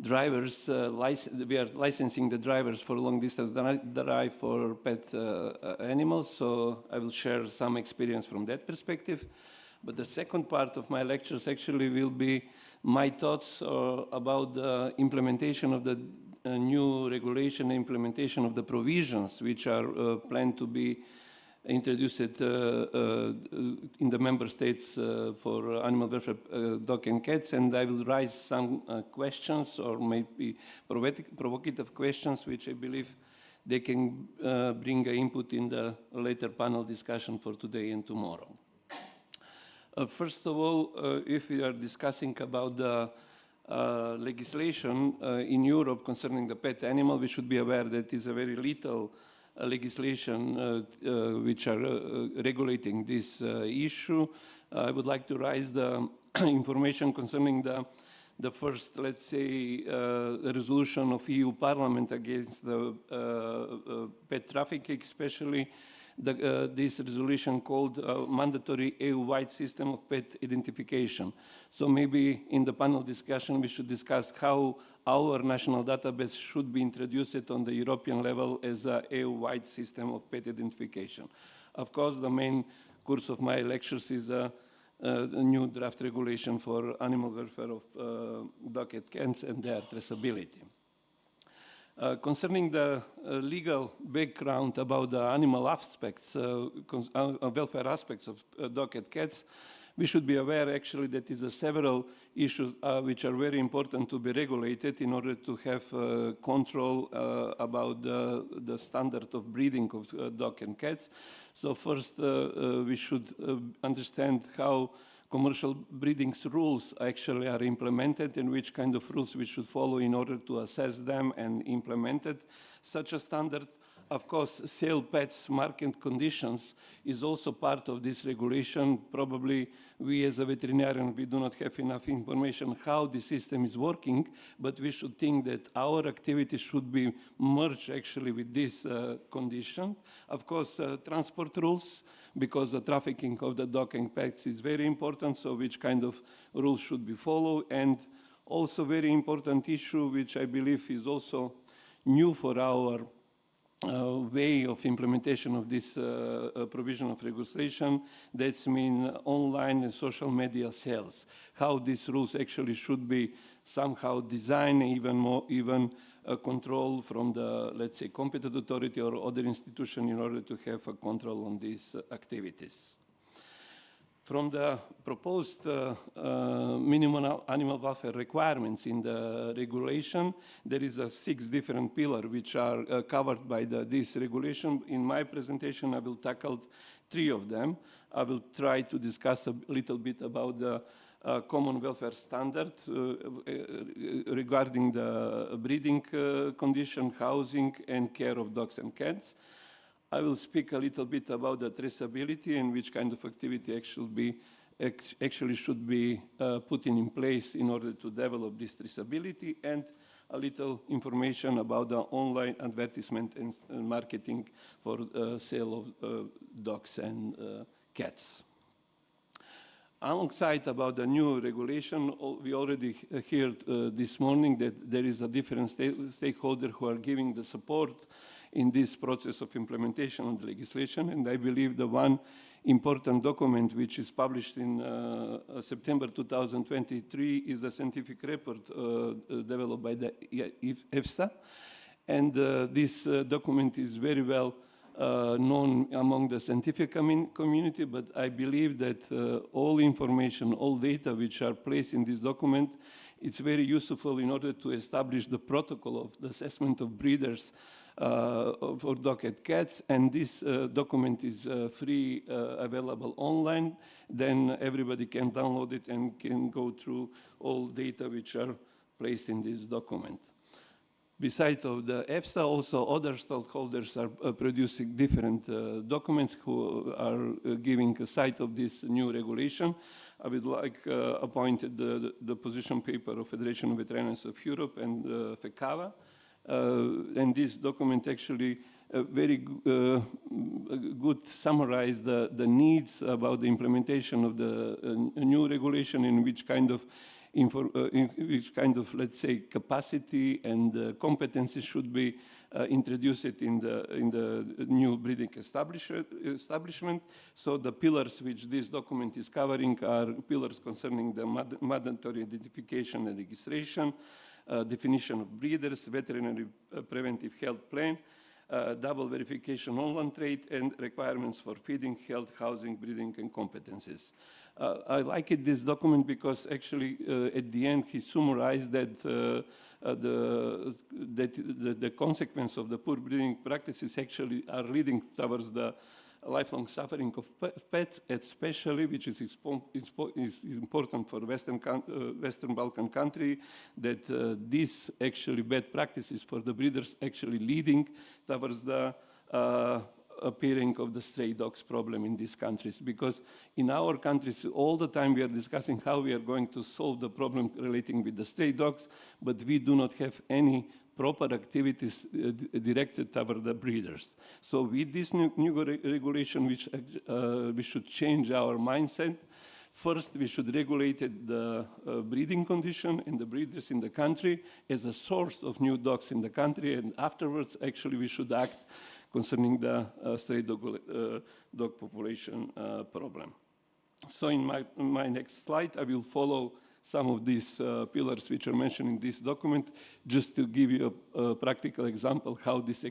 drivers, we are licensing the drivers for long distance drive for pet animals, so I will share some experience from that perspective. But the second part of my lectures actually will be my thoughts about the implementation of the new regulation, implementation of the provisions which are planned to be introduced in the member states for animal welfare, dog and cats, and I will raise some questions or maybe provocative questions which I believe they can bring an input in the later panel discussion for today and tomorrow. First of all, if we are discussing about the legislation in Europe concerning the pet animal, we should be aware that it is a very little legislation which are regulating this issue. I would like to raise the information concerning the first, let's say, resolution of EU Parliament against the pet trafficking, especially this resolution called mandatory EU-wide system of pet identification. So maybe in the panel discussion we should discuss how our national database should be introduced on the European level as an EU-wide system of pet identification. Of course, the main course of my lectures is a new draft regulation for animal welfare of dog and cats and their traceability. Concerning the legal background about the animal aspects, welfare aspects of dog and cats, we should be aware actually that is several issues which are very important to be regulated in order to have control about the standard of breeding of dog and cats. So first we should understand how commercial breeding rules actually are implemented and which kind of rules we should follow in order to assess them and implement it. Such a standard, of course, sale pets market conditions is also part of this regulation. Probably we as a veterinarian, we do not have enough information how the system is working, but we should think that our activities should be merged actually with this condition. Of course, transport rules, because the trafficking of the dog and pets is very important, so which kind of rules should be followed. And also very important issue, which I believe is also new for our way of implementation of this provision of legislation, that's mean online and social media sales. How these rules actually should be somehow designed, even control from the, let's say, competent authority or other institution in order to have a control on these activities. From the proposed minimum animal welfare requirements in the regulation, there is 6 different pillars which are covered by this regulation. In my presentation, I will tackle 3 of them. I will try to discuss a little bit about the common welfare standard regarding the breeding condition, housing, and care of dogs and cats. I will speak a little bit about the traceability and which kind of activity actually should be put in place in order to develop this traceability, and a little information about the online advertisement and marketing for sale of dogs and cats. Alongside about the new regulation, we already heard this morning that there is a different stakeholder who are giving the support in this process of implementation of the legislation, and I believe the one important document which is published in September 2023 is the scientific report developed by the EFSA. And this document is very well known among the scientific community, but I believe that all information, all data which are placed in this document, it's very useful in order to establish the protocol of the assessment of breeders for dog and cats, and this document is free, available online. Then everybody can download it and can go through all data which are placed in this document. Besides of the EFSA, also other stakeholders are producing different documents who are giving a sight of this new regulation. I would like appointed the position paper of Federation of Veterinarians of Europe and FECAVA. And this document actually very good summarize the needs about the implementation of the new regulation, in which kind of let's say, capacity and competencies should be introduced in the new breeding establishment. So the pillars which this document is covering are pillars concerning the mandatory identification and registration, definition of breeders, veterinary preventive health plan, double verification online trade, and requirements for feeding, health, housing, breeding, and competencies. I like this document because actually at the end he summarized that the consequence of the poor breeding practices actually are leading towards the lifelong suffering of pets, especially, which is important for Western Balkan country, that these actually bad practices for the breeders actually leading towards the appearing of the stray dogs problem in these countries. Because in our countries, all the time we are discussing how we are going to solve the problem relating with the stray dogs, but we do not have any proper activities directed toward the breeders. So with this new regulation, which we should change our mindset. First, we should regulate the breeding condition and the breeders in the country as a source of new dogs in the country, and afterwards, actually, we should act concerning the stray dog population problem. So in my next slide, I will follow some of these pillars which are mentioned in this document, just to give you a practical example how this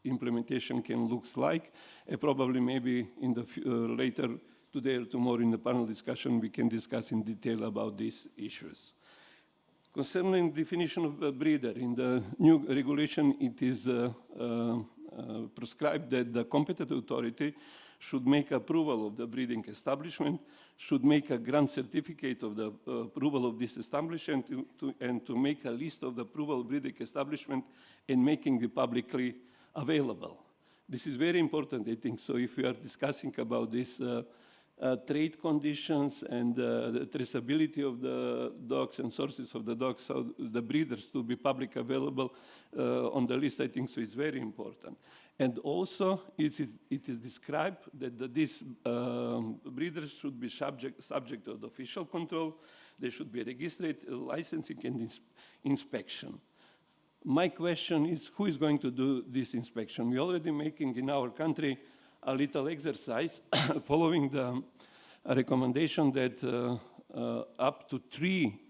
implementation can look like. Probably maybe in the later today or tomorrow in the panel discussion, we can discuss in detail about these issues. Concerning definition of a breeder, in the new regulation, it is prescribed that the competent authority should make approval of the breeding establishment, should make a grant certificate of the approval of this establishment, and to make a list of the approval breeding establishment and making it publicly available. This is very important, I think. So if we are discussing about this trade conditions and the traceability of the dogs and sources of the dogs, so the breeders to be public available on the list, I think so it's very important. And also it is described that these breeders should be subject to the official control. They should be registered, licensing, and inspection. My question is, who is going to do this inspection? We're already making in our country a little exercise following the recommendation that up to 3,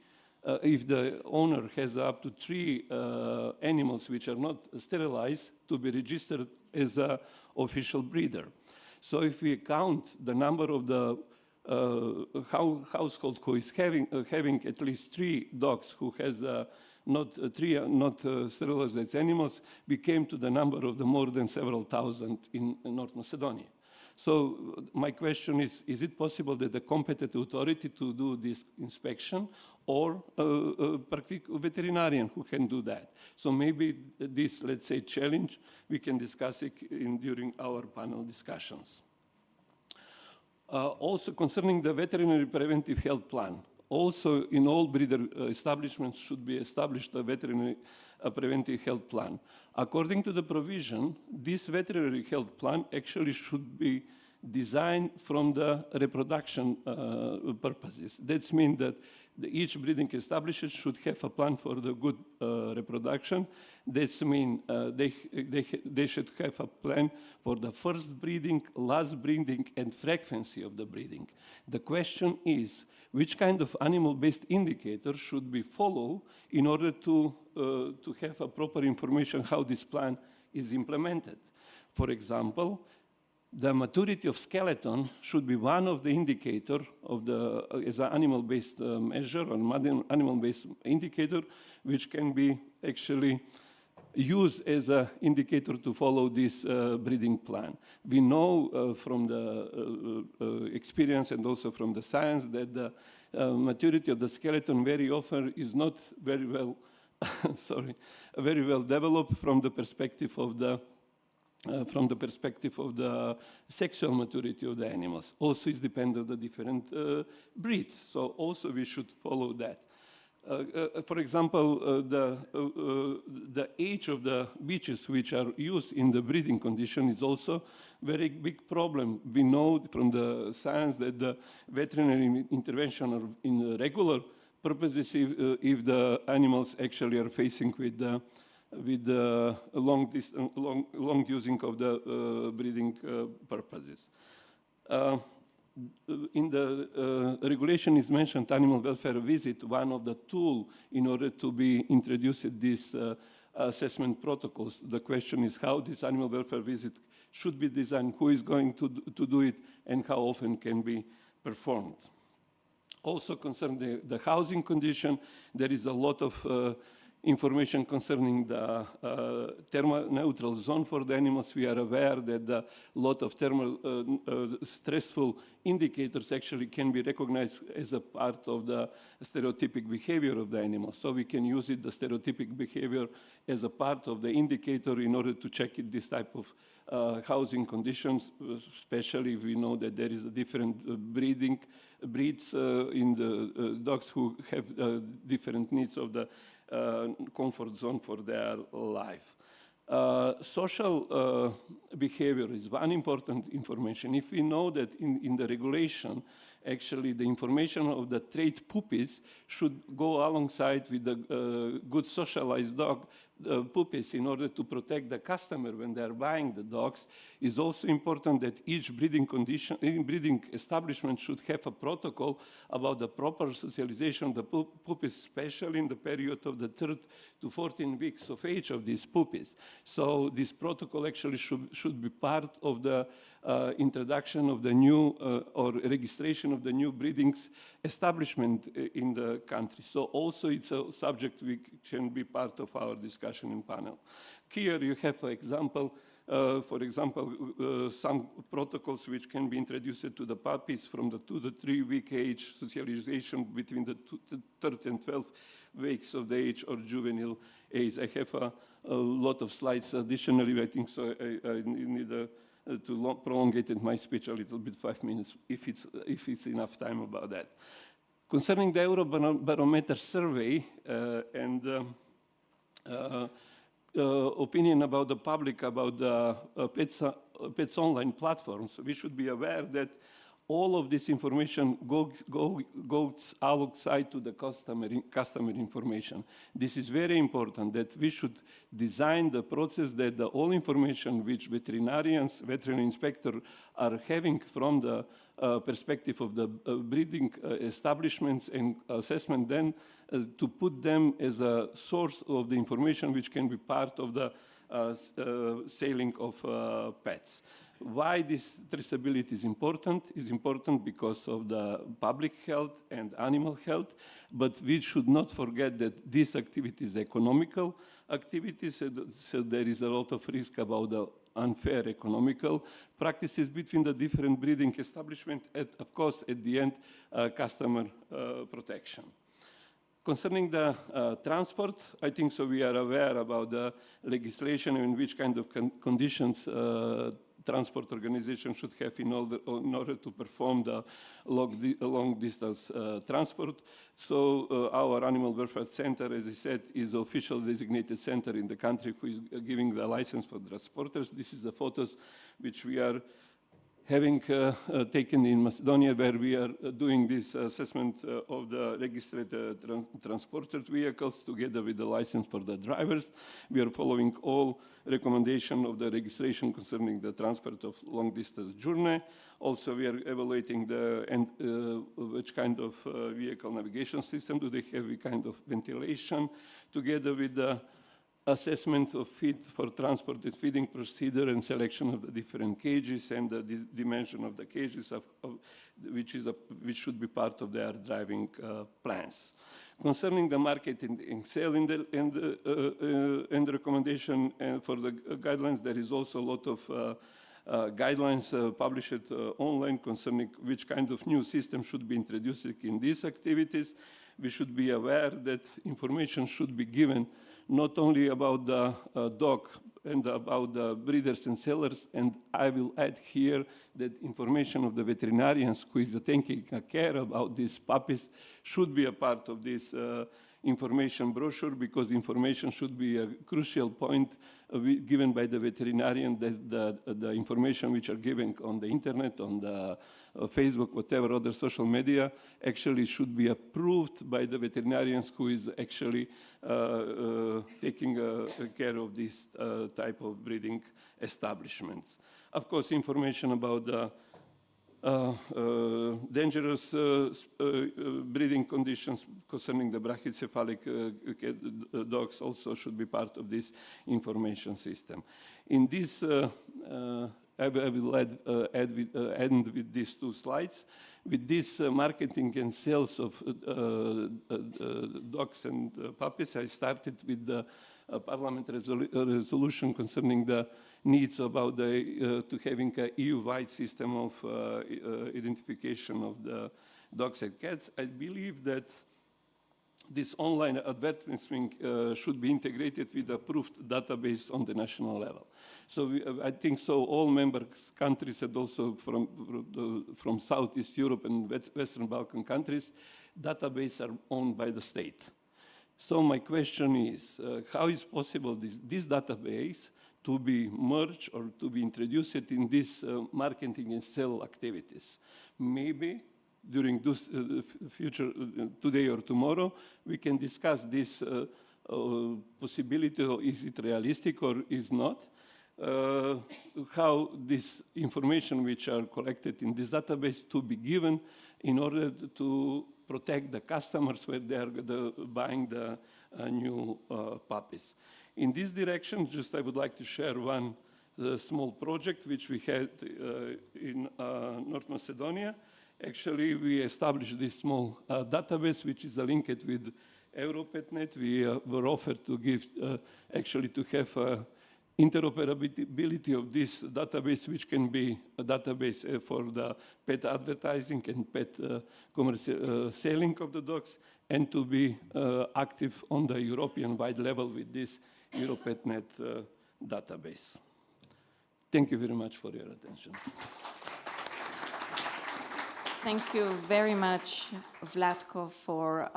if the owner has up to 3 animals which are not sterilized, to be registered as an official breeder. So if we count the number of the household who is having at least 3 dogs who has not sterilized animals, we came to the number of the more than several thousand in North Macedonia. So my question is it possible that the competent authority to do this inspection or a veterinarian who can do that? So maybe this, let's say, challenge, we can discuss it during our panel discussions. Also concerning the veterinary preventive health plan, also in all breeder establishments should be established a veterinary preventive health plan. According to the provision, this veterinary health plan actually should be designed from the reproduction purposes. That means that each breeding establishment should have a plan for the good reproduction. That means they should have a plan for the first breeding, last breeding, and frequency of the breeding. The question is, which kind of animal-based indicator should be followed in order to have a proper information how this plan is implemented? For example, the maturity of skeleton should be one of the indicator of the as an animal-based measure or animal-based indicator, which can be actually used as an indicator to follow this breeding plan. We know from the experience and also from the science that the maturity of the skeleton very often is not very well, very well developed from the perspective of the sexual maturity of the animals. Also, it's dependent on the different breeds. So also we should follow that. For example, the age of the bitches which are used in the breeding condition is also very big problem. We know from the science that the veterinary intervention are in regular purposes if the animals actually are facing with the long using of the breeding purposes. In the regulation is mentioned animal welfare visit, one of the tools in order to be introduced these assessment protocols. The question is how this animal welfare visit should be designed, who is going to do it, and how often can be performed. Also concerning the housing condition, there is a lot of information concerning the thermal neutral zone for the animals. We are aware that a lot of thermal stressful indicators actually can be recognized as a part of the stereotypic behavior of the animals. So we can use it, the stereotypic behavior, as a part of the indicator in order to check this type of housing conditions, especially if we know that there is a different breeds in the dogs who have different needs of the comfort zone for their life. Social behavior is one important information. If we know that in the regulation, actually the information of the trait puppies should go alongside with the good socialized dog puppies in order to protect the customer when they're buying the dogs, is also important that each breeding establishment should have a protocol about the proper socialization of the puppies, especially in the period of the 3rd to 14 weeks of age of these puppies. So this protocol actually should be part of the introduction of the new or registration of the new breedings establishment in the country. So also it's a subject which can be part of our discussion in panel. Here you have an example, for example, some protocols which can be introduced to the puppies from the 2 to 3 week age, socialization between the 3rd and 12th weeks of the age or juvenile age. I have a lot of slides additionally, I think, so I need to prolongate my speech a little bit, 5 minutes, if it's enough time about that. Concerning the Eurobarometer survey and opinion about the public about the pets online platforms, we should be aware that all of this information goes outside to the customer information. This is very important, that we should design the process that all information which veterinarians, veterinary inspectors are having from the perspective of the breeding establishments and assessment, then to put them as a source of the information which can be part of the selling of pets. Why this traceability is important? It's important because of the public health and animal health, but we should not forget that this activity is economical activities, so there is a lot of risk about the unfair economical practices between the different breeding establishments, and of course, at the end, customer protection. Concerning the transport, I think so we are aware about the legislation and which kind of conditions transport organization should have in order to perform the long distance transport. So our Animal Welfare Center, as I said, is the official designated center in the country who is giving the license for transporters. This is the photos which we are having taken in Macedonia, where we are doing this assessment of the registered transporter vehicles together with the license for the drivers. We are following all recommendations of the registration concerning the transport of long distance journey. Also, we are evaluating which kind of vehicle navigation system do they have, what kind of ventilation, together with the assessment of feed for transport, the feeding procedure and selection of the different cages and the dimension of the cages, which should be part of their driving plans. Concerning the marketing and sale and the recommendation for the guidelines, there is also a lot of guidelines published online concerning which kind of new system should be introduced in these activities. We should be aware that information should be given not only about the dog and about the breeders and sellers, and I will add here that information of the veterinarians who is taking care about these puppies should be a part of this information brochure, because information should be a crucial point given by the veterinarian, that the information which are given on the internet, on the Facebook, whatever other social media, actually should be approved by the veterinarians who is actually taking care of this type of breeding establishments. Of course, information about the dangerous breeding conditions concerning the brachycephalic dogs also should be part of this information system. In this, I will end with these two slides. With this marketing and sales of dogs and puppies, I started with the Parliament resolution concerning the needs about to having an EU-wide system of identification of the dogs and cats. I believe that this online advertising should be integrated with a approved database on the national level. So I think so all member countries, and also from Southeast Europe and Western Balkan countries, databases are owned by the state. So my question is, how is possible this database to be merged or to be introduced in this marketing and sale activities? Maybe during this future, today or tomorrow, we can discuss this possibility, or is it realistic or is not? How this information which are collected in this database to be given in order to protect the customers when they are buying the new puppies. In this direction, I would like to share one small project which we had in North Macedonia. Actually, we established this small database which is linked with EuroPetNet. We were offered to give, actually to have interoperability of this database, which can be a database for the pet advertising and pet commercial selling of the dogs, and to be active on the European-wide level with this EuroPetNet database. Thank you very much for your attention. Thank you very much, Vlatko, for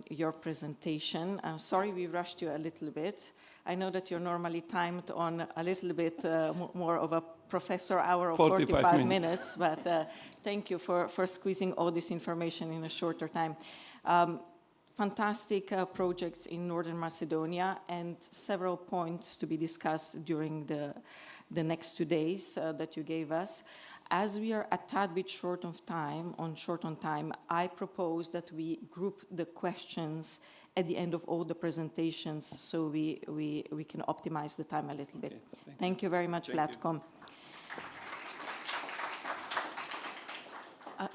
your presentation. I'm sorry we rushed you a little bit. I know that you're normally timed on a little bit more of a professor hour of 45 minutes, but thank you for squeezing all this information in a shorter time. Fantastic projects in Northern Macedonia, and several points to be discussed during the next 2 days that you gave us. As we are a tad bit short on time, I propose that we group the questions at the end of all the presentations, so we can optimize the time a little bit. Thank you very much, Vlatko.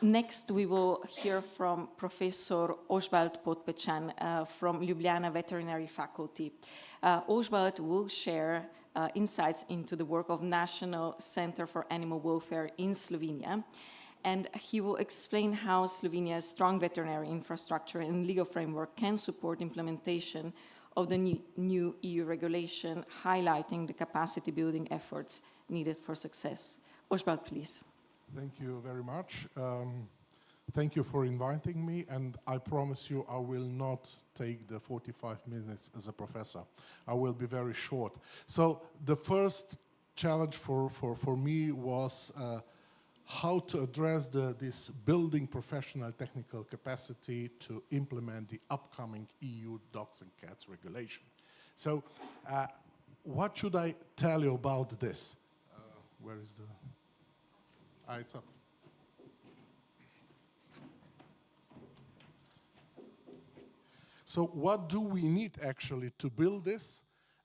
Next, we will hear from Professor Oswald Podpecan from Ljubljana Veterinary Faculty. Oswald will share insights into the work of National Center for Animal Welfare in Slovenia. And he will explain how Slovenia's strong veterinary infrastructure and legal framework can support implementation of the new EU regulation, highlighting the capacity building efforts needed for success. Oswald, please. Thank you very much. Thank you for inviting me, and I promise you I will not take the 45 minutes as a professor. I will be very short. So the first challenge for me was how to address this building professional technical capacity to implement the upcoming EU dogs and cats regulation. So what should I tell you about this? Where is the... it's up. So what do we need actually to build this?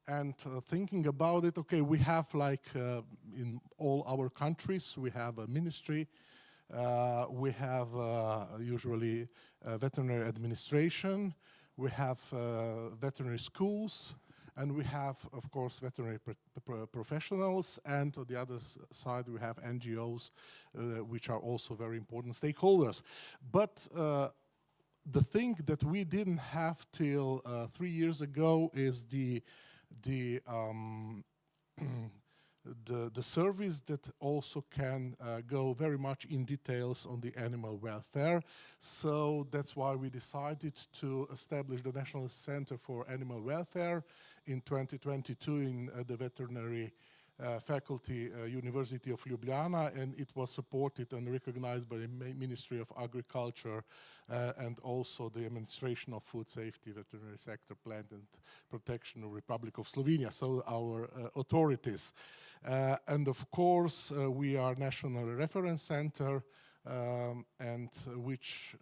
And thinking about it, okay, we have like in all our countries, we have a ministry, we have usually veterinary administration, we have veterinary schools, and we have, of course, veterinary professionals, and on the other side we have NGOs, which are also very important stakeholders. But the thing that we didn't have till 3 years ago is the service that also can go very much in details on the animal welfare. So that's why we decided to establish the National Center for Animal Welfare in 2022 in the veterinary faculty, University of Ljubljana, and it was supported and recognized by the Ministry of Agriculture and also the Administration of Food Safety, Veterinary Sector, Plant and Protection of Republic of Slovenia, so our authorities. And of course, we are National Reference Center, and which,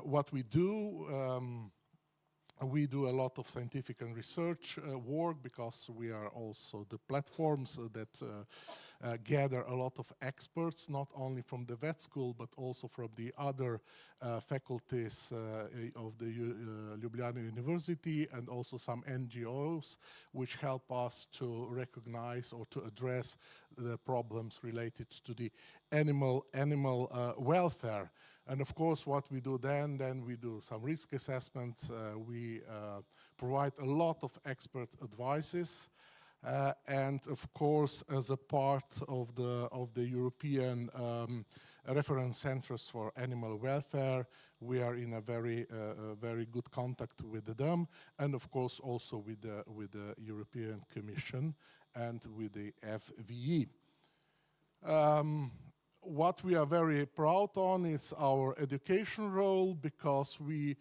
what we do a lot of scientific and research work because we are also the platforms that gather a lot of experts, not only from the vet school, but also from the other faculties of the Ljubljana University and also some NGOs, which help us to recognize or to address the problems related to the animal welfare. And of course, what we do then we do some risk assessment. We provide a lot of expert advices. And of course, as a part of the European reference centers for animal welfare, we are in a very good contact with them, and of course also with the European Commission and with the FVE. What we are very proud on is our education role, because we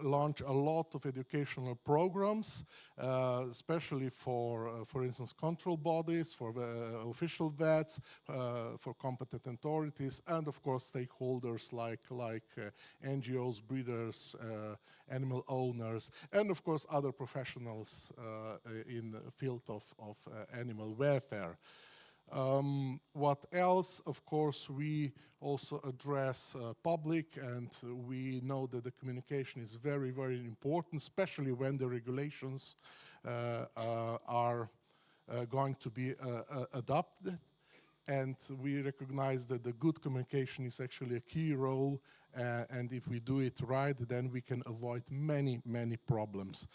launch a lot of educational programs, especially for instance, control bodies, for official vets, for competent authorities, and of course stakeholders like NGOs, breeders, animal owners, and of course other professionals in the field of animal welfare. What else? Of course, we also address public, and we know that the communication is very, very important, especially when the regulations are going to be adopted. And we recognize that the good communication is actually a key role, and if we do it right, then we can avoid many, many problems.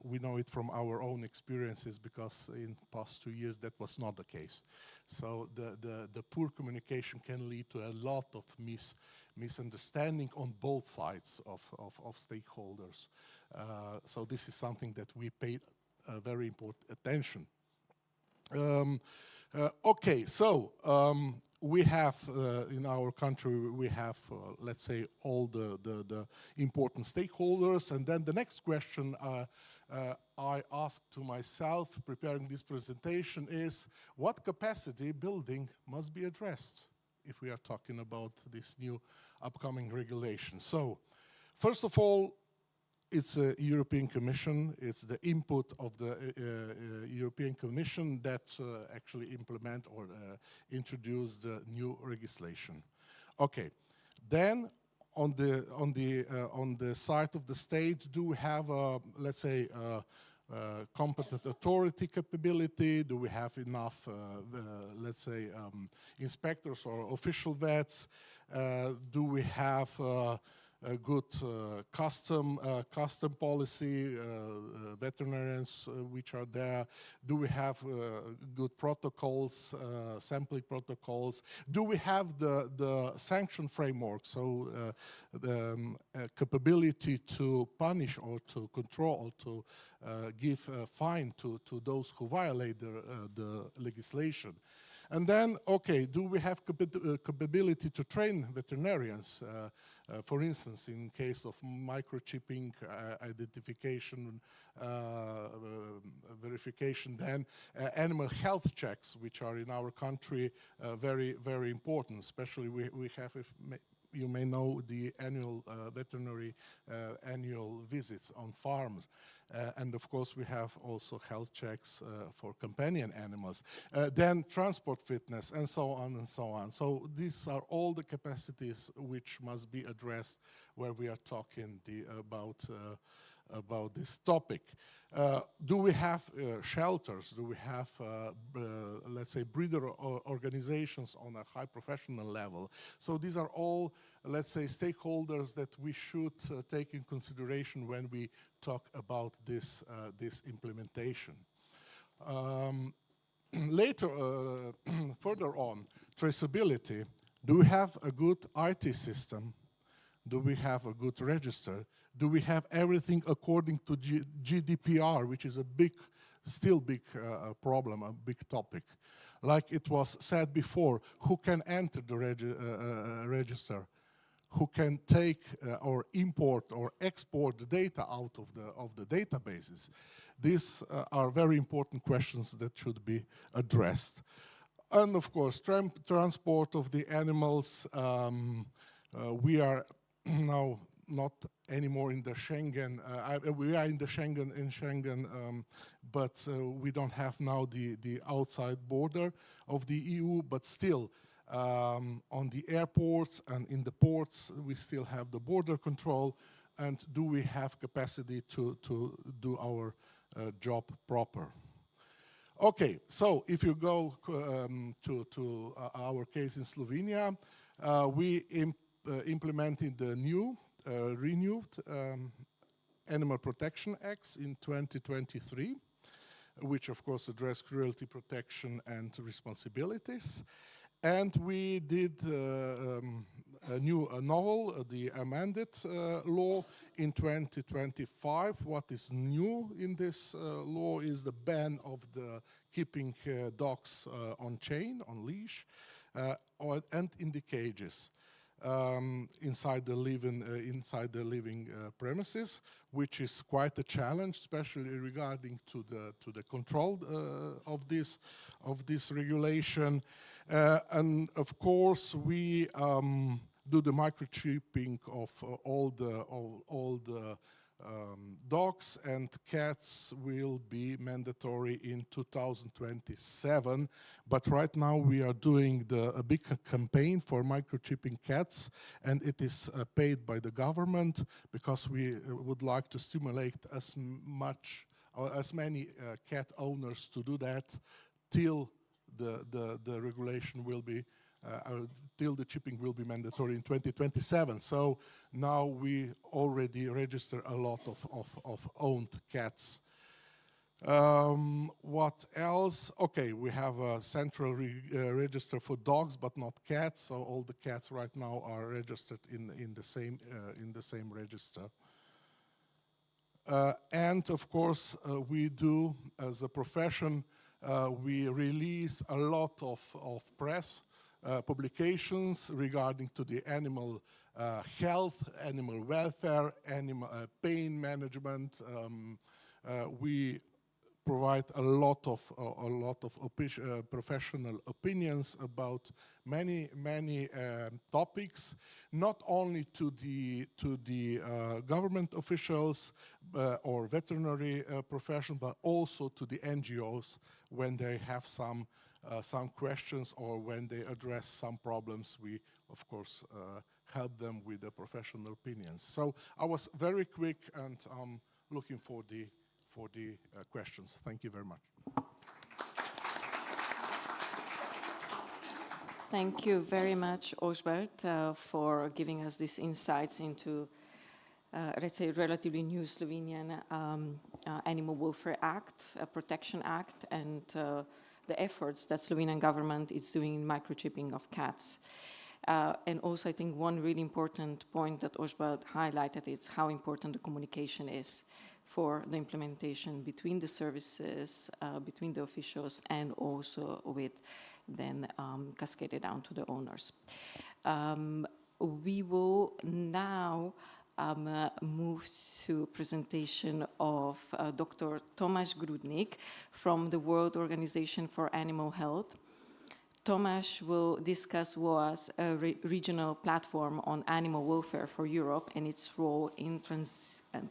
We know it from our own experiences, because in the past 2 years that was not the case. So the poor communication can lead to a lot of misunderstanding on both sides of stakeholders. So this is something that we pay very important attention. Okay, so we have in our country, we have let's say all the important stakeholders, and then the next question I asked to myself preparing this presentation is, what capacity building must be addressed if we are talking about this new upcoming regulation? So first of all, it's a European Commission. It's the input of the European Commission that actually implement or introduce the new legislation. Okay, then on the side of the state, do we have let's say competent authority capability? Do we have enough, let's say, inspectors or official vets? Do we have a good custom policy, veterinarians which are there? Do we have good protocols, sampling protocols? Do we have the sanction framework, so the capability to punish or to control or to give a fine to those who violate the legislation? And then, okay, do we have capability to train veterinarians? For instance, in case of microchipping, identification, verification, then animal health checks, which are in our country very, very important. Especially we have, you may know, the annual veterinary annual visits on farms. And of course, we have also health checks for companion animals. Then transport fitness, and so on and so on. So these are all the capacities which must be addressed where we are talking about this topic. Do we have shelters? Do we have, let's say, breeder organizations on a high professional level? So these are all, let's say, stakeholders that we should take in consideration when we talk about this implementation. Later, further on, traceability. Do we have a good IT system? Do we have a good register? Do we have everything according to GDPR, which is a still big problem, a big topic? Like it was said before, who can enter the register? Who can take or import or export the data out of the databases? These are very important questions that should be addressed. And of course, transport of the animals. We are now not anymore in the Schengen. We are in the Schengen, but we don't have now the outside border of the EU. But still, on the airports and in the ports, we still have the border control. And do we have capacity to do our job proper? Okay, so if you go to our case in Slovenia, we implemented the renewed Animal Protection Acts in 2023, which of course address cruelty protection and responsibilities. And we did a novel, the amended law in 2025. What is new in this law is the ban of the keeping dogs on chain, on leash, and in the cages. Inside the living premises, which is quite a challenge, especially regarding to the control of this regulation. And of course, we do the microchipping of all the dogs, and cats will be mandatory in 2027. But right now we are doing a big campaign for microchipping cats, and it is paid by the government because we would like to stimulate as many cat owners to do that till the regulation will be till the chipping will be mandatory in 2027. So now we already register a lot of owned cats. What else? Okay, we have a central register for dogs, but not cats. So all the cats right now are registered in the same register. And of course, we do as a profession. We release a lot of press publications regarding to the animal health, animal welfare, animal pain management. We provide a lot of professional opinions about many topics, not only to the government officials or veterinary profession, but also to the NGOs when they have some questions or when they address some problems. We of course help them with the professional opinions. So I was very quick, and I'm looking for for the questions. Thank you very much. Thank you very much, Osbert, for giving us these insights into, let's say, relatively new Slovenian Animal Welfare Act, Protection Act, and the efforts that Slovenian government is doing in microchipping of cats. And also, I think one really important point that Osbert highlighted is how important the communication is for the implementation between the services, between the officials, and also with then cascaded down to the owners. We will now move to presentation of Dr. Tomasz Grudnik from the World Organization for Animal Health. Tomasz will discuss WOA's regional platform on animal welfare for Europe and its role in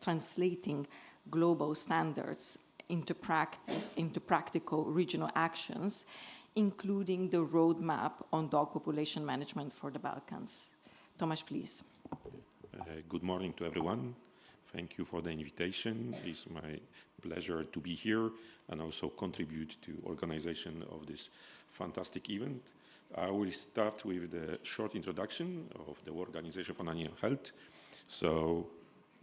translating global standards into practice, into practical regional actions, including the roadmap on dog population management for the Balkans. Tomasz, please. Good morning to everyone. Thank you for the invitation. It's my pleasure to be here and also contribute to organization of this fantastic event. I will start with the short introduction of the Organization for Animal Health. So,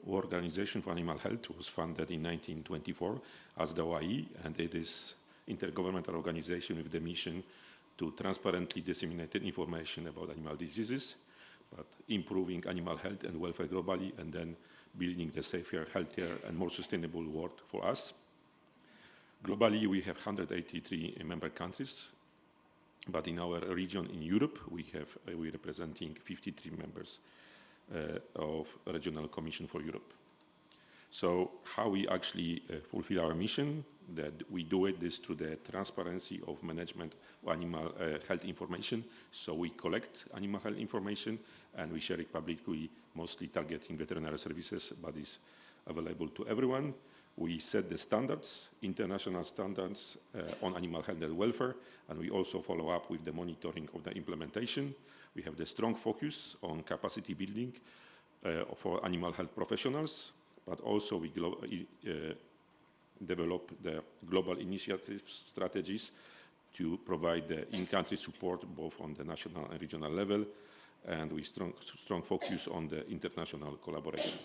Organization for Animal Health was founded in 1924 as the OAI, and it is intergovernmental organization with the mission to transparently disseminate information about animal diseases, but improving animal health and welfare globally, and then building the safer, healthier, and more sustainable world for us. Globally, we have 183 member countries, but in our region in Europe, we're representing 53 members of Regional Commission for Europe. So how we actually fulfill our mission, that we do it this through the transparency of management of animal health information. So we collect animal health information and we share it publicly, mostly targeting veterinary services, but it's available to everyone. We set the standards, international standards on animal health and welfare, and we also follow up with the monitoring of the implementation. We have the strong focus on capacity building for animal health professionals, but also we develop the global initiative strategies to provide the in-country support both on the national and regional level, and we strong focus on the international collaboration.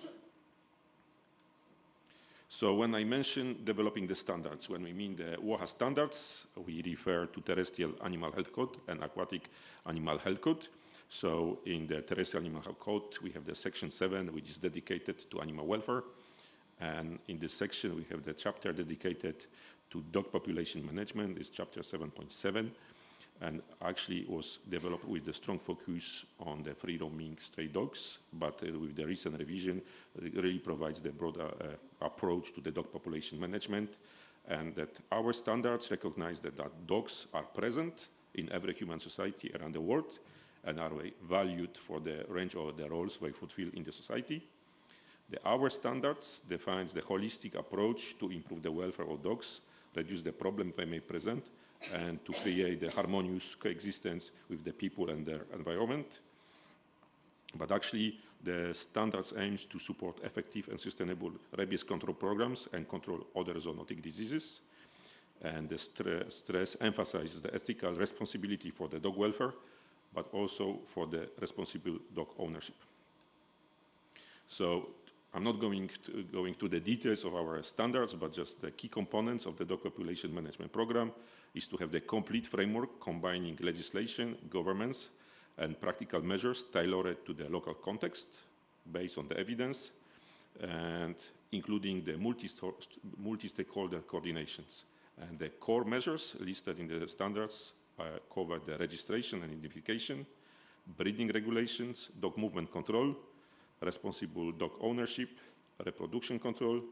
So when I mention developing the standards, when we mean the WOHA standards, we refer to Terrestrial Animal Health Code and Aquatic Animal Health Code. So in the Terrestrial Animal Health Code, we have the section 7, which is dedicated to animal welfare. And in this section, we have the chapter dedicated to dog population management, it's chapter 7.7. And actually it was developed with the strong focus on the free-roaming stray dogs, but with the recent revision, it really provides the broader approach to the dog population management, and that our standards recognize that dogs are present in every human society around the world and are valued for the range of the roles they fulfill in the society. Our standards defines the holistic approach to improve the welfare of dogs, reduce the problem they may present, and to create a harmonious coexistence with the people and their environment. But actually, the standards aims to support effective and sustainable rabies control programs and control other zoonotic diseases. And the stress emphasizes the ethical responsibility for the dog welfare, but also for the responsible dog ownership. So I'm not going to the details of our standards, but just the key components of the dog population management program is to have the complete framework combining legislation, governments, and practical measures tailored to the local context based on the evidence, and including the multi-stakeholder coordinations. And the core measures listed in the standards cover the registration and identification, breeding regulations, dog movement control, responsible dog ownership, reproduction control,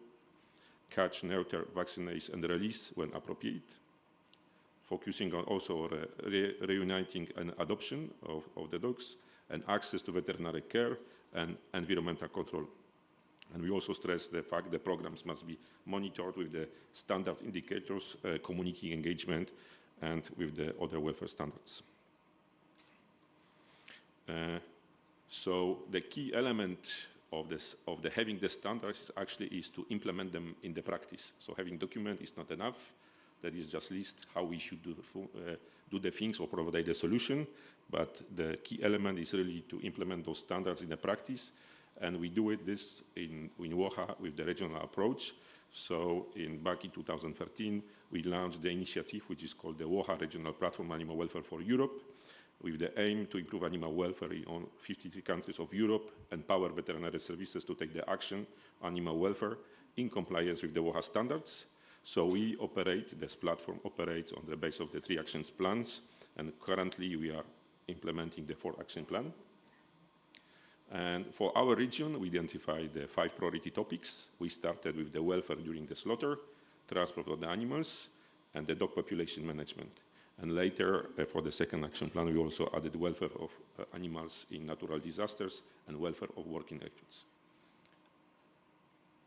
catch, neuter, vaccinate, and release when appropriate, focusing on also reuniting and adoption of the dogs, and access to veterinary care and environmental control. And we also stress the fact that programs must be monitored with the standard indicators, community engagement, and with the other welfare standards. So the key element of the having the standards actually is to implement them in the practice. So having document is not enough. That is just list how we should do the things or provide the solution. But the key element is really to implement those standards in the practice. And we do this in WOHA with the regional approach. So back in 2013, we launched the initiative, which is called the WOHA Regional Platform Animal Welfare for Europe, with the aim to improve animal welfare in all 53 countries of Europe, empower veterinary services to take the action on animal welfare in compliance with the WOHA standards. So we operate, this platform operates on the basis of the 3 action plans, and currently we are implementing the 4 action plan. And for our region, we identified the 5 priority topics. We started with the welfare during the slaughter, transport of the animals, and the dog population management. And later, for the 2nd action plan, we also added welfare of animals in natural disasters and welfare of working efforts.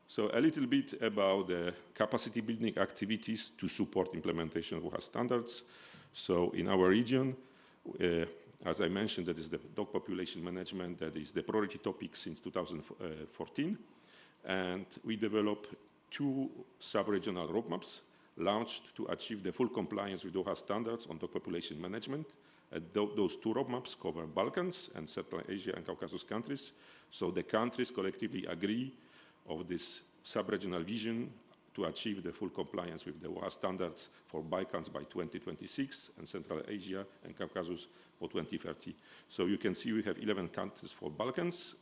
So a little bit about the capacity building activities to support implementation of WOHA standards. So in our region, as I mentioned, that is the dog population management, that is the priority topic since 2014. And we developed 2 sub-regional roadmaps launched to achieve the full compliance with WOHA standards on dog population management. Those 2 roadmaps cover Balkans and Central Asia and Caucasus countries. So the countries collectively agree of this sub-regional vision to achieve the full compliance with the WOHA standards for Balkans by 2026 and Central Asia and Caucasus for 2030. So you can see we have 11 countries for Balkans: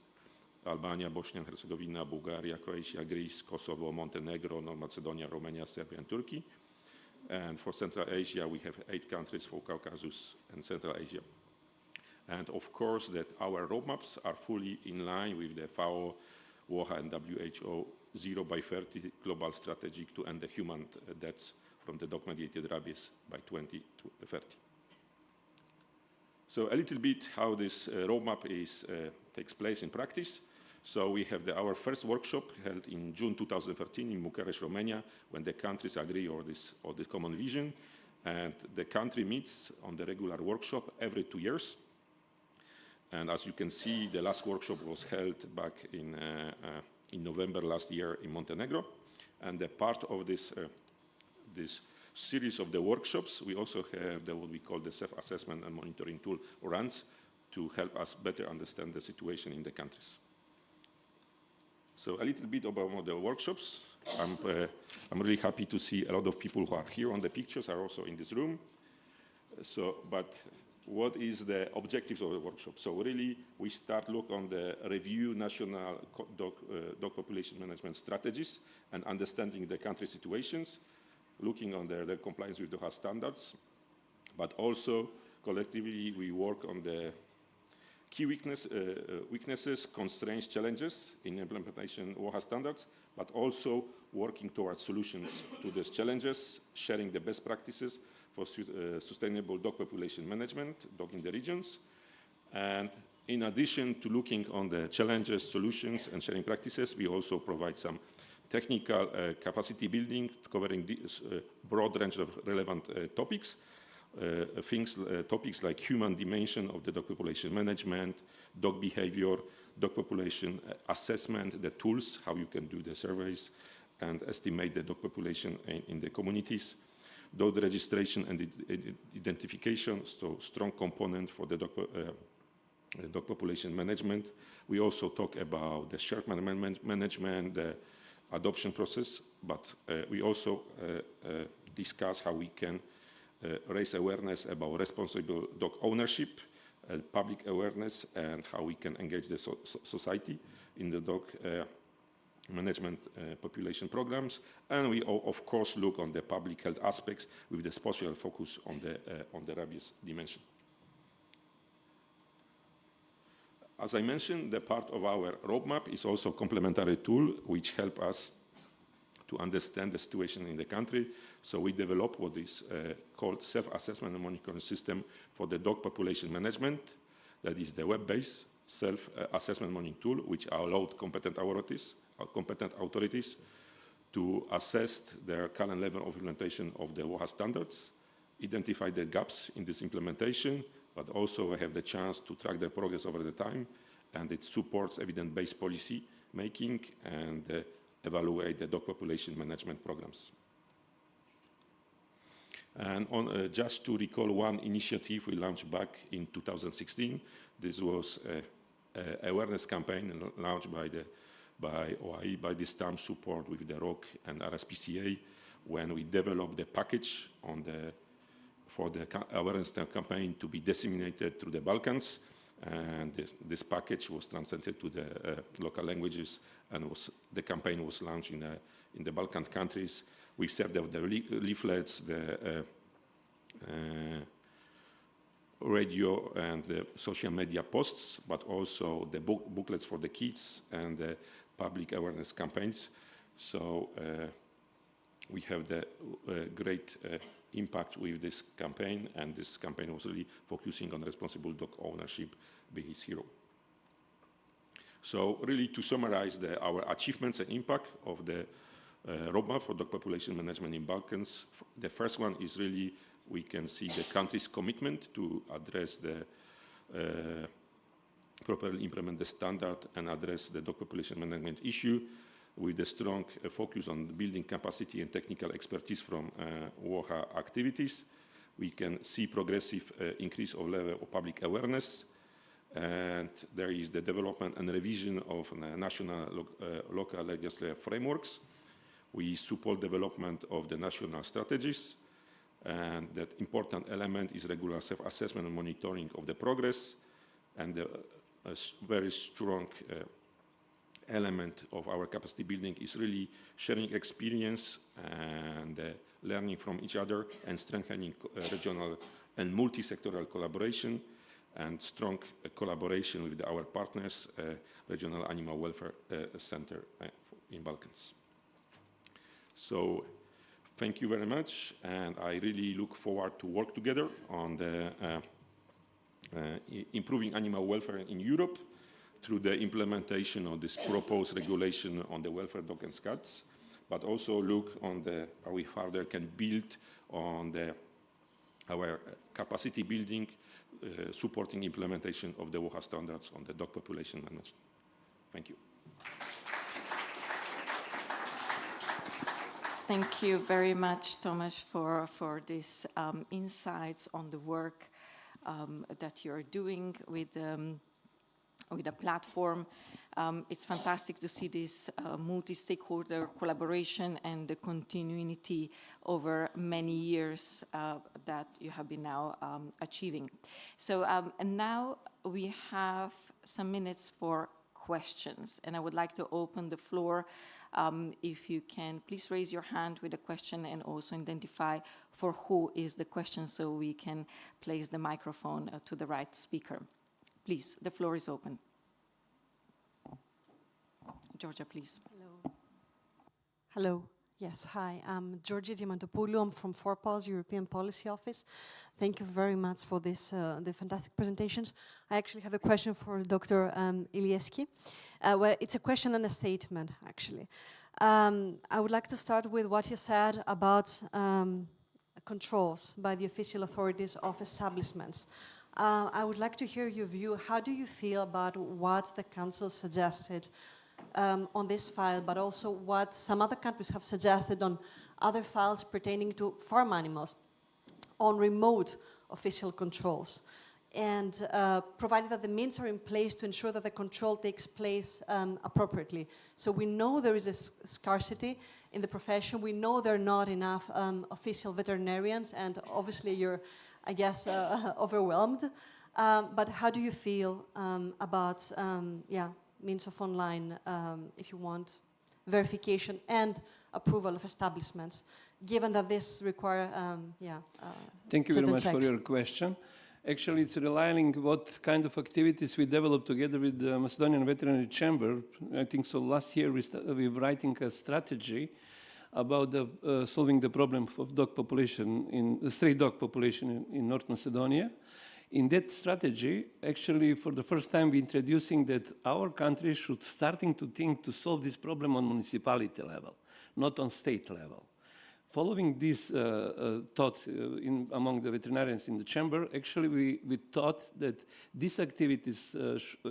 Albania, Bosnia and Herzegovina, Bulgaria, Croatia, Greece, Kosovo, Montenegro, North Macedonia, Romania, Serbia, and Turkey. And for Central Asia, we have 8 countries for Caucasus and Central Asia. And of course, that our roadmaps are fully in line with the FAO, WOHA, and WHO 0 by 30 global strategy to end the human deaths from the dog-mediated rabies by 2030. So a little bit how this roadmap takes place in practice. So we have our first workshop held in June 2013 in Bucharest, Romania, when the countries agree on this common vision. And the country meets on the regular workshop every 2 years. And as you can see, the last workshop was held back in November last year in Montenegro. And the part of this series of the workshops, we also have what we call the self-assessment and monitoring tool runs to help us better understand the situation in the countries. So a little bit about the workshops. I'm really happy to see a lot of people who are here on the pictures are also in this room. But what is the objectives of the workshop? So really, we look on the review national dog population management strategies and understanding the country situations, looking on their compliance with WOHA standards, but also collectively we work on the key weaknesses, constraints, challenges in implementation WOHA standards, but also working towards solutions to these challenges, sharing the best practices for sustainable dog population management, dog in the regions. And in addition to looking on the challenges, solutions, and sharing practices, we also provide some technical capacity building, covering this broad range of relevant topics. Topics like human dimension of the dog population management, dog behavior, dog population assessment, the tools, how you can do the surveys and estimate the dog population in the communities, dog registration and identification, so strong component for the dog population management. We also talk about the shared management, the adoption process, but we also discuss how we can raise awareness about responsible dog ownership, public awareness, and how we can engage the society in the dog management population programs. And we, of course, look on the public health aspects with the special focus on the rabies dimension. As I mentioned, the part of our roadmap is also a complementary tool which help us to understand the situation in the country. So we developed what is called self-assessment and monitoring system for the dog population management. That is the web-based self-assessment monitoring tool, which allowed competent authorities to assess their current level of implementation of the WOHA standards, identify the gaps in this implementation, but also have the chance to track their progress over the time and it supports evidence-based policy making and evaluate the dog population management programs. And just to recall one initiative we launched back in 2016, this was an awareness campaign launched by OIE, by this time support with the ROC and RSPCA, when we developed the package for the awareness campaign to be disseminated through the Balkans. And this package was translated to the local languages, and the campaign was launched in the Balkan countries. We served the leaflets, the radio and the social media posts, but also the booklets for the kids and the public awareness campaigns. So we have the great impact with this campaign, and this campaign was really focusing on responsible dog ownership, be his hero. So really to summarize our achievements and impact of the roadmap for dog population management in Balkans, the first one is really we can see the country's commitment to address the properly implement the standard and address the dog population management issue with a strong focus on building capacity and technical expertise from WOHA activities. We can see progressive increase of level of public awareness, and there is the development and revision of national local legislative frameworks. We support development of the national strategies, and that important element is regular self-assessment and monitoring of the progress, and a very strong element of our capacity building is really sharing experience and learning from each other and strengthening regional and multi-sectoral collaboration and strong collaboration with our partners, Regional Animal Welfare Center in Balkans. So thank you very much, and I really look forward to work together on the improving animal welfare in Europe through the implementation of this proposed regulation on the welfare of dogs and cats, but also look on how we further can build on our capacity building, supporting implementation of the WOHA standards on the dog population management. Thank you. Thank you very much, Tomasz, for these insights on the work that you're doing with a platform. It's fantastic to see this multi-stakeholder collaboration and the continuity over many years that you have been now achieving. So and now we have some minutes for questions, and I would like to open the floor. If you can, please raise your hand with a question and also identify for who is the question so we can place the microphone to the right speaker. Please, the floor is open. Georgia, please. Hello. Hello. Yes, hi. I'm Georgia Diamantopoulou. I'm from FORPAL's European Policy Office. Thank you very much for this, the fantastic presentations. I actually have a question for Dr. Ilieski. Well, it's a question and a statement, actually. I would like to start with what you said about controls by the official authorities of establishments. I would like to hear your view. How do you feel about what the Council suggested on this file, but also what some other countries have suggested on other files pertaining to farm animals, on remote official controls, and provided that the means are in place to ensure that the control takes place appropriately. So we know there is a scarcity in the profession. We know there are not enough official veterinarians, and obviously you're, I guess, overwhelmed. But how do you feel about, means of online, if you want, verification and approval of establishments, given that this require, Thank you very much for your question. Actually, it's relying what kind of activities we developed together with the Macedonian Veterinary Chamber. I think so last year we were writing a strategy about solving the problem of dog population, stray dog population in North Macedonia. In that strategy, actually, for the first time, we're introducing that our country should starting to think to solve this problem on municipality level, not on state level. following these thoughts among the veterinarians in the chamber, actually we thought that these activities,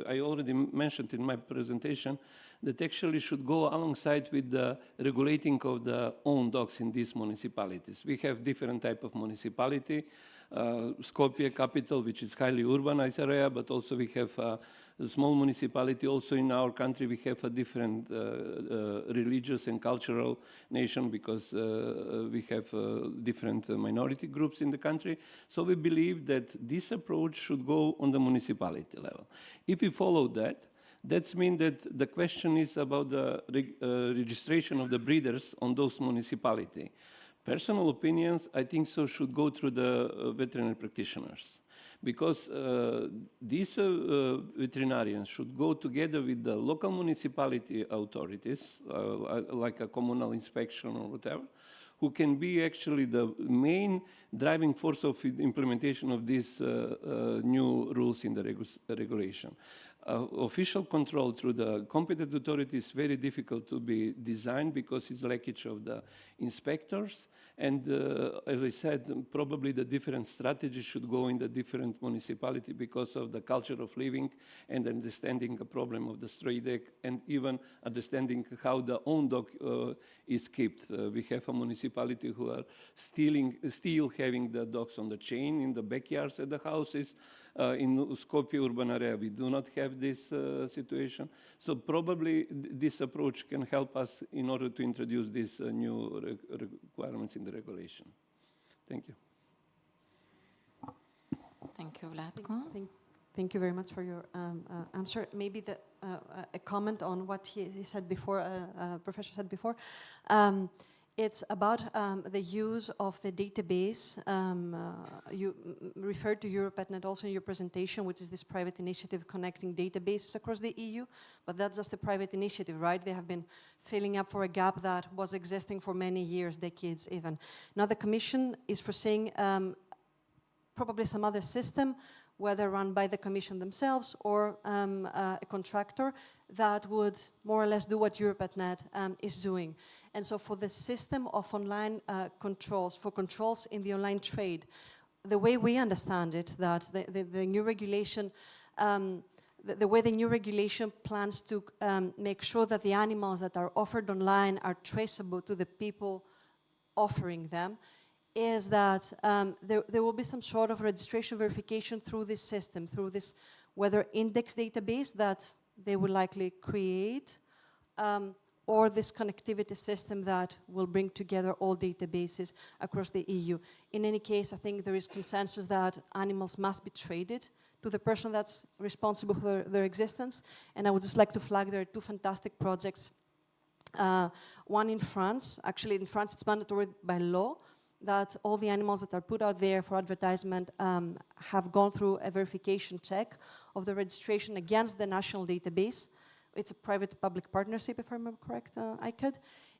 I already mentioned in my presentation, that actually should go alongside with the regulating of the own dogs in these municipalities. We have different type of municipality, Skopje capital, which is highly urbanized area, but also we have a small municipality. Also in our country, we have a different religious and cultural nation because we have different minority groups in the country. So we believe that this approach should go on the municipality level. If we follow that, that means that the question is about the registration of the breeders on those municipalities. Personal opinions, I think so, should go through the veterinary practitioners, because these veterinarians should go together with the local municipality authorities, like a communal inspection or whatever, who can be actually the main driving force of implementation of these new rules in the regulation. Official control through the competent authority is very difficult to be designed because it's lackage of the inspectors. And as I said, probably the different strategies should go in the different municipality because of the culture of living and understanding the problem of the stray dog and even understanding how the own dog is kept. We have a municipality who are still having the dogs on the chain in the backyards at the houses. In Skopje urban area, we do not have this situation. So probably this approach can help us in order to introduce these new requirements in the regulation. Thank you. Thank you, Vlatko. Thank you very much for your answer. Maybe a comment on what he said before, Professor said before. It's about the use of the database. You referred to EuroPetNet also in your presentation, which is this private initiative connecting databases across the EU, but that's just a private initiative, right? They have been filling up for a gap that was existing for many years, decades even. Now the Commission is foreseeing probably some other system, whether run by the Commission themselves or a contractor that would more or less do what EuroPetNet is doing. And so for the system of online controls, for controls in the online trade, the way we understand it, that the new regulation, the way the new regulation plans to make sure that the animals that are offered online are traceable to the people offering them, is that there will be some sort of registration verification through this system, through this whether index database that they will likely create, or this connectivity system that will bring together all databases across the EU. In any case, I think there is consensus that animals must be traded to the person that's responsible for their existence. And I would just like to flag there are two fantastic projects. One in France, actually in France it's mandatory by law that all the animals that are put out there for advertisement have gone through a verification check of the registration against the national database. It's a private-public partnership, if I remember correct, ICAD.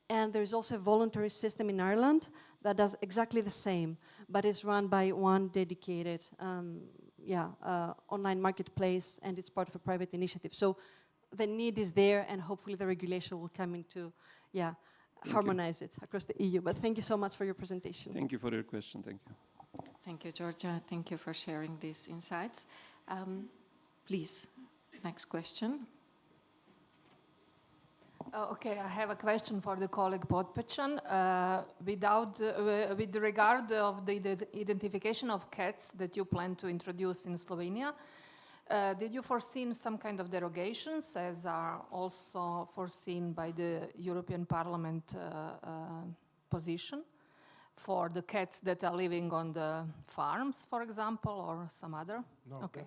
And there's also a voluntary system in Ireland that does exactly the same, but is run by one dedicated online marketplace, and it's part of a private initiative. So the need is there, and hopefully the regulation will come into, harmonize it across the EU. But thank you so much for your presentation. Thank you for your question. Thank you. Thank you, Georgia. Thank you for sharing these insights. Please, next question. Okay, I have a question for the colleague Potpechan. With regard of the identification of cats that you plan to introduce in Slovenia, did you foresee some kind of derogations, as are also foreseen by the European Parliament position, for the cats that are living on the farms, for example, or some other? No, okay.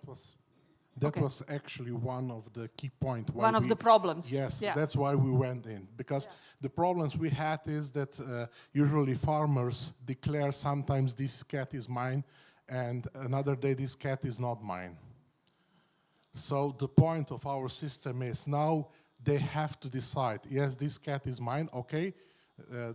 That was actually one of the key points. One of the problems. Yes, yeah. That's why we went in. Because the problems we had is that usually farmers declare sometimes this cat is mine and another day this cat is not mine. So the point of our system is now they have to decide, yes, this cat is mine, okay,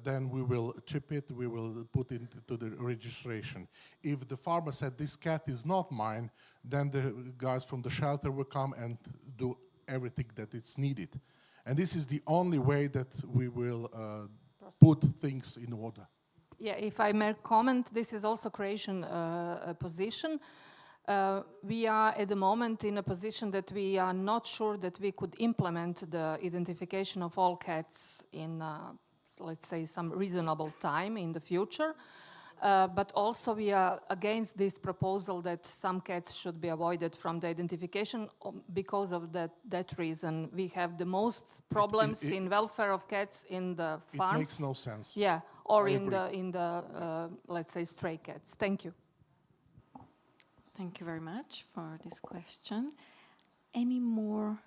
then we will chip it, we will put it into the registration. If the farmer said this cat is not mine, then the guys from the shelter will come and do everything that is needed. And this is the only way that we will put things in order. Yeah, if I may comment, this is also Croatian position. We are at the moment in a position that we are not sure that we could implement the identification of all cats in, let's say, some reasonable time in the future. But also we are against this proposal that some cats should be avoided from the identification because of that reason. We have the most problems in welfare of cats in the farms. It makes no sense. Yeah, or in the let's say, stray cats. Thank you. Thank you very much for this question. Any more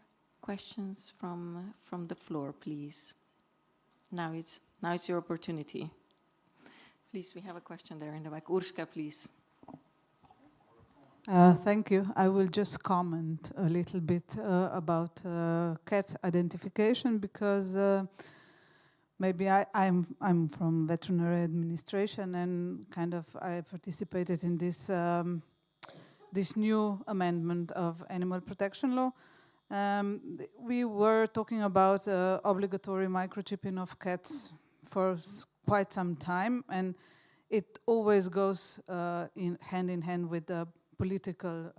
questions from the floor, please? Now it's your opportunity. Please, we have a question there in the back. Urška, please. Thank you. I will just comment a little bit about cat identification because maybe I'm from veterinary administration and kind of I participated in this this new amendment of animal protection law. We were talking about obligatory microchipping of cats for quite some time, and it always goes hand in hand with the political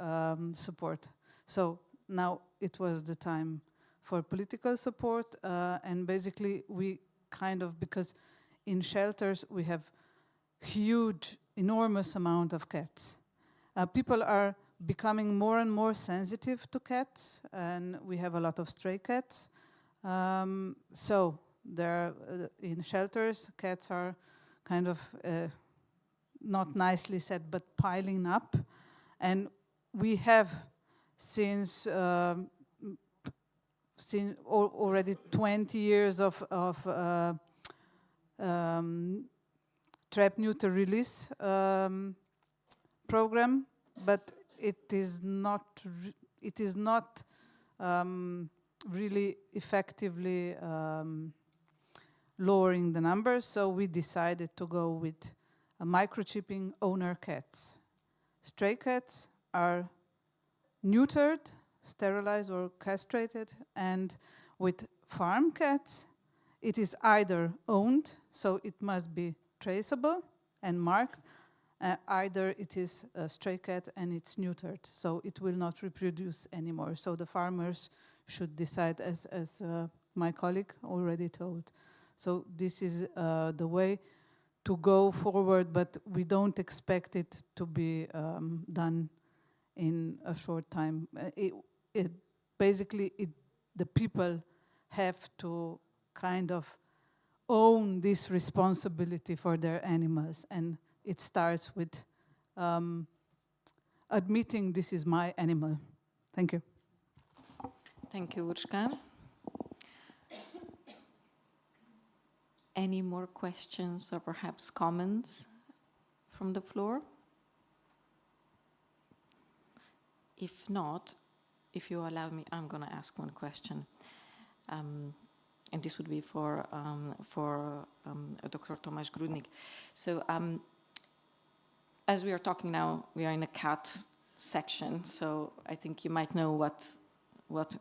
support. So now it was the time for political support, and basically we kind of, because in shelters we have huge, enormous amount of cats. People are becoming more and more sensitive to cats, and we have a lot of stray cats. So there, in shelters, cats are kind of not nicely said, but piling up, and we have since already 20 years of trap, neuter, release program, but it is not really effectively lowering the numbers, so we decided to go with microchipping owner cats. Stray cats are neutered, sterilized or castrated, and with farm cats, it is either owned, so it must be traceable and marked, either it is a stray cat and it's neutered, so it will not reproduce anymore. So the farmers should decide, as my colleague already told. So this is the way to go forward, but we don't expect it to be done in a short time. Basically, the people have to kind of own this responsibility for their animals, and it starts with admitting this is my animal. Thank you. Thank you, Urška. Any more questions or perhaps comments from the floor? If not, if you allow me, I'm going to ask one question. And this would be for Dr. Tomáš Grudnik. So as we are talking now, we are in a cat section, so I think you might know what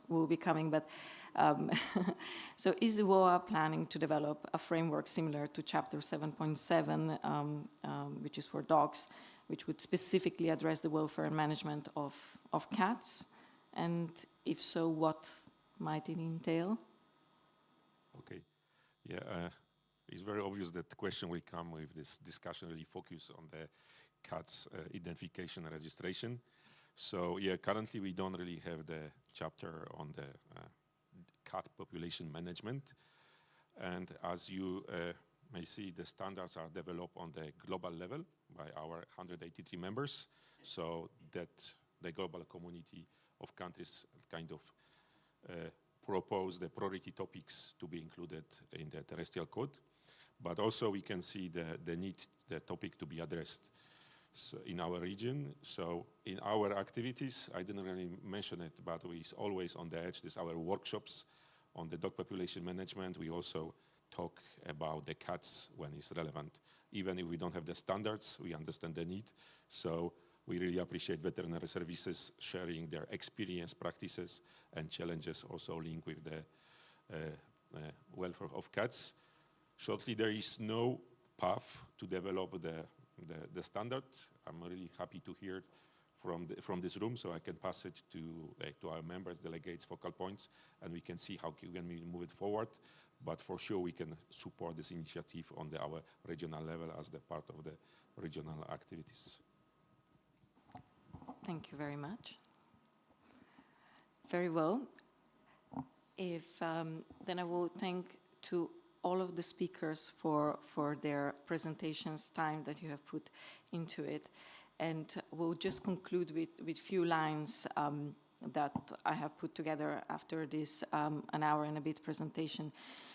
will be coming, but so is WOA planning to develop a framework similar to Chapter 7.7, which is for dogs, which would specifically address the welfare and management of cats? And if so, what might it entail? Okay. Yeah, it's very obvious that the question will come with this discussion really focus on the cats identification and registration. So yeah, currently we don't really have the chapter on the cat population management. And as you may see, the standards are developed on the global level by our 183 members, so that the global community of countries kind of propose the priority topics to be included in the terrestrial code. But also we can see the need, the topic to be addressed in our region. So in our activities, I didn't really mention it, but we always on the edge, this our workshops on the dog population management. We also talk about the cats when it's relevant. Even if we don't have the standards, we understand the need. So we really appreciate veterinary services sharing their experience, practices, and challenges also linked with the welfare of cats. Shortly, there is no path to develop the standard. I'm really happy to hear from this room, so I can pass it to our members, delegates, focal points, and we can see how we can move it forward. But for sure, we can support this initiative on our regional level as the part of the regional activities. Thank you very much. Very well. Then I will thank to all of the speakers for their presentations, time that you have put into it. And we'll just conclude with few lines that I have put together after this an hour and a bit presentation.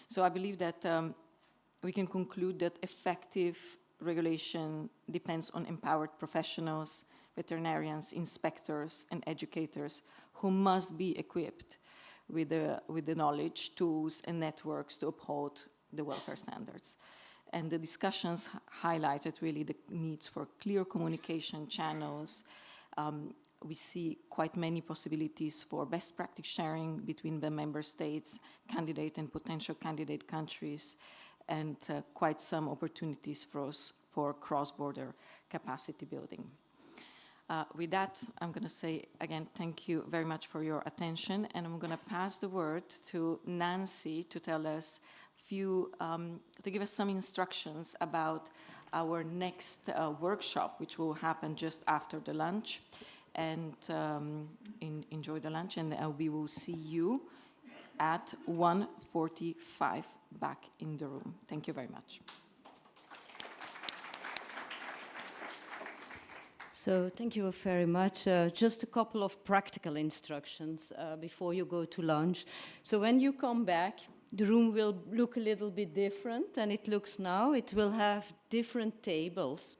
So I believe that we can conclude that effective regulation depends on empowered professionals, veterinarians, inspectors, and educators who must be equipped with the knowledge, tools, and networks to uphold the welfare standards. And the discussions highlighted really the needs for clear communication channels. We see quite many possibilities for best practice sharing between the member states, candidate and potential candidate countries, and quite some opportunities for cross-border capacity building. With that, I'm going to say again, thank you very much for your attention, and I'm going to pass the word to Nancy to tell us to give us some instructions about our next workshop, which will happen just after the lunch. And enjoy the lunch, and we will see you at 1:45 back in the room. Thank you very much. So thank you very much. Just a couple of practical instructions before you go to lunch. So when you come back, the room will look a little bit different than it looks now. It will have different tables.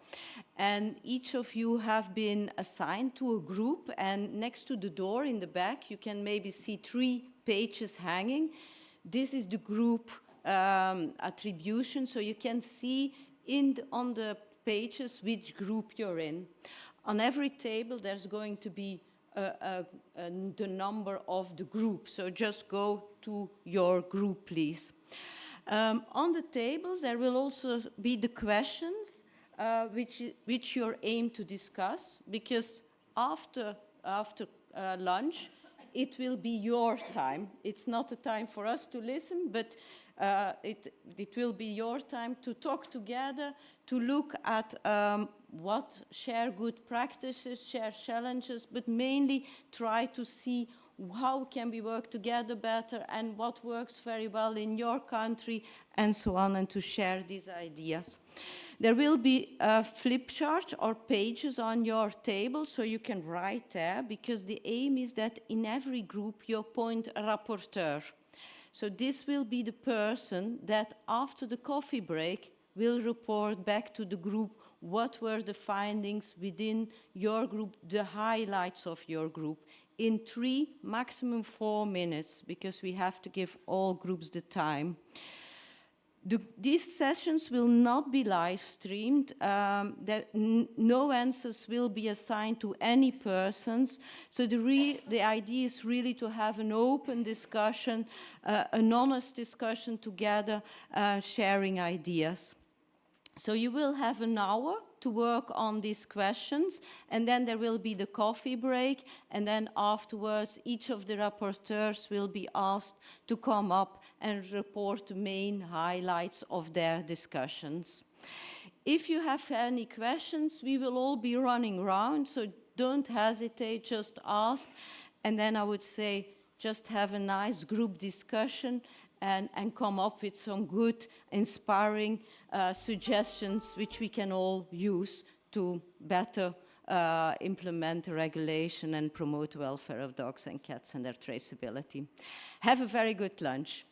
And each of you have been assigned to a group. And next to the door in the back, you can maybe see 3 pages hanging. This is the group attribution. So you can see on the pages which group you're in. On every table, there's going to be the number of the group. So just go to your group, please. On the tables, there will also be the questions which you're aimed to discuss, because after lunch, it will be your time. It's not a time for us to listen, but it will be your time to talk together, to look at share good practices, share challenges, but mainly try to see how can we work together better and what works very well in your country and so on, and to share these ideas. There will be flip charts or pages on your table, so you can write there, because the aim is that in every group you appoint a rapporteur. So this will be the person that after the coffee break will report back to the group what were the findings within your group, the highlights of your group, in 3, maximum 4 minutes, because we have to give all groups the time. These sessions will not be live streamed. No answers will be assigned to any persons. So the idea is really to have an open discussion, an honest discussion together, sharing ideas. So you will have an hour to work on these questions, and then there will be the coffee break, and then afterwards each of the rapporteurs will be asked to come up and report the main highlights of their discussions. If you have any questions, we will all be running around, so don't hesitate, just ask. And then I would say just have a nice group discussion and come up with some good, inspiring suggestions which we can all use to better implement the regulation and promote the welfare of dogs and cats and their traceability. Have a very good lunch.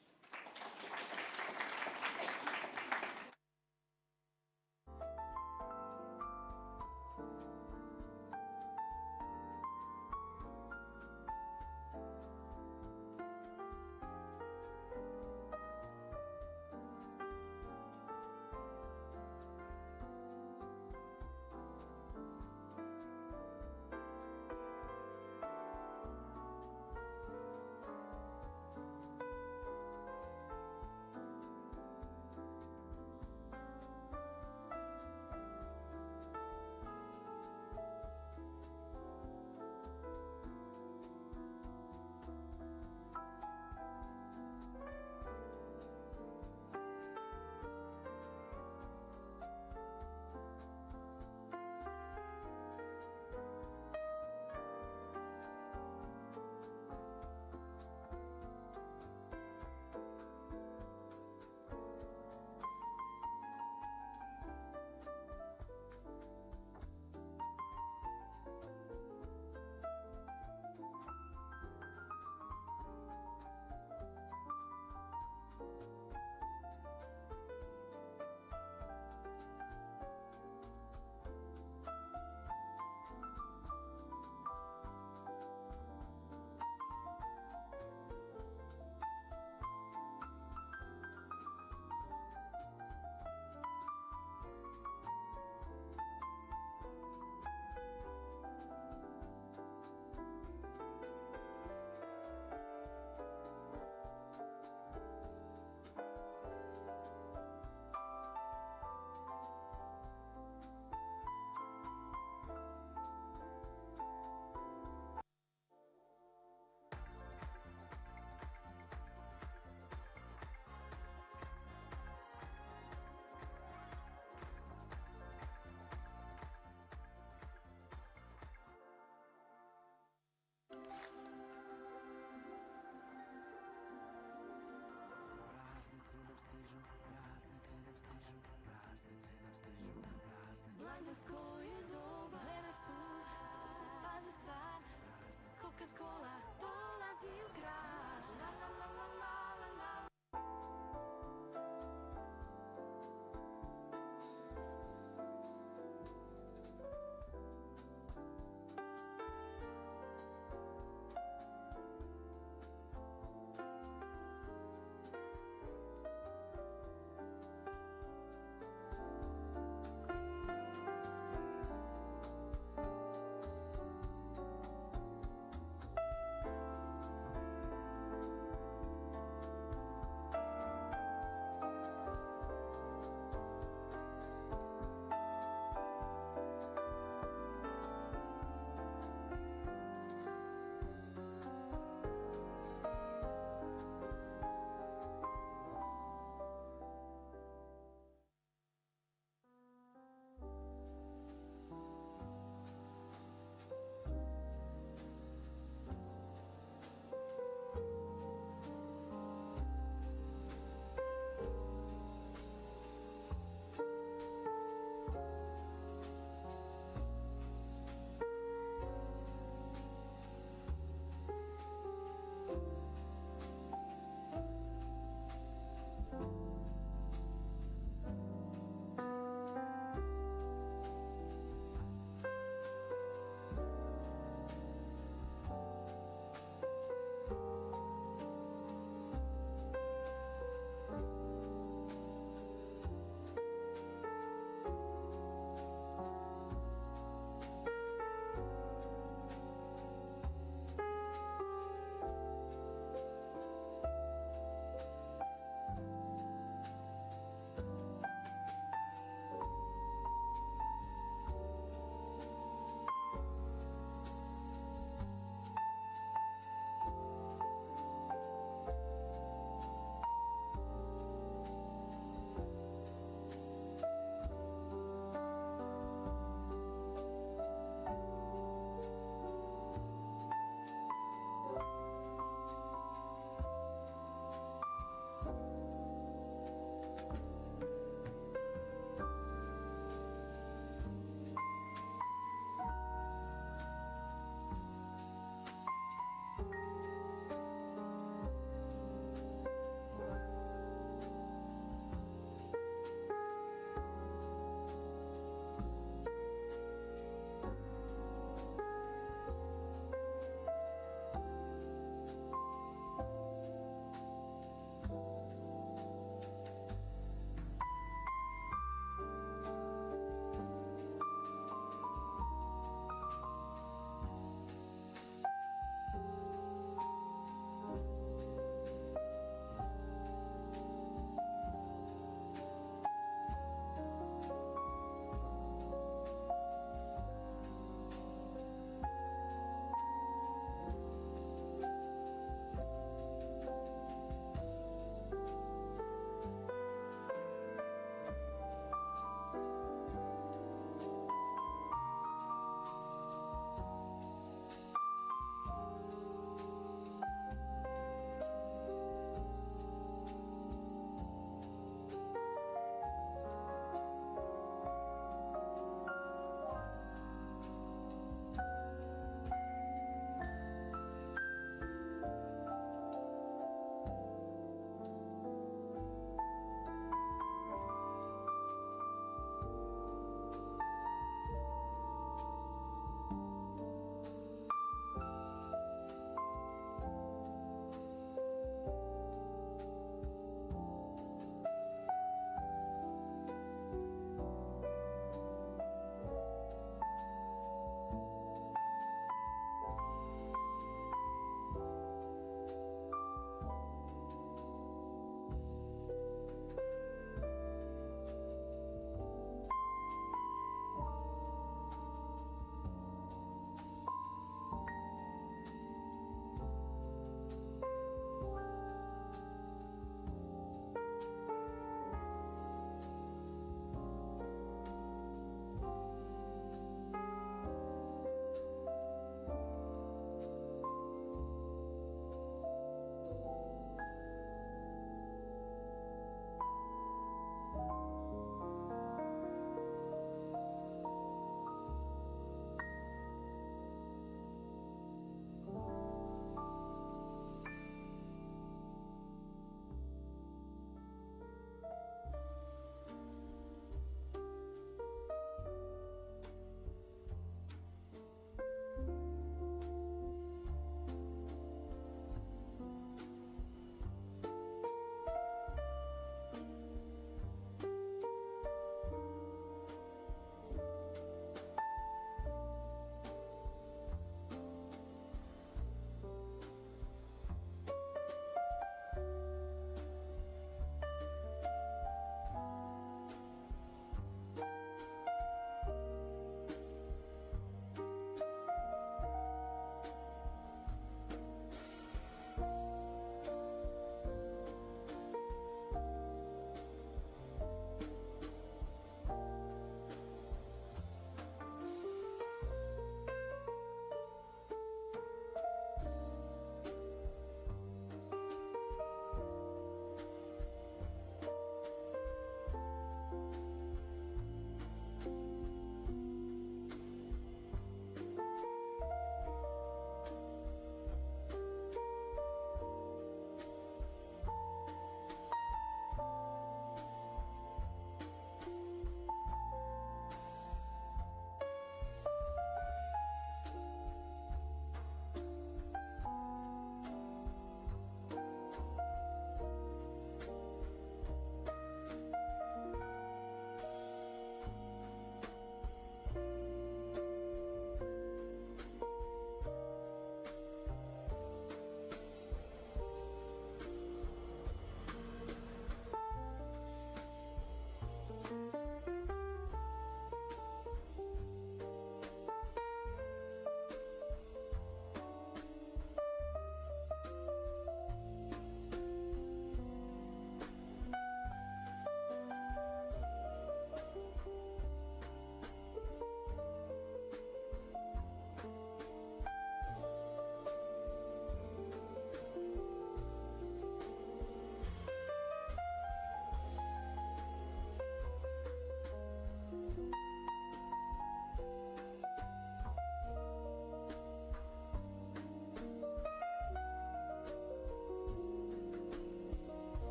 stižu, praznici nam stižu, praznici nam stižu, praznici. Blagdansko je doba, gledaj svud, pazi sad, Coca-Cola dolazi u grad. La la la la la la la.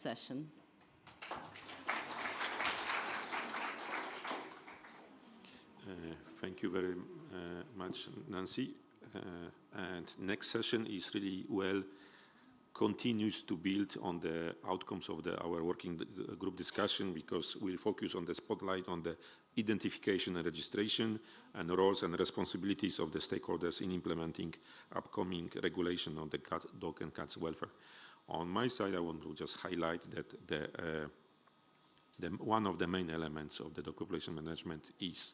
session. Thank you very much, Nancy. And next session is really continues to build on the outcomes of our working group discussion, because we'll focus on the spotlight on the identification and registration and roles and responsibilities of the stakeholders in implementing upcoming regulation on the dog and cats welfare. On my side, I want to just highlight that one of the main elements of the dog population management is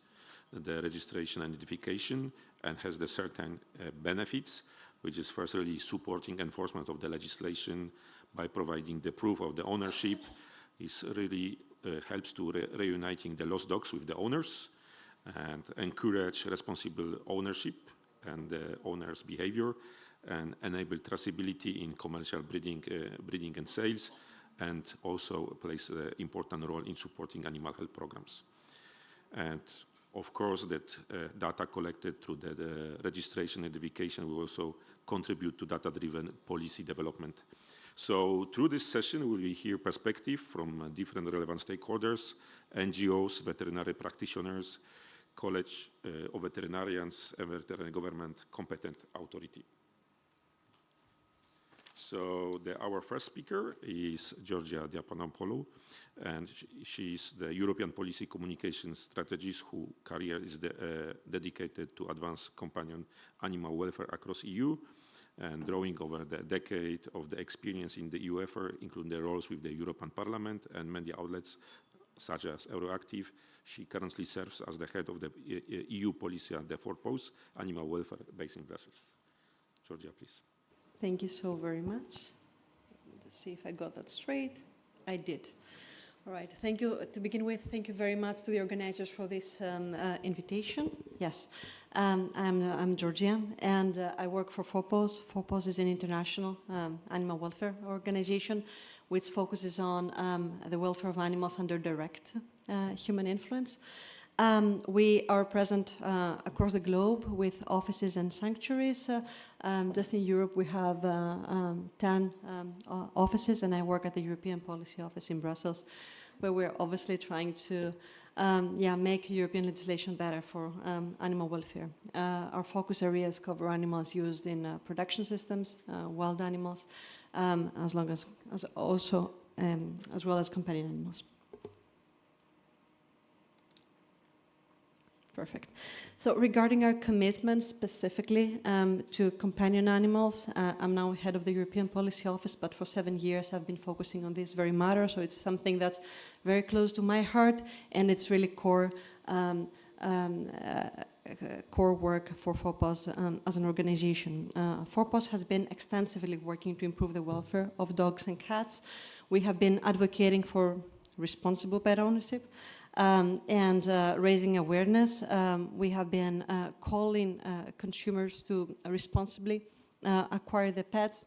the registration and identification, and has the certain benefits, which is firstly supporting enforcement of the legislation by providing the proof of the ownership. Is really helps to reuniting the lost dogs with the owners and encourage responsible ownership and the owner's behavior, and enable traceability in commercial breeding and sales, and also plays an important role in supporting animal health programs. And of course, that data collected through the registration and identification will also contribute to data-driven policy development. So through this session, we will hear perspective from different relevant stakeholders, NGOs, veterinary practitioners, College of Veterinarians, and veterinary government competent authority. So our first speaker is Georgia Diapanompoulou, and she is the European Policy Communication Strategist whose career is dedicated to advance companion animal welfare across EU, and drawing over the decade of the experience in the EU effort, including the roles with the European Parliament and media outlets such as Euroactive. She currently serves as the head of the EU policy at the Forpos Animal Welfare based in Brussels. Georgia, please. Thank you so very much. Let's see if I got that straight. I did. All right. Thank you. To begin with, thank you very much to the organizers for this invitation. Yes, I'm Georgia, and I work for Forpos. Forpos is an international animal welfare organization which focuses on the welfare of animals under direct human influence. We are present across the globe with offices and sanctuaries. Just in Europe, we have 10 offices, and I work at the European Policy Office in Brussels, where we're obviously trying to make European legislation better for animal welfare. Our focus areas cover animals used in production systems, wild animals, as well as companion animals. Perfect. So regarding our commitment specifically to companion animals, I'm now head of the European Policy Office, but for 7 years I've been focusing on this very matter, so it's something that's very close to my heart, and it's really core work for Forpos as an organization. Forpos has been extensively working to improve the welfare of dogs and cats. We have been advocating for responsible pet ownership, and raising awareness. We have been calling consumers to responsibly acquire the pets.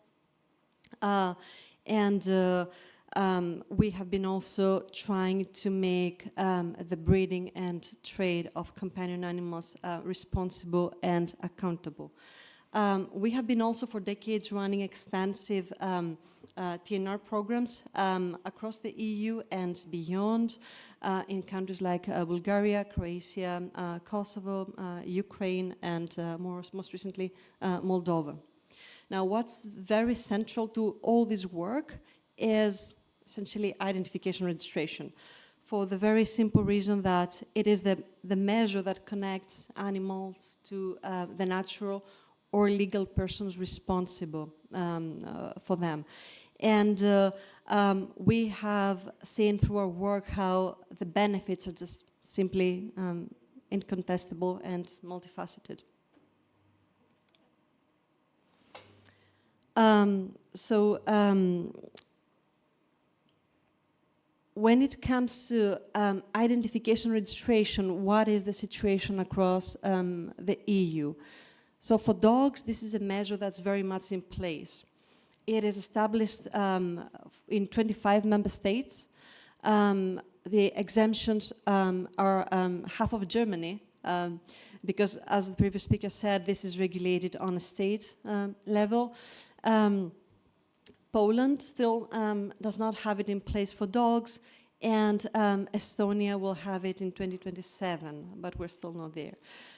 We have been also trying to make the breeding and trade of companion animals responsible and accountable. We have been also for decades running extensive TNR programs across the EU and beyond in countries like Bulgaria, Croatia, Kosovo, Ukraine, and most recently Moldova. Now, what's very central to all this work is essentially identification registration, for the very simple reason that it is the measure that connects animals to the natural or legal persons responsible for them. And we have seen through our work how the benefits are just simply incontestable and multifaceted. When it comes to identification registration, what is the situation across the EU? So for dogs, this is a measure that's very much in place. It is established in 25 member states. The exemptions are half of Germany, because as the previous speaker said, this is regulated on a state level. Poland still does not have it in place for dogs, and Estonia will have it in 2027, but we're still not there.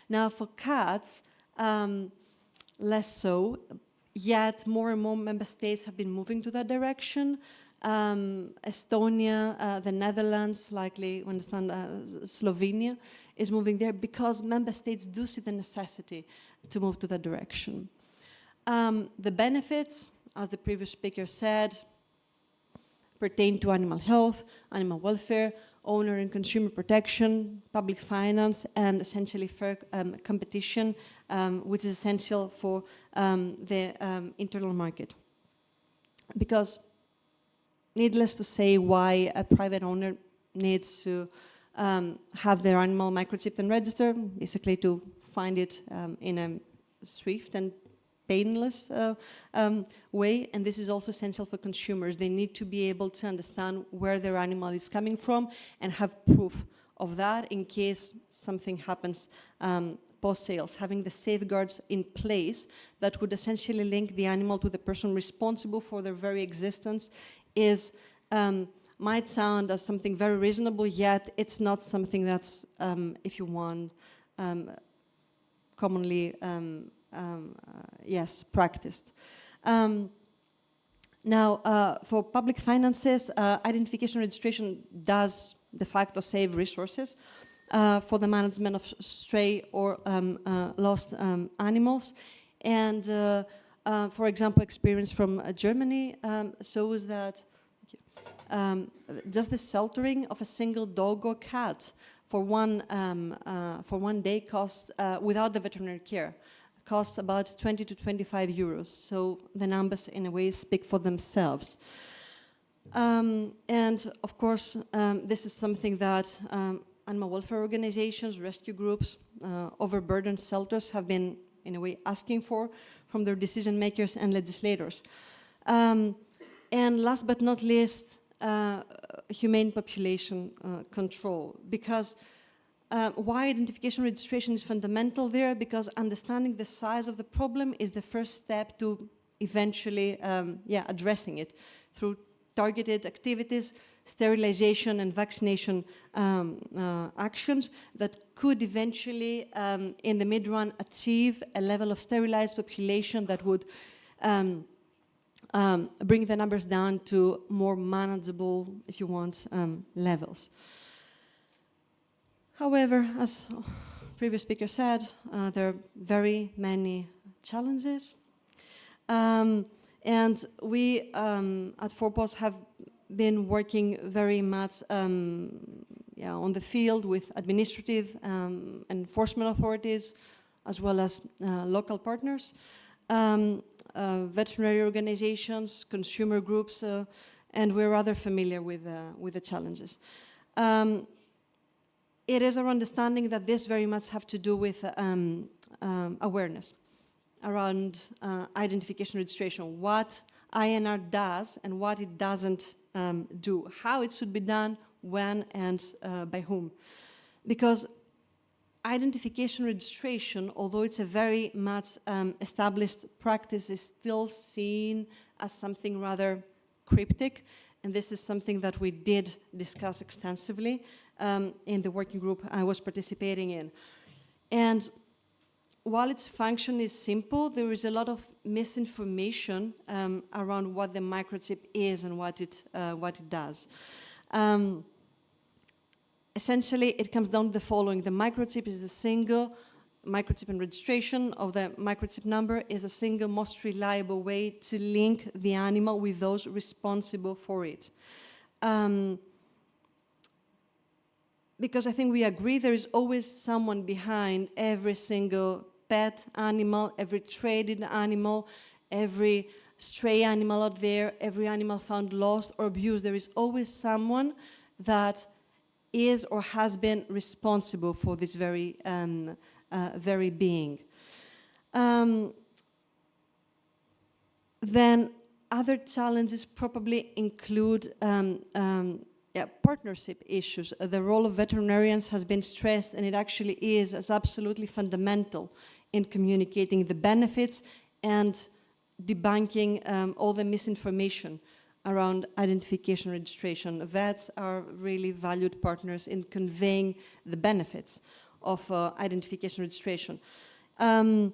Now for cats, less so, yet more and more member states have been moving to that direction. Estonia, the Netherlands, likely, we understand, Slovenia is moving there because member states do see the necessity to move to that direction. The benefits, as the previous speaker said, pertain to animal health, animal welfare, owner and consumer protection, public finance, and essentially fair competition, which is essential for the internal market. Because needless to say why a private owner needs to have their animal microchipped and registered, basically to find it in a swift and painless way, and this is also essential for consumers. They need to be able to understand where their animal is coming from and have proof of that in case something happens post-sales. Having the safeguards in place that would essentially link the animal to the person responsible for their very existence is might sound as something very reasonable, yet it's not something that's, if you want, commonly yes, practiced. Now, for public finances, identification registration does de facto save resources for the management of stray or lost animals. And for example, experience from Germany shows that just the sheltering of a single dog or cat for one day costs, without the veterinary care, costs about 20 to 25 euros. So the numbers in a way speak for themselves. And of course, this is something that animal welfare organizations, rescue groups, overburdened shelters have been in a way asking for from their decision makers and legislators. And last but not least, humane population control, because why identification registration is fundamental there, because understanding the size of the problem is the first step to eventually addressing it through targeted activities, sterilization and vaccination actions that could eventually, in the mid-run, achieve a level of sterilized population that would bring the numbers down to more manageable, if you want, levels. However, as previous speaker said, there are very many challenges. And we at FORPOS have been working very much on the field with administrative enforcement authorities, as well as local partners, veterinary organizations, consumer groups, and we're rather familiar with the challenges. It is our understanding that this very much have to do with awareness around identification registration, what INR does and what it doesn't do, how it should be done, when and by whom. Because identification registration, although it's a very much established practice, is still seen as something rather cryptic, and this is something that we did discuss extensively in the working group I was participating in. And while its function is simple, there is a lot of misinformation around what the microchip is and what it does. Essentially, it comes down to the following. The microchip is a single microchip, and registration of the microchip number is a single most reliable way to link the animal with those responsible for it. Because I think we agree there is always someone behind every single pet animal, every traded animal, every stray animal out there, every animal found lost or abused. There is always someone that is or has been responsible for this very being. Then other challenges probably include partnership issues. The role of veterinarians has been stressed, and it actually is as absolutely fundamental in communicating the benefits and debunking all the misinformation around identification registration. Vets are really valued partners in conveying the benefits of identification registration. And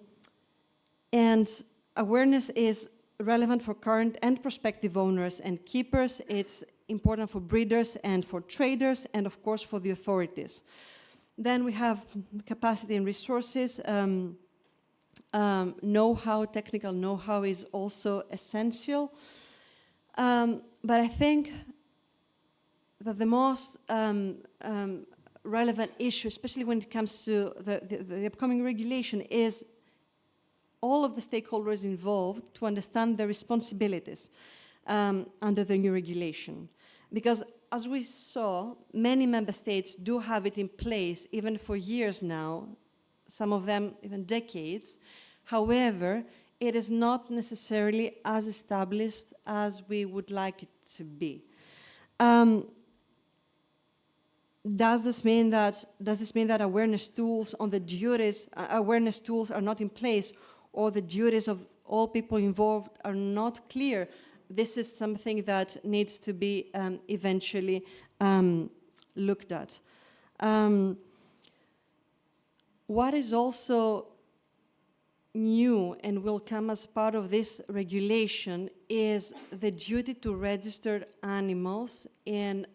awareness is relevant for current and prospective owners and keepers. It's important for breeders and for traders, and of course for the authorities. Then we have capacity and resources. Know-how, technical know-how is also essential. But I think that the most relevant issue, especially when it comes to the upcoming regulation, is all of the stakeholders involved to understand their responsibilities under the new regulation. Because as we saw, many member states do have it in place even for years now, some of them even decades. However, it is not necessarily as established as we would like it to be. Does this mean that awareness tools on the duties, awareness tools are not in place, or the duties of all people involved are not clear? This is something that needs to be eventually looked at. What is also new and will come as part of this regulation is the duty to register animals in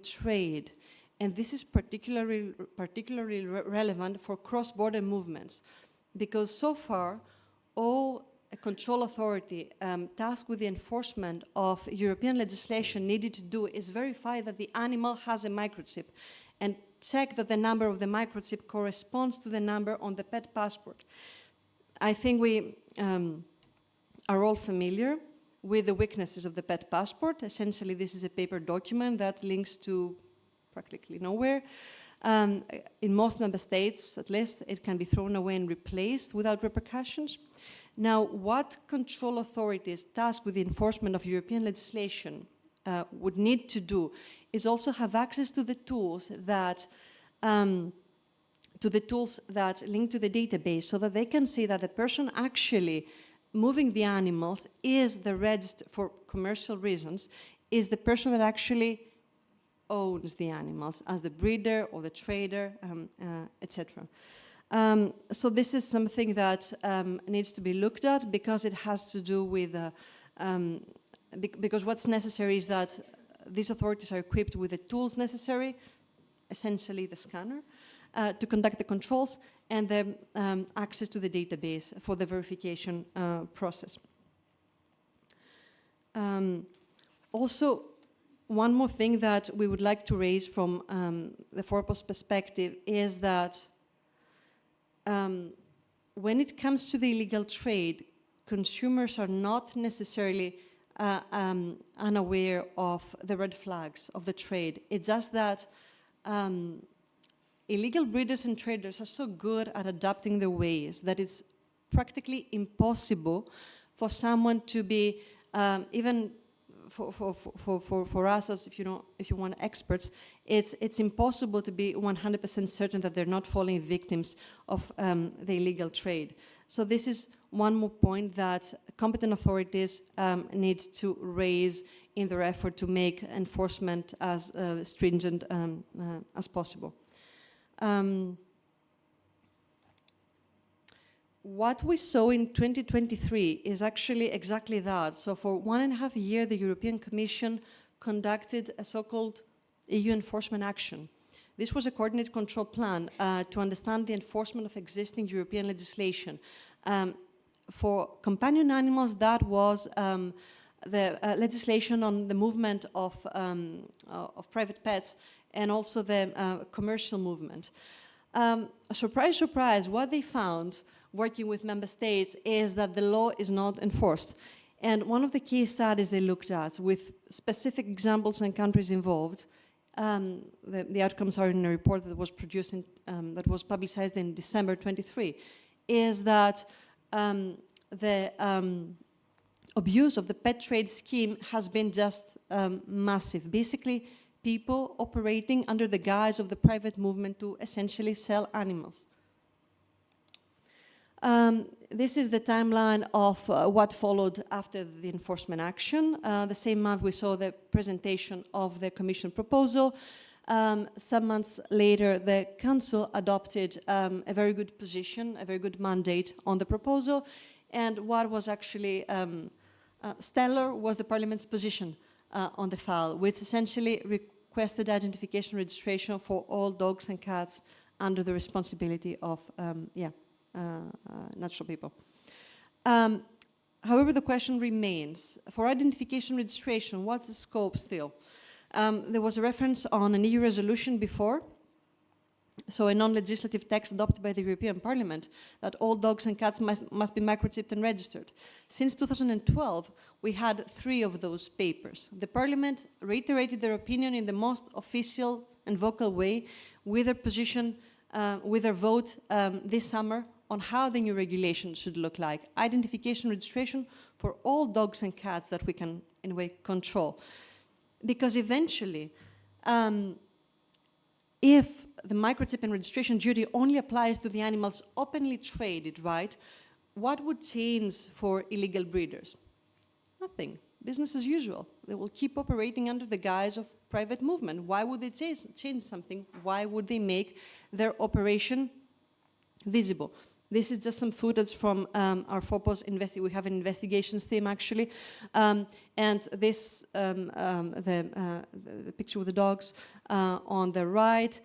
trade. And this is particularly relevant for cross-border movements, because so far, all a control authority tasked with the enforcement of European legislation needed to do is verify that the animal has a microchip and check that the number of the microchip corresponds to the number on the pet passport. I think we are all familiar with the weaknesses of the pet passport. Essentially, this is a paper document that links to practically nowhere. In most member states, at least, it can be thrown away and replaced without repercussions. Now, what control authorities tasked with the enforcement of European legislation would need to do is also have access to the tools that link to the database, so that they can see that the person actually moving the animals is the registered, for commercial reasons, is the person that actually owns the animals, as the breeder or the trader, etc. So this is something that needs to be looked at, because it has to do with, because what's necessary is that these authorities are equipped with the tools necessary, essentially the scanner, to conduct the controls, and the access to the database for the verification process. Also, one more thing that we would like to raise from the FORPOS perspective is that when it comes to the illegal trade, consumers are not necessarily unaware of the red flags of the trade. It's just that illegal breeders and traders are so good at adapting their ways that it's practically impossible for someone to be, even for us as, if you want experts, it's impossible to be 100% certain that they're not falling victims of the illegal trade. So this is one more point that competent authorities need to raise in their effort to make enforcement as stringent as possible. What we saw in 2023 is actually exactly that. So for 1.5 years, the European Commission conducted a so-called EU enforcement action. This was a coordinated control plan to understand the enforcement of existing European legislation. For companion animals, that was the legislation on the movement of private pets, and also the commercial movement. Surprise, surprise, what they found working with member states is that the law is not enforced. And one of the key studies they looked at, with specific examples and countries involved, the outcomes are in a report that was produced that was publicized in December 23, is that the abuse of the pet trade scheme has been just massive. Basically, people operating under the guise of the private movement to essentially sell animals. This is the timeline of what followed after the enforcement action. The same month we saw the presentation of the Commission proposal. Some months later, the Council adopted a very good position, a very good mandate on the proposal. And what was actually stellar was the Parliament's position on the file, which essentially requested identification registration for all dogs and cats under the responsibility of natural people. However, the question remains, for identification registration, what's the scope still? There was a reference on an EU resolution before, so a non-legislative text adopted by the European Parliament, that all dogs and cats must be microchipped and registered. Since 2012, we had 3 of those papers. The Parliament reiterated their opinion in the most official and vocal way with their position, with their vote this summer on how the new regulation should look like. Identification registration for all dogs and cats that we can, in a way, control. Because eventually, if the microchip and registration duty only applies to the animals openly traded, right, what would change for illegal breeders? Nothing. Business as usual. They will keep operating under the guise of private movement. Why would they change something? Why would they make their operation visible? This is just some footage from our FOPOS we have an investigations team actually, and this the picture with the dogs on the right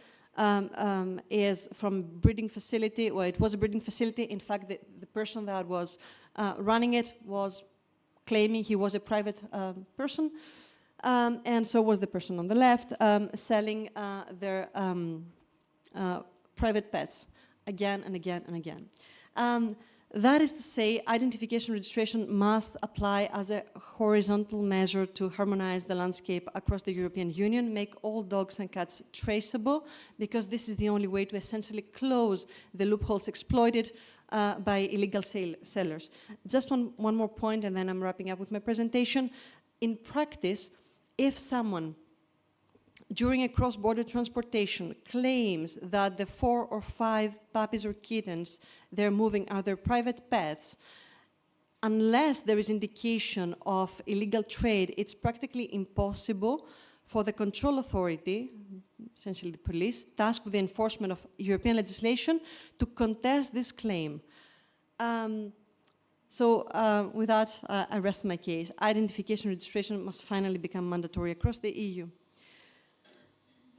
is from breeding facility. Well, it was a breeding facility. In fact, the person that was running it was claiming he was a private person, and so was the person on the left selling their private pets. Again and again and again. That is to say, identification registration must apply as a horizontal measure to harmonize the landscape across the European Union, make all dogs and cats traceable, because this is the only way to essentially close the loopholes exploited by illegal sellers. Just one more point, and then I'm wrapping up with my presentation. In practice, if someone during a cross-border transportation claims that the 4 or 5 puppies or kittens they're moving are their private pets, unless there is indication of illegal trade, it's practically impossible for the control authority, essentially the police, tasked with the enforcement of European legislation, to contest this claim. With that, I rest my case. Identification registration must finally become mandatory across the EU.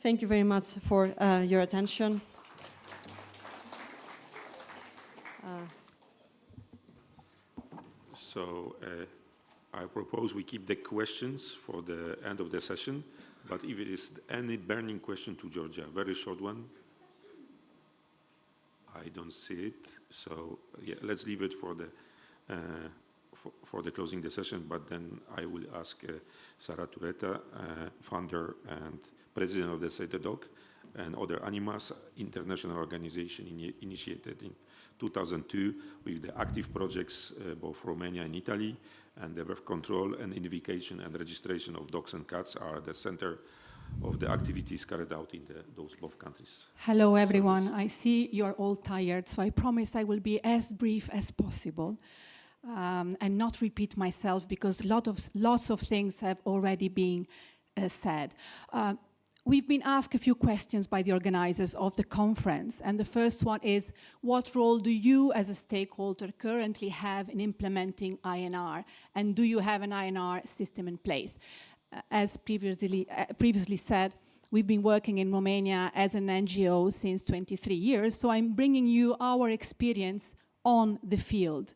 Thank you very much for your attention. I propose we keep the questions for the end of the session, but if it is any burning question to Georgia, very short one. I don't see it, so yeah, let's leave it for the closing the session, but then I will ask Sara Tureta, founder and president of the Save the Dog and Other Animals international organization initiated in 2002 with the active projects both Romania and Italy, and the birth control and identification and registration of dogs and cats are the center of the activities carried out in those both countries. Hello everyone, I see you're all tired, so I promise I will be as brief as possible and not repeat myself, because lots of things have already been said. We've been asked a few questions by the organizers of the conference, and the first one is, what role do you as a stakeholder currently have in implementing INR, and do you have an INR system in place? As previously said, we've been working in Romania as an NGO since 23 years, so I'm bringing you our experience on the field.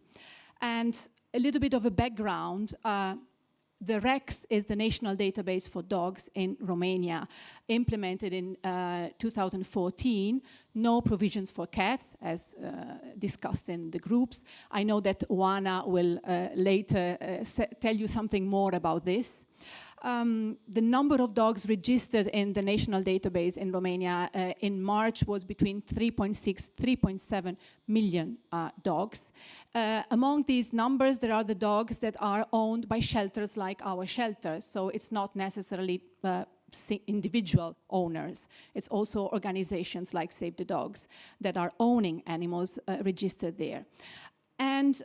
And a little bit of a background, the REX is the national database for dogs in Romania, implemented in 2014. No provisions for cats, as discussed in the groups. I know that Oana will later tell you something more about this. The number of dogs registered in the national database in Romania in March was between 3.6, 3.7 million dogs. Among these numbers, there are the dogs that are owned by shelters like our shelters, so it's not necessarily individual owners. It's also organizations like Save the Dogs that are owning animals registered there. And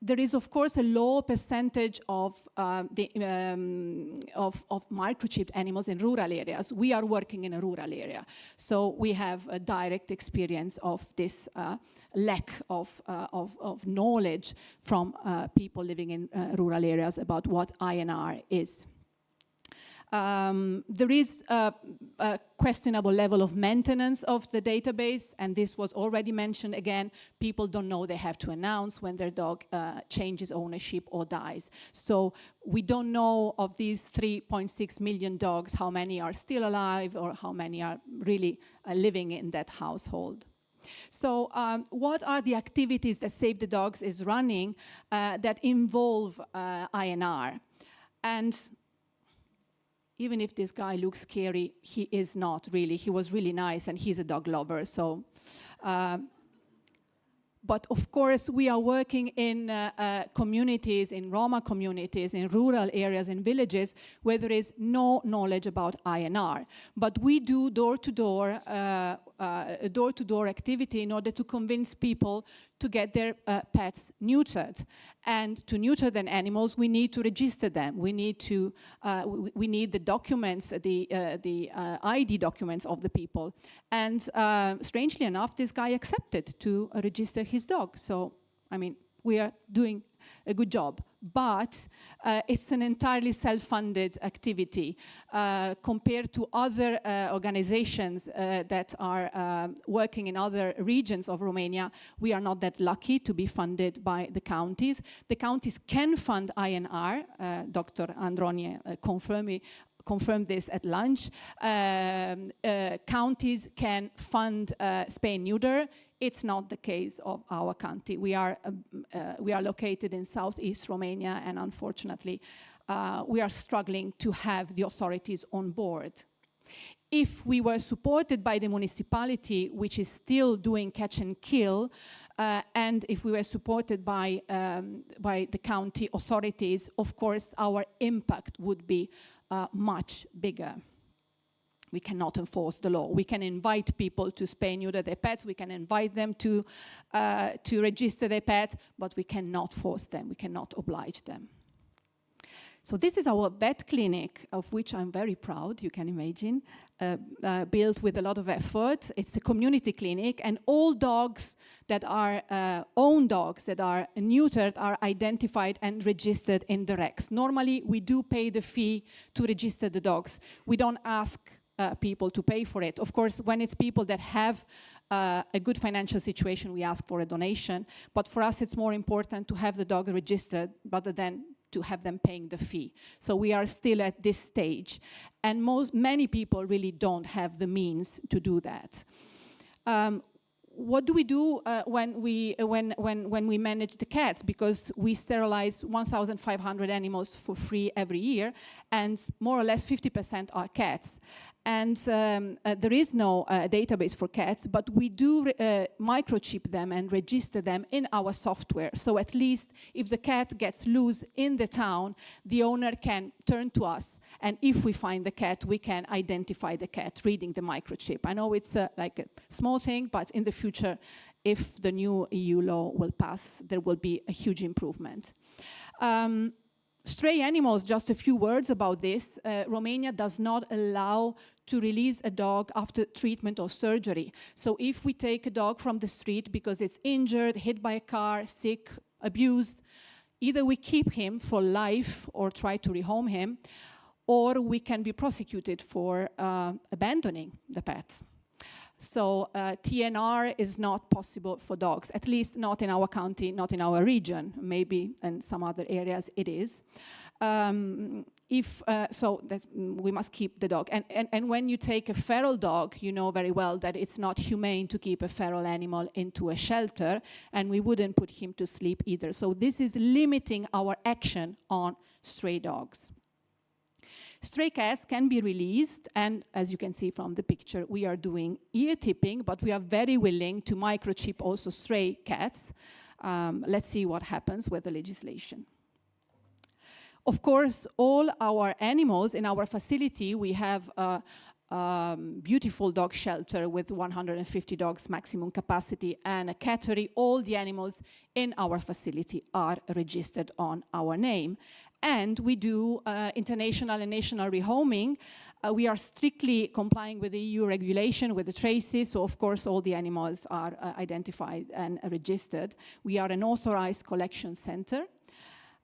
there is, of course, a low percentage of microchipped animals in rural areas. We are working in a rural area, so we have a direct experience of this lack of knowledge from people living in rural areas about what INR is. There is a questionable level of maintenance of the database, and this was already mentioned again. People don't know they have to announce when their dog changes ownership or dies. So we don't know of these 3.6 million dogs, how many are still alive or how many are really living in that household. So what are the activities that Save the Dogs is running that involve INR? And even if this guy looks scary, he is not really. He was really nice, and he's a dog lover. So, but of course, we are working in communities, in Roma communities, in rural areas, in villages, where there is no knowledge about INR. But we do door-to-door activity in order to convince people to get their pets neutered. And to neuter the animals, we need to register them. We need to, we need the documents, the ID documents of the people. And strangely enough, this guy accepted to register his dog. So, I mean, we are doing a good job. But it's an entirely self-funded activity compared to other organizations that are working in other regions of Romania. We are not that lucky to be funded by the counties. The counties can fund INR. Dr. Andronie confirmed this at lunch. Counties can fund spay and neuter. It's not the case of our county. We are located in southeast Romania, and unfortunately, we are struggling to have the authorities on board. If we were supported by the municipality, which is still doing catch and kill, and if we were supported by the county authorities, of course, our impact would be much bigger. We cannot enforce the law. We can invite people to spay and neuter their pets. We can invite them to register their pet, but we cannot force them. We cannot oblige them. So this is our vet clinic, of which I'm very proud, you can imagine, built with a lot of effort. It's the community clinic, and all dogs that are own dogs that are neutered are identified and registered in the REX. Normally, we do pay the fee to register the dogs. We don't ask people to pay for it. Of course, when it's people that have a good financial situation, we ask for a donation. But for us, it's more important to have the dog registered rather than to have them paying the fee. So we are still at this stage. And many people really don't have the means to do that. What do we do when we manage the cats? Because we sterilize 1,500 animals for free every year, and more or less 50% are cats. And there is no database for cats, but we do microchip them and register them in our software. So at least if the cat gets loose in the town, the owner can turn to us. And if we find the cat, we can identify the cat reading the microchip. I know it's like a small thing, but in the future, if the new EU law will pass, there will be a huge improvement. Stray animals, just a few words about this. Romania does not allow to release a dog after treatment or surgery. So if we take a dog from the street because it's injured, hit by a car, sick, abused, either we keep him for life or try to rehome him, or we can be prosecuted for abandoning the pet. So TNR is not possible for dogs, at least not in our county, not in our region. Maybe in some other areas it is. So we must keep the dog. And when you take a feral dog, you know very well that it's not humane to keep a feral animal into a shelter, and we wouldn't put him to sleep either. So this is limiting our action on stray dogs. Stray cats can be released, and as you can see from the picture, we are doing ear tipping, but we are very willing to microchip also stray cats. Let's see what happens with the legislation. Of course, all our animals in our facility, we have a beautiful dog shelter with 150 dogs maximum capacity and a cattery. All the animals in our facility are registered on our name. And we do international and national rehoming. We are strictly complying with the EU regulation, with the traces, so of course all the animals are identified and registered. We are an authorized collection center.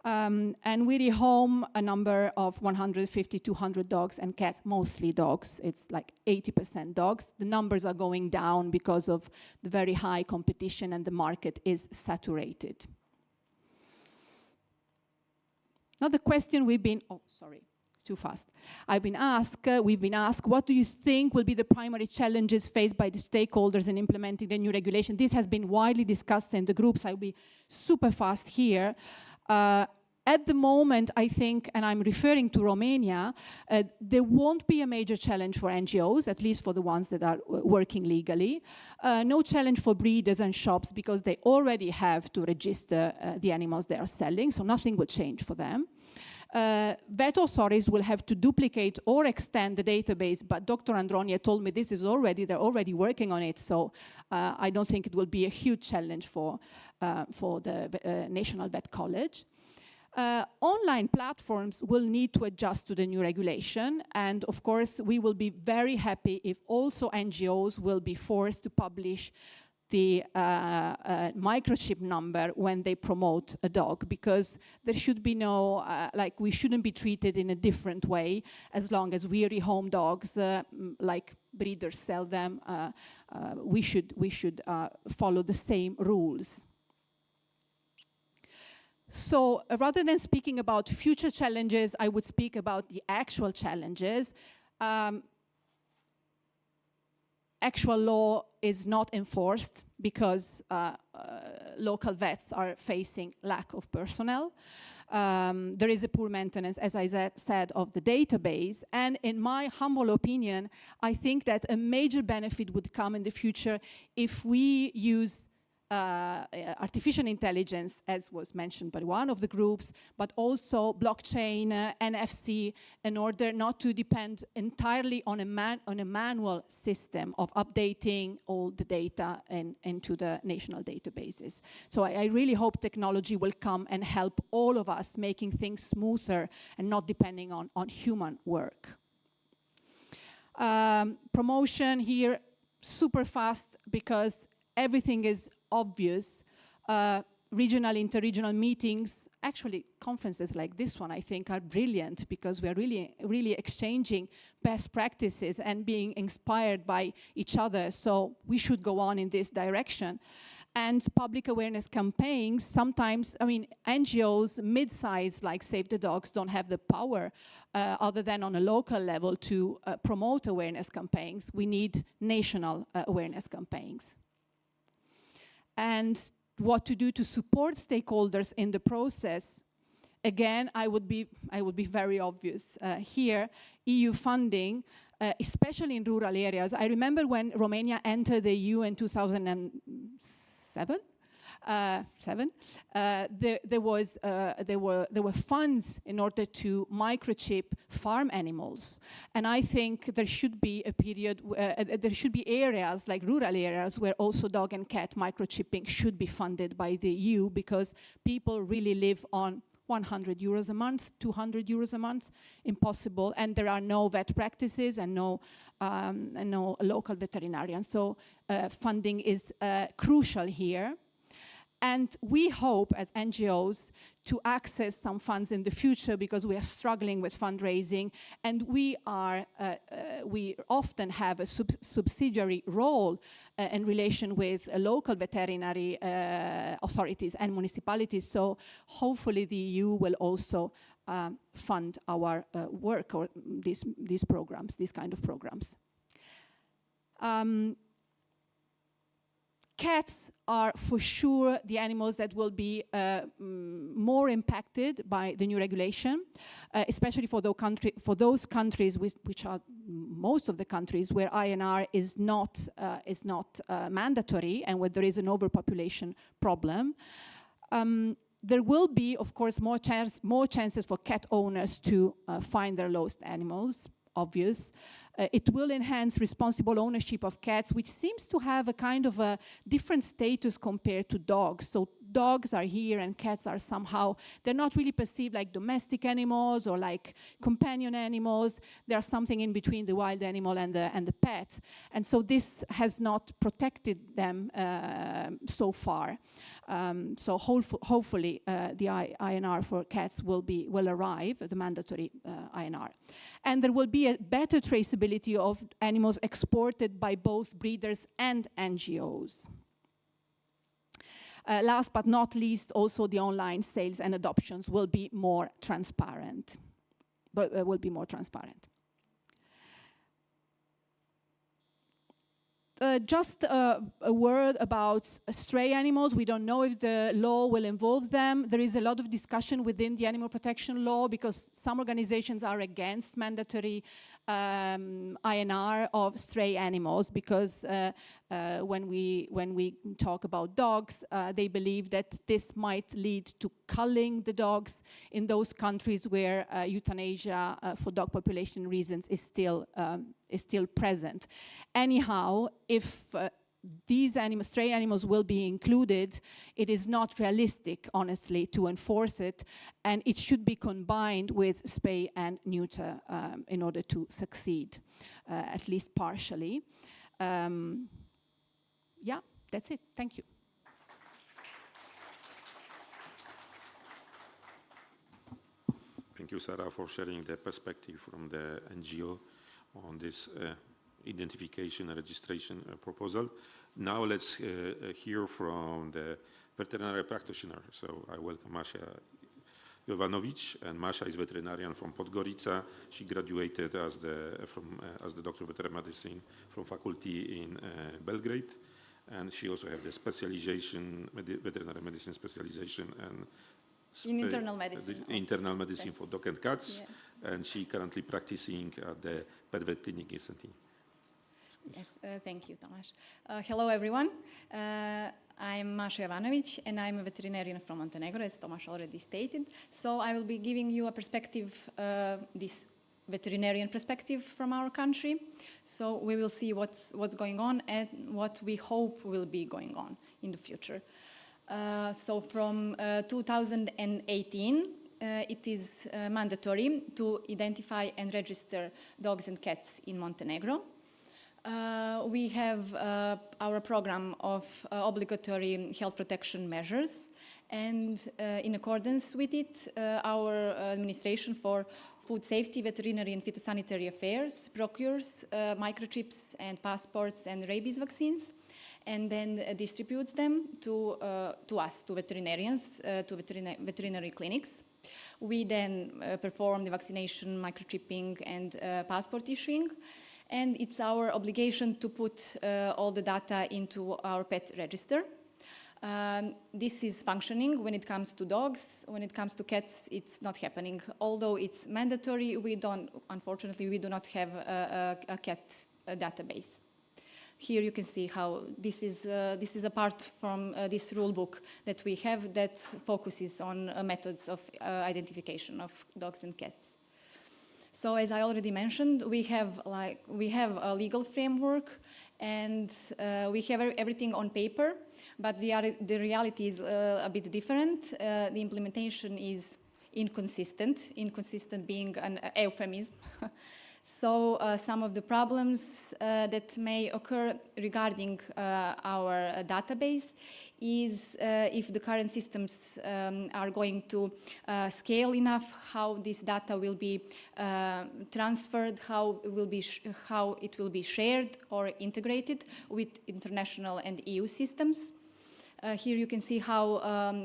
And we rehome a number of 150, 200 dogs and cats, mostly dogs. It's like 80% dogs. The numbers are going down because of the very high competition and the market is saturated. Now the question we've been asked, what do you think will be the primary challenges faced by the stakeholders in implementing the new regulation? This has been widely discussed in the groups. I'll be super fast here. At the moment, I think, and I'm referring to Romania, there won't be a major challenge for NGOs, at least for the ones that are working legally. No challenge for breeders and shops because they already have to register the animals they are selling, so nothing will change for them. Vet authorities will have to duplicate or extend the database, but Dr. Andronia told me this is they're already working on it, so I don't think it will be a huge challenge for the National Vet College. Online platforms will need to adjust to the new regulation, and of course we will be very happy if also NGOs will be forced to publish the microchip number when they promote a dog, because there should be no, we shouldn't be treated in a different way as long as we rehome dogs like breeders sell them. We should follow the same rules. So rather than speaking about future challenges, I would speak about the actual challenges. Actual law is not enforced because local vets are facing lack of personnel. There is a poor maintenance, as I said, of the database. And in my humble opinion, I think that a major benefit would come in the future if we use artificial intelligence, as was mentioned by one of the groups, but also blockchain, NFC, in order not to depend entirely on a manual system of updating all the data into the national databases. So I really hope technology will come and help all of us making things smoother and not depending on human work. Promotion here, super fast, because everything is obvious. Regional, interregional meetings, actually conferences like this one, I think, are brilliant because we are really exchanging best practices and being inspired by each other. So we should go on in this direction. And public awareness campaigns, sometimes, I mean, NGOs, mid-size, like Save the Dogs, don't have the power other than on a local level to promote awareness campaigns. We need national awareness campaigns. And what to do to support stakeholders in the process. Again, I would be very obvious here. EU funding, especially in rural areas. I remember when Romania entered the EU in 2007. There were funds in order to microchip farm animals, and I think there should be a period, there should be areas like rural areas where also dog and cat microchipping should be funded by the EU, because people really live on 100 euros a month, 200 euros a month, impossible, and there are no vet practices and no local veterinarians. So funding is crucial here. And we hope, as NGOs, to access some funds in the future because we are struggling with fundraising, and we often have a subsidiary role in relation with local veterinary authorities and municipalities. So hopefully the EU will also fund our work or these programs, these kind of programs. Cats are for sure the animals that will be more impacted by the new regulation, especially for those countries which are most of the countries where INR is not mandatory and where there is an overpopulation problem. There will be, of course, more chances for cat owners to find their lost animals, obvious. It will enhance responsible ownership of cats, which seems to have a kind of a different status compared to dogs. So dogs are here and cats are somehow, they're not really perceived like domestic animals or like companion animals. They're something in between the wild animal and the pet. And so this has not protected them so far. So hopefully the INR for cats will arrive, the mandatory INR. And there will be a better traceability of animals exported by both breeders and NGOs. Last but not least, also the online sales and adoptions will be more transparent. Just a word about stray animals. We don't know if the law will involve them. There is a lot of discussion within the animal protection law because some organizations are against mandatory INR of stray animals because when we talk about dogs, they believe that this might lead to culling the dogs in those countries where euthanasia for dog population reasons is still present. Anyhow, if these stray animals will be included, it is not realistic, honestly, to enforce it, and it should be combined with spay and neuter in order to succeed, at least partially. Yeah, that's it. Thank you. Thank you, Sarah, for sharing the perspective from the NGO on this identification and registration proposal. Now let's hear from the veterinary practitioner. So I welcome Masha Jovanovic, and Masha is veterinarian from Podgorica. She graduated as the doctor of veterinary medicine from faculty in Belgrade, and she also has the specialization, veterinary medicine specialization, and in internal medicine. Internal medicine for dog and cats, yeah. And she currently practicing at the pet vet clinic in Sentin. Yes, thank you, Tomasz. Hello, everyone. I'm Masha Jovanovic, and I'm a veterinarian from Montenegro, as Tomasz already stated. So I will be giving you a perspective, this veterinarian perspective from our country. So we will see what's going on and what we hope will be going on in the future. So from 2018, it is mandatory to identify and register dogs and cats in Montenegro. We have our program of obligatory health protection measures, and in accordance with it, our administration for food safety, veterinary and phytosanitary affairs procures microchips and passports and rabies vaccines, and then distributes them to us, to veterinarians, to veterinary clinics. We then perform the vaccination, microchipping, and passport issuing. And it's our obligation to put all the data into our pet register. This is functioning when it comes to dogs. When it comes to cats, it's not happening. Although it's mandatory, unfortunately, we do not have a cat database. Here you can see how this is apart from this rule book that we have that focuses on methods of identification of dogs and cats. So as I already mentioned, we have a legal framework, and we have everything on paper, but the reality is a bit different. The implementation is inconsistent being an euphemism. So some of the problems that may occur regarding our database is if the current systems are going to scale enough, how this data will be transferred, how it will be shared or integrated with international and EU systems. Here you can see how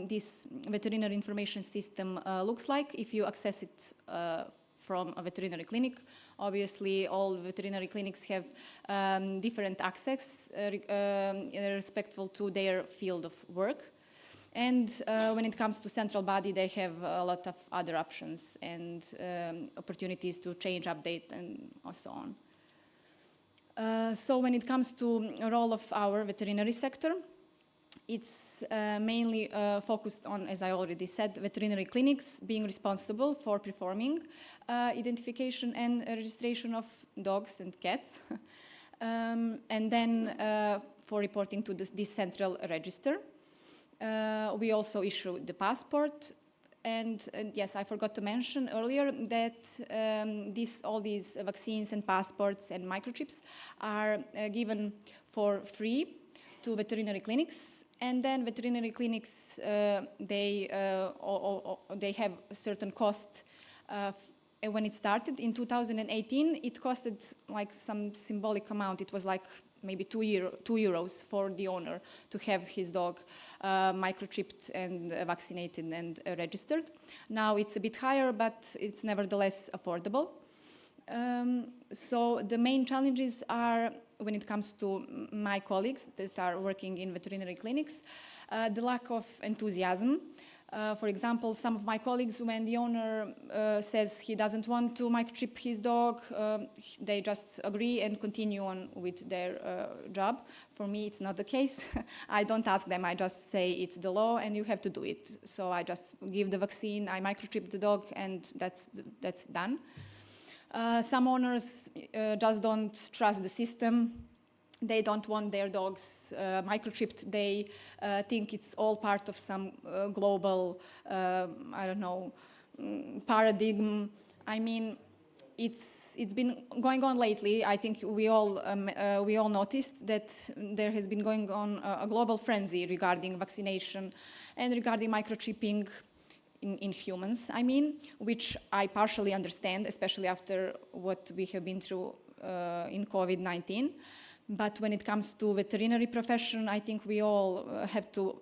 this veterinary information system looks like if you access it from a veterinary clinic. Obviously, all veterinary clinics have different access respectful to their field of work. And when it comes to central body, they have a lot of other options and opportunities to change, update, and so on. So when it comes to the role of our veterinary sector, it's mainly focused on, as I already said, veterinary clinics being responsible for performing identification and registration of dogs and cats. And then for reporting to this central register. We also issue the passport. And yes, I forgot to mention earlier that all these vaccines and passports and microchips are given for free to veterinary clinics. And then veterinary clinics, they have a certain cost. When it started in 2018, it costed like some symbolic amount. It was like maybe €2 for the owner to have his dog microchipped and vaccinated and registered. Now it's a bit higher, but it's nevertheless affordable. So the main challenges are, when it comes to my colleagues that are working in veterinary clinics, the lack of enthusiasm. For example, some of my colleagues, when the owner says he doesn't want to microchip his dog, they just agree and continue on with their job. For me, it's not the case. I don't ask them. I just say it's the law and you have to do it. So I just give the vaccine, I microchip the dog, and that's done. Some owners just don't trust the system. They don't want their dogs microchipped. They think it's all part of some global, I don't know, paradigm. I mean, it's been going on lately. I think we all noticed that there has been going on a global frenzy regarding vaccination and regarding microchipping in humans, I mean, which I partially understand, especially after what we have been through in COVID-19. But when it comes to veterinary profession, I think we all have to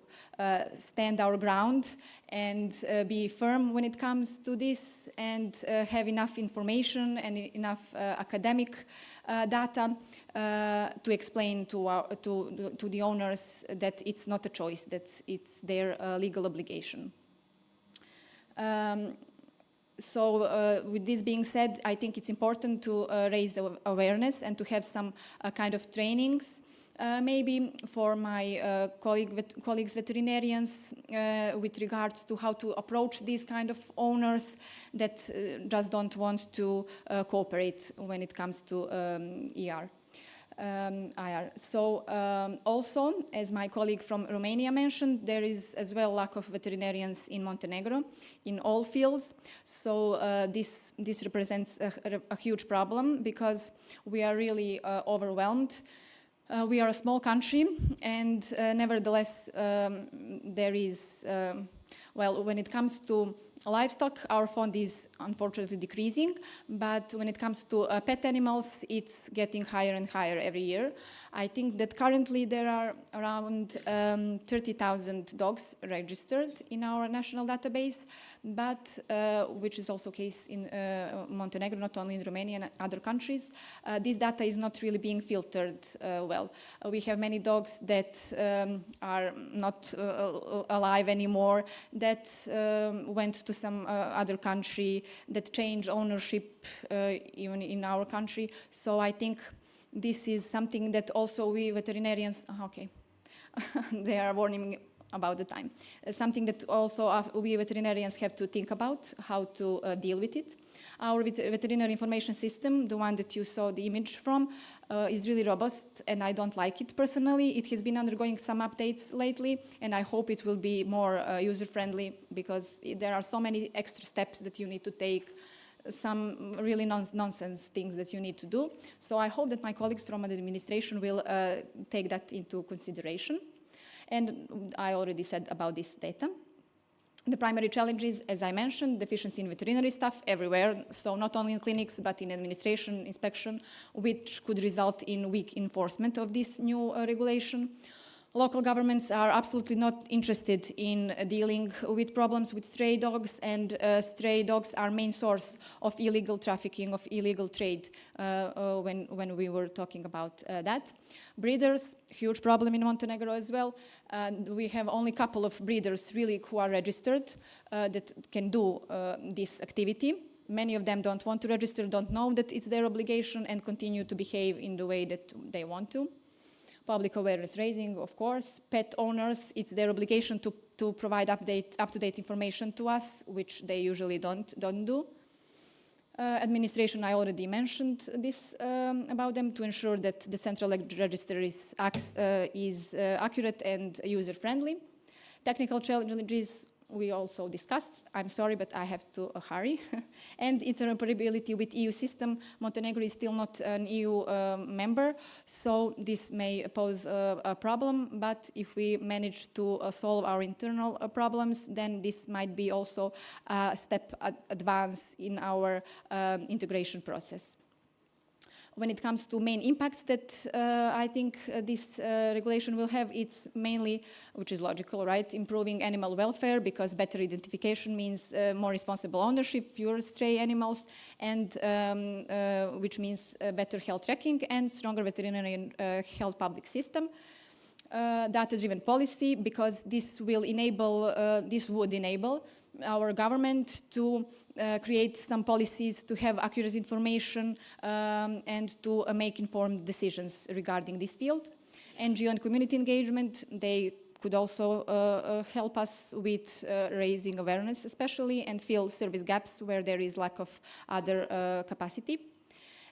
stand our ground and be firm when it comes to this, and have enough information and enough academic data to explain to the owners that it's not a choice, that it's their legal obligation. So with this being said, I think it's important to raise awareness and to have some kind of trainings, maybe for my colleagues veterinarians, with regards to how to approach these kind of owners that just don't want to cooperate when it comes to IR. So also, as my colleague from Romania mentioned, there is as well lack of veterinarians in Montenegro in all fields. So this represents a huge problem, because we are really overwhelmed. We are a small country, and nevertheless there is, well, when it comes to livestock, our fund is unfortunately decreasing, but when it comes to pet animals, it's getting higher and higher every year. I think that currently there are around 30,000 dogs registered in our national database, but which is also the case in Montenegro, not only in Romania and other countries. This data is not really being filtered well. We have many dogs that are not alive anymore, that went to some other country, that changed ownership even in our country. So I think this is something that also we veterinarians, okay, they are warning me about the time. Something that also we veterinarians have to think about, how to deal with it. Our veterinary information system, the one that you saw the image from, is really robust, and I don't like it personally. It has been undergoing some updates lately, and I hope it will be more user-friendly, because there are so many extra steps that you need to take, some really nonsense things that you need to do. So I hope that my colleagues from the administration will take that into consideration. And I already said about this data. The primary challenges, as I mentioned, deficiency in veterinary staff everywhere, so not only in clinics, but in administration, inspection, which could result in weak enforcement of this new regulation. Local governments are absolutely not interested in dealing with problems with stray dogs, and stray dogs are main source of illegal trafficking, of illegal trade, when we were talking about that. Breeders, huge problem in Montenegro as well. We have only a couple of breeders really who are registered that can do this activity. Many of them don't want to register, don't know that it's their obligation, and continue to behave in the way that they want to. public awareness raising, of course. Pet owners, it's their obligation to provide up-to-date information to us, which they usually don't do. Administration, I already mentioned this about them, to ensure that the central register is accurate and user-friendly. Technical challenges we also discussed. I'm sorry, but I have to hurry. And interoperability with EU system. Montenegro is still not an EU member, so this may pose a problem, but if we manage to solve our internal problems, then this might be also a step advance in our integration process. When it comes to main impacts that I think this regulation will have, it's mainly, which is logical, right, improving animal welfare, because better identification means more responsible ownership, fewer stray animals, and which means better health tracking and stronger veterinary health public system. Data-driven policy, because this would enable our government to create some policies to have accurate information and to make informed decisions regarding this field. NGO and community engagement, they could also help us with raising awareness especially, and fill service gaps where there is lack of other capacity.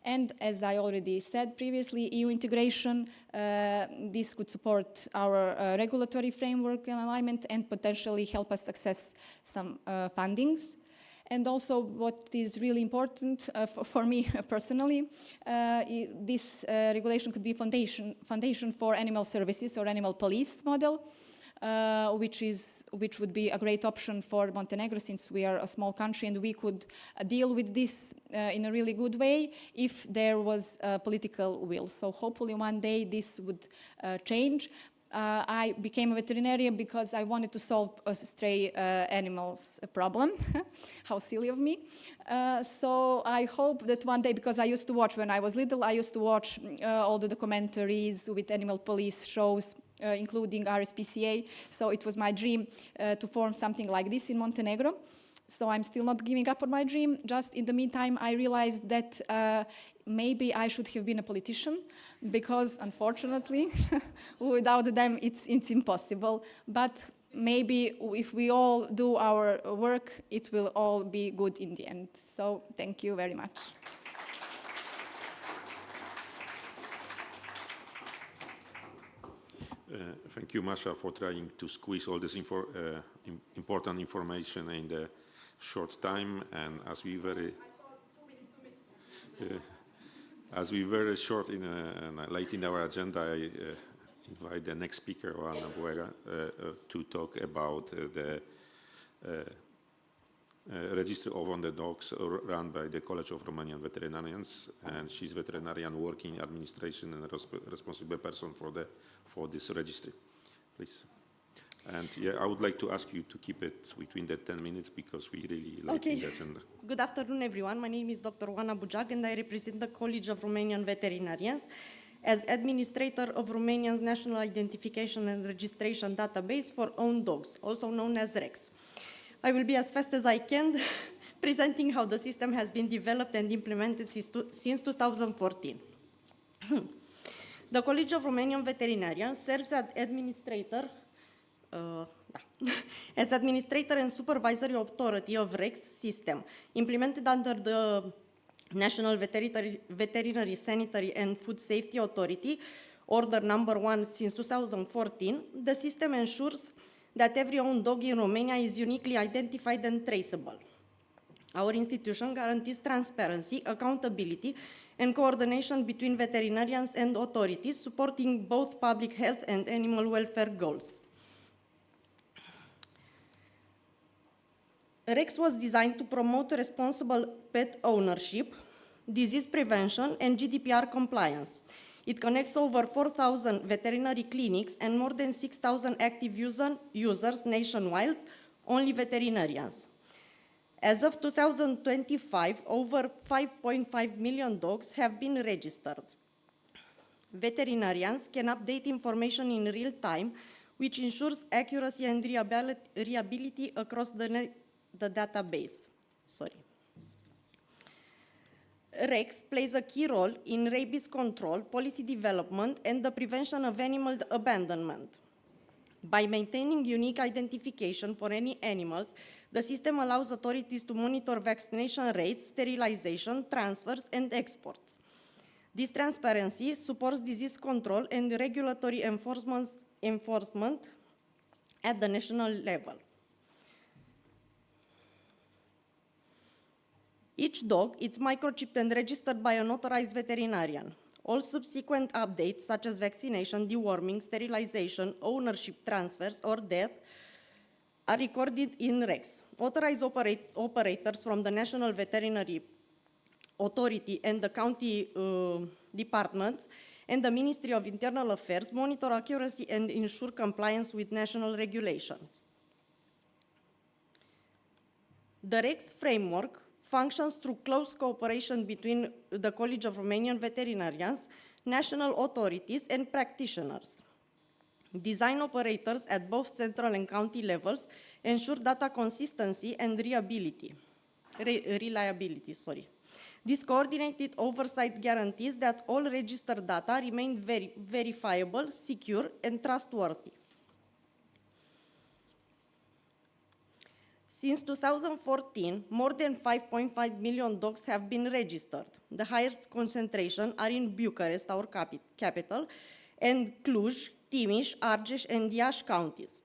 And as I already said previously, EU integration, this could support our regulatory framework and alignment and potentially help us access some fundings. And also what is really important for me personally, this regulation could be foundation for animal services or animal police model, which would be a great option for Montenegro, since we are a small country and we could deal with this in a really good way if there was political will. So hopefully one day this would change. I became a veterinarian because I wanted to solve a stray animals problem. How silly of me. So I hope that one day, because I used to watch, when I was little, I used to watch all the documentaries with animal police shows, including RSPCA. So it was my dream to form something like this in Montenegro. So I'm still not giving up on my dream. Just in the meantime, I realized that maybe I should have been a politician, because unfortunately, without them, it's impossible. But maybe if we all do our work, it will all be good in the end. So thank you very much. Thank you, Masha, for trying to squeeze all this important information in the short time. And as we very short late in our agenda, I invite the next speaker, Oana Buega, to talk about the register of on the dogs run by the College of Romanian Veterinarians, and she's veterinarian working administration and responsible person for this registry. Please. And yeah, I would like to ask you to keep it between the 10 minutes, because we really like the agenda. Good afternoon, everyone. My name is Dr. Oana Bugeag, and I represent the College of Romanian Veterinarians as administrator of Romania's National Identification and Registration Database for Owned Dogs, also known as REX. I will be as fast as I can, presenting how the system has been developed and implemented since 2014. The College of Romanian Veterinarians serves as administrator and supervisory authority of REX system, implemented under the National Veterinary Sanitary and Food Safety Authority, Order number 1 since 2014. The system ensures that every owned dog in Romania is uniquely identified and traceable. Our institution guarantees transparency, accountability, and coordination between veterinarians and authorities, supporting both public health and animal welfare goals. REX was designed to promote responsible pet ownership, disease prevention, and GDPR compliance. It connects over 4,000 veterinary clinics and more than 6,000 active users nationwide, only veterinarians. As of 2025, over 5.5 million dogs have been registered. Veterinarians can update information in real time, which ensures accuracy and reliability across the database. REX plays a key role in rabies control, policy development, and the prevention of animal abandonment. By maintaining unique identification for any animals, the system allows authorities to monitor vaccination rates, sterilization, transfers, and exports. This transparency supports disease control and regulatory enforcement at the national level. Each dog is microchipped and registered by an authorized veterinarian. All subsequent updates, such as vaccination, deworming, sterilization, ownership transfers, or death, are recorded in REX. Authorized operators from the National Veterinary Authority and the county departments and the Ministry of Internal Affairs monitor accuracy and ensure compliance with national regulations. The REX framework functions through close cooperation between the College of Romanian Veterinarians, national authorities, and practitioners. Design operators at both central and county levels ensure data consistency and reliability. This coordinated oversight guarantees that all registered data remain verifiable, secure, and trustworthy. Since 2014, more than 5.5 million dogs have been registered. The highest concentration are in Bucharest, our capital, and Cluj, Timiș, Argeș, and Iași counties.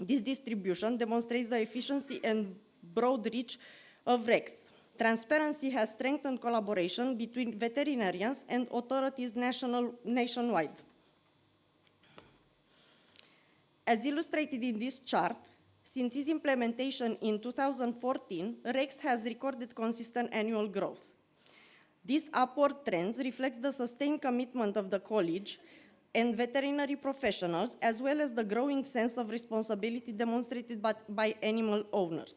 This distribution demonstrates the efficiency and broad reach of REX. Transparency has strengthened collaboration between veterinarians and authorities nationwide. As illustrated in this chart, since its implementation in 2014, REX has recorded consistent annual growth. These upward trends reflect the sustained commitment of the college and veterinary professionals, as well as the growing sense of responsibility demonstrated by animal owners.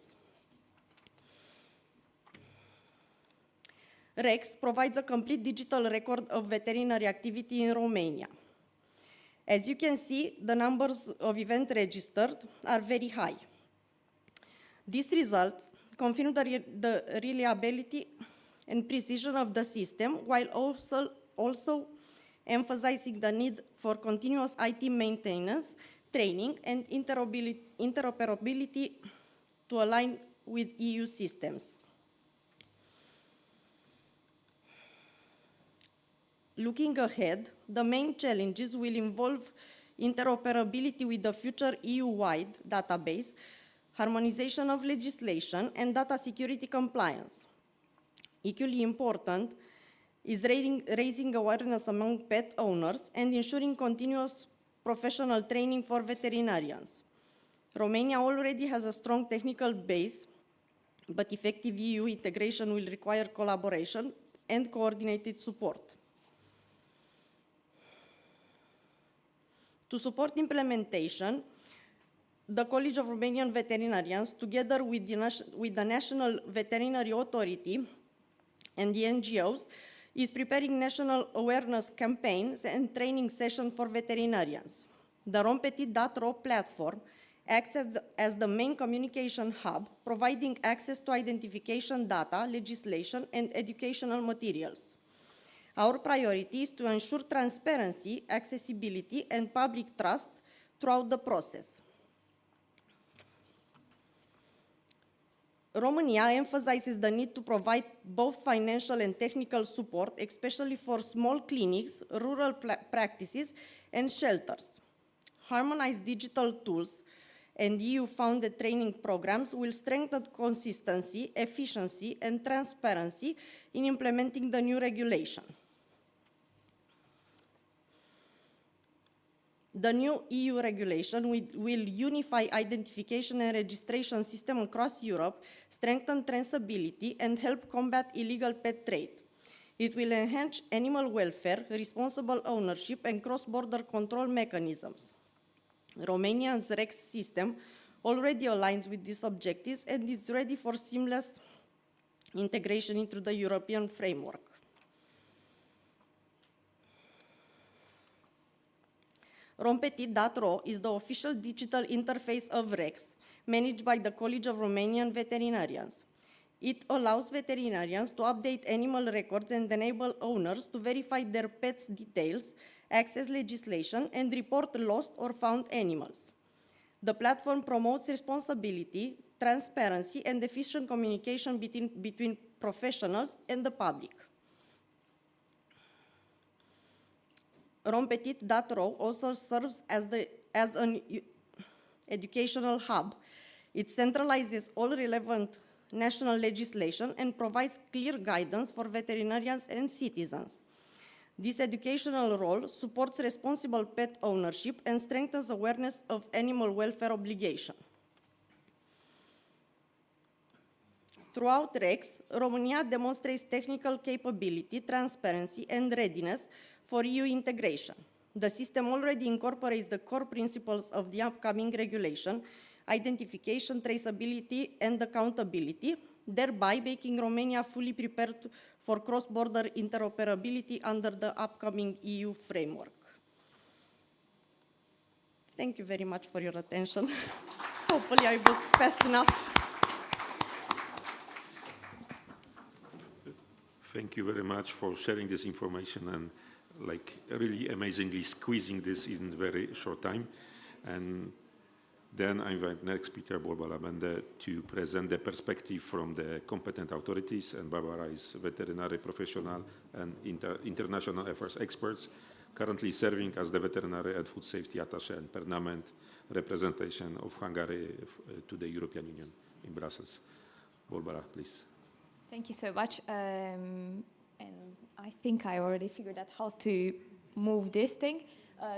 REX provides a complete digital record of veterinary activity in Romania. As you can see, the numbers of events registered are very high. These results confirm the reliability and precision of the system, while also emphasizing the need for continuous IT maintenance, training, and interoperability to align with EU systems. Looking ahead, the main challenges will involve interoperability with the future EU-wide database, harmonization of legislation, and data security compliance. Equally important is raising awareness among pet owners and ensuring continuous professional training for veterinarians. Romania already has a strong technical base, but effective EU integration will require collaboration and coordinated support. To support implementation, the College of Romanian Veterinarians, together with the National Veterinary Authority and the NGOs, is preparing national awareness campaigns and training sessions for veterinarians. The rompetit.ro platform acts as the main communication hub, providing access to identification data, legislation, and educational materials. Our priority is to ensure transparency, accessibility, and public trust throughout the process. Romania emphasizes the need to provide both financial and technical support, especially for small clinics, rural practices, and shelters. Harmonized digital tools and EU-funded training programs will strengthen consistency, efficiency, and transparency in implementing the new regulation. The new EU regulation will unify identification and registration system across Europe, strengthen traceability, and help combat illegal pet trade. It will enhance animal welfare, responsible ownership, and cross-border control mechanisms. Romania's REX system already aligns with these objectives and is ready for seamless integration into the European framework. Rompetit.ro is the official digital interface of REX, managed by the College of Romanian Veterinarians. It allows veterinarians to update animal records and enable owners to verify their pets' details, access legislation, and report lost or found animals. The platform promotes responsibility, transparency, and efficient communication between professionals and the public. Rompetit.ro also serves as an educational hub. It centralizes all relevant national legislation and provides clear guidance for veterinarians and citizens. This educational role supports responsible pet ownership and strengthens awareness of animal welfare obligation. Throughout REX, Romania demonstrates technical capability, transparency, and readiness for EU integration. The system already incorporates the core principles of the upcoming regulation, identification, traceability, and accountability, thereby making Romania fully prepared for cross-border interoperability under the upcoming EU framework. Thank you very much for your attention. Hopefully I was fast enough. Thank you very much for sharing this information and like really amazingly squeezing this in very short time. And then I invite next Peter Borbalabende to present the perspective from the competent authorities, and Barbara is veterinary professional and international affairs experts, currently serving as the veterinary and food safety attaché and permanent representation of Hungary to the European Union in Brussels. Barbara, please. Thank you so much. And I think I already figured out how to move this thing.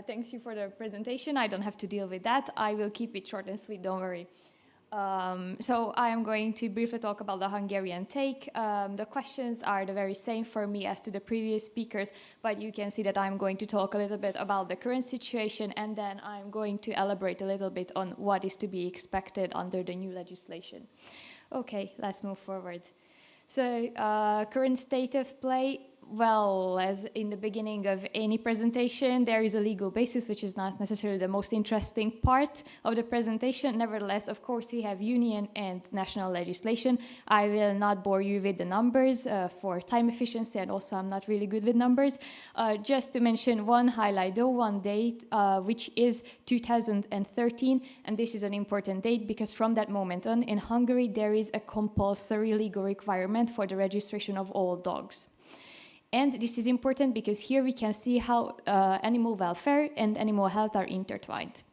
Thanks you for the presentation. I don't have to deal with that. I will keep it short and sweet, don't worry. So I am going to briefly talk about the Hungarian take. The questions are the very same for me as to the previous speakers, but you can see that I'm going to talk a little bit about the current situation, and then I'm going to elaborate a little bit on what is to be expected under the new legislation. Okay, let's move forward. So current state of play, well, as in the beginning of any presentation, there is a legal basis, which is not necessarily the most interesting part of the presentation. Nevertheless, of course, we have union and national legislation. I will not bore you with the numbers for time efficiency, and also I'm not really good with numbers. Just to mention one highlight, though, one date, which is 2013, and this is an important date because from that moment on, in Hungary, there is a compulsory legal requirement for the registration of all dogs. And this is important because here we can see how animal welfare and animal health are intertwined.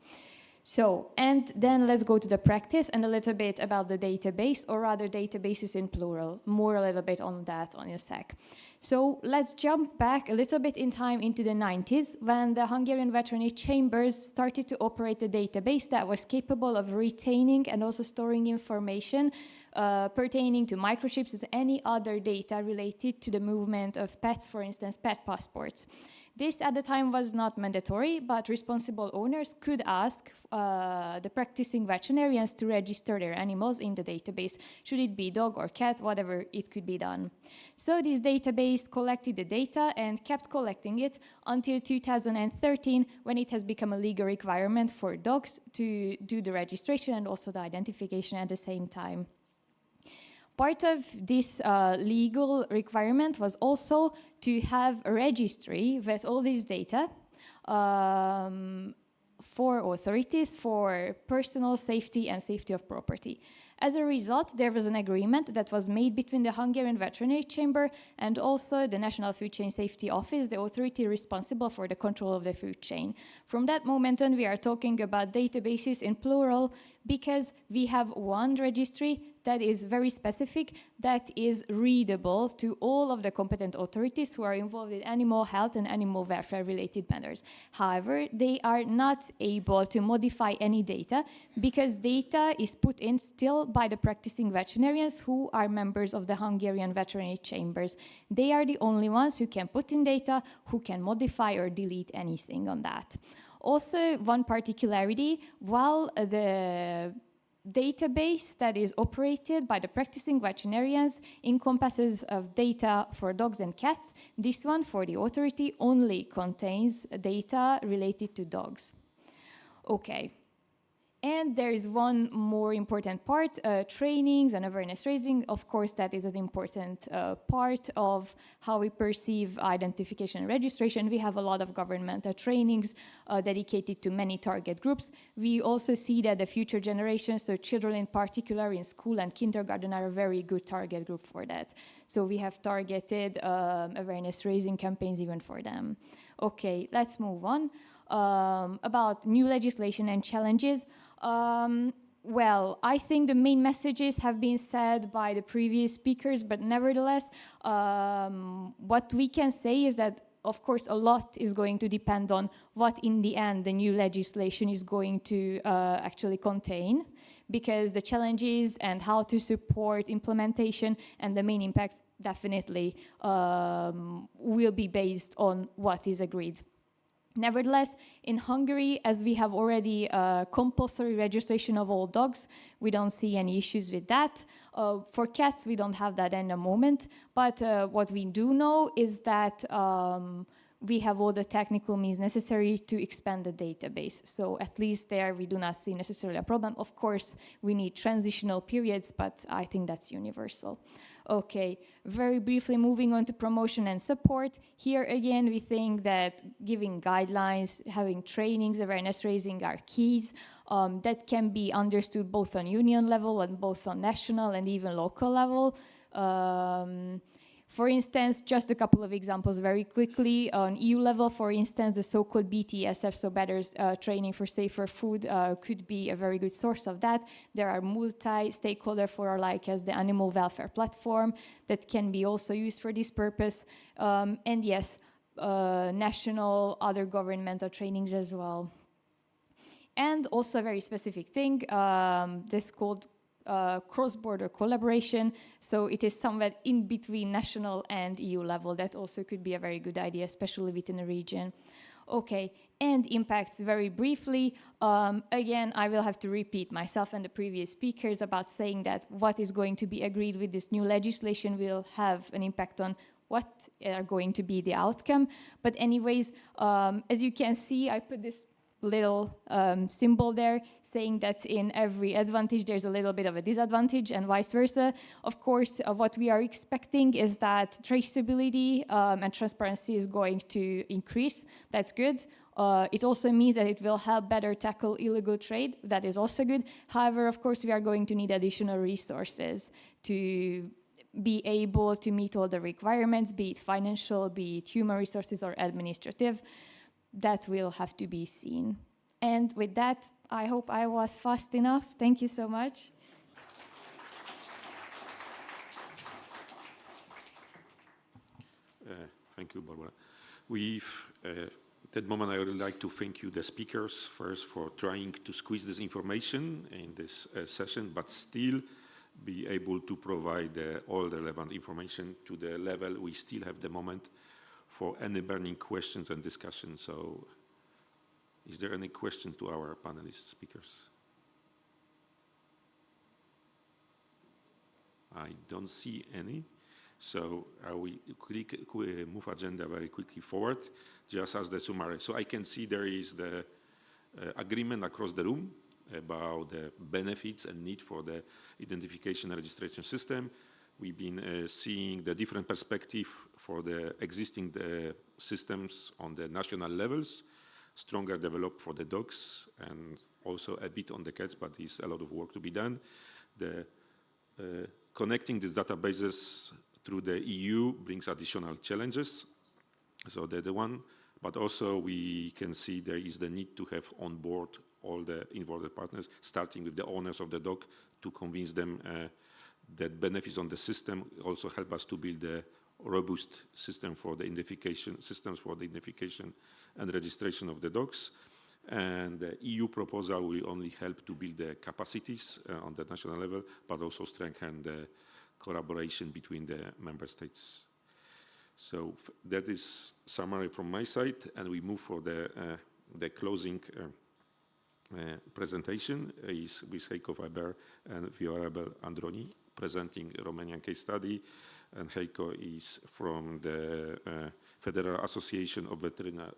So, and then let's go to the practice and a little bit about the database, or rather databases in plural. More a little bit on that on a sec. So let's jump back a little bit in time into the 90s when the Hungarian Veterinary Chambers started to operate a database that was capable of retaining and also storing information pertaining to microchips as any other data related to the movement of pets, for instance, pet passports. This at the time was not mandatory, but responsible owners could ask the practicing veterinarians to register their animals in the database, should it be dog or cat, whatever it could be done. So this database collected the data and kept collecting it until 2013, when it has become a legal requirement for dogs to do the registration and also the identification at the same time. Part of this legal requirement was also to have a registry with all this data for authorities for personal safety and safety of property. As a result, there was an agreement that was made between the Hungarian Veterinary Chamber and also the National Food Chain Safety Office, the authority responsible for the control of the food chain. From that moment on, we are talking about databases in plural because we have one registry that is very specific, that is readable to all of the competent authorities who are involved in animal health and animal welfare related matters. However, they are not able to modify any data because data is put in still by the practicing veterinarians who are members of the Hungarian Veterinary Chambers. They are the only ones who can put in data, who can modify or delete anything on that. Also, one particularity, while the database that is operated by the practicing veterinarians encompasses of data for dogs and cats, this one for the authority only contains data related to dogs. Okay. And there is one more important part, trainings and awareness raising. Of course, that is an important part of how we perceive identification and registration. We have a lot of governmental trainings dedicated to many target groups. We also see that the future generations, so children in particular in school and kindergarten, are a very good target group for that. So we have targeted awareness raising campaigns even for them. Okay, let's move on. About new legislation and challenges. Well, I think the main messages have been said by the previous speakers, but nevertheless, what we can say is that, of course, a lot is going to depend on what in the end the new legislation is going to actually contain, because the challenges and how to support implementation and the main impacts definitely will be based on what is agreed. Nevertheless, in Hungary, as we have already compulsory registration of all dogs, we don't see any issues with that. For cats, we don't have that in the moment, but what we do know is that we have all the technical means necessary to expand the database. So at least there we do not see necessarily a problem. Of course, we need transitional periods, but I think that's universal. Okay, very briefly moving on to promotion and support. Here again, we think that giving guidelines, having trainings, awareness raising are keys. That can be understood both on union level and both on national and even local level. For instance, just a couple of examples very quickly. On EU level, for instance, the so-called BTSF, so Better Training for Safer Food, could be a very good source of that. There are multi-stakeholder fora, like as the Animal Welfare Platform, that can be also used for this purpose. And yes, national, other governmental trainings as well. And also a very specific thing, this called cross-border collaboration, so it is somewhat in between national and EU level. That also could be a very good idea, especially within a region. Okay, and impacts very briefly. Again, I will have to repeat myself and the previous speakers about saying that what is going to be agreed with this new legislation will have an impact on what are going to be the outcome. But anyways, as you can see, I put this little symbol there saying that in every advantage there's a little bit of a disadvantage and vice versa. Of course, what we are expecting is that traceability and transparency is going to increase. That's good. It also means that it will help better tackle illegal trade. That is also good. However, of course, we are going to need additional resources to be able to meet all the requirements, be it financial, be it human resources or administrative. That will have to be seen. And with that, I hope I was fast enough. Thank you so much. Thank you, Barbara. At that moment, I would like to thank you, the speakers, first for trying to squeeze this information in this session, but still be able to provide all the relevant information to the level we still have the moment for any burning questions and discussion. So is there any questions to our panelist speakers? I don't see any. So we move agenda very quickly forward, just as the summary. So I can see there is the agreement across the room about the benefits and need for the identification and registration system. We've been seeing the different perspective for the existing systems on the national levels, stronger developed for the dogs and also a bit on the cats, but there's a lot of work to be done. Connecting these databases through the EU brings additional challenges. So that's the one, but also we can see there is the need to have on board all the involved partners, starting with the owners of the dog, to convince them that benefits on the system also help us to build a robust system for the identification, systems for the identification and registration of the dogs. And the EU proposal will only help to build the capacities on the national level, but also strengthen the collaboration between the member states. So that is summary from my side, and we move for the closing presentation is with Heiko Weber and Viorabel Androni presenting a Romanian case study, and Heiko is from the Federal Association of Veterinary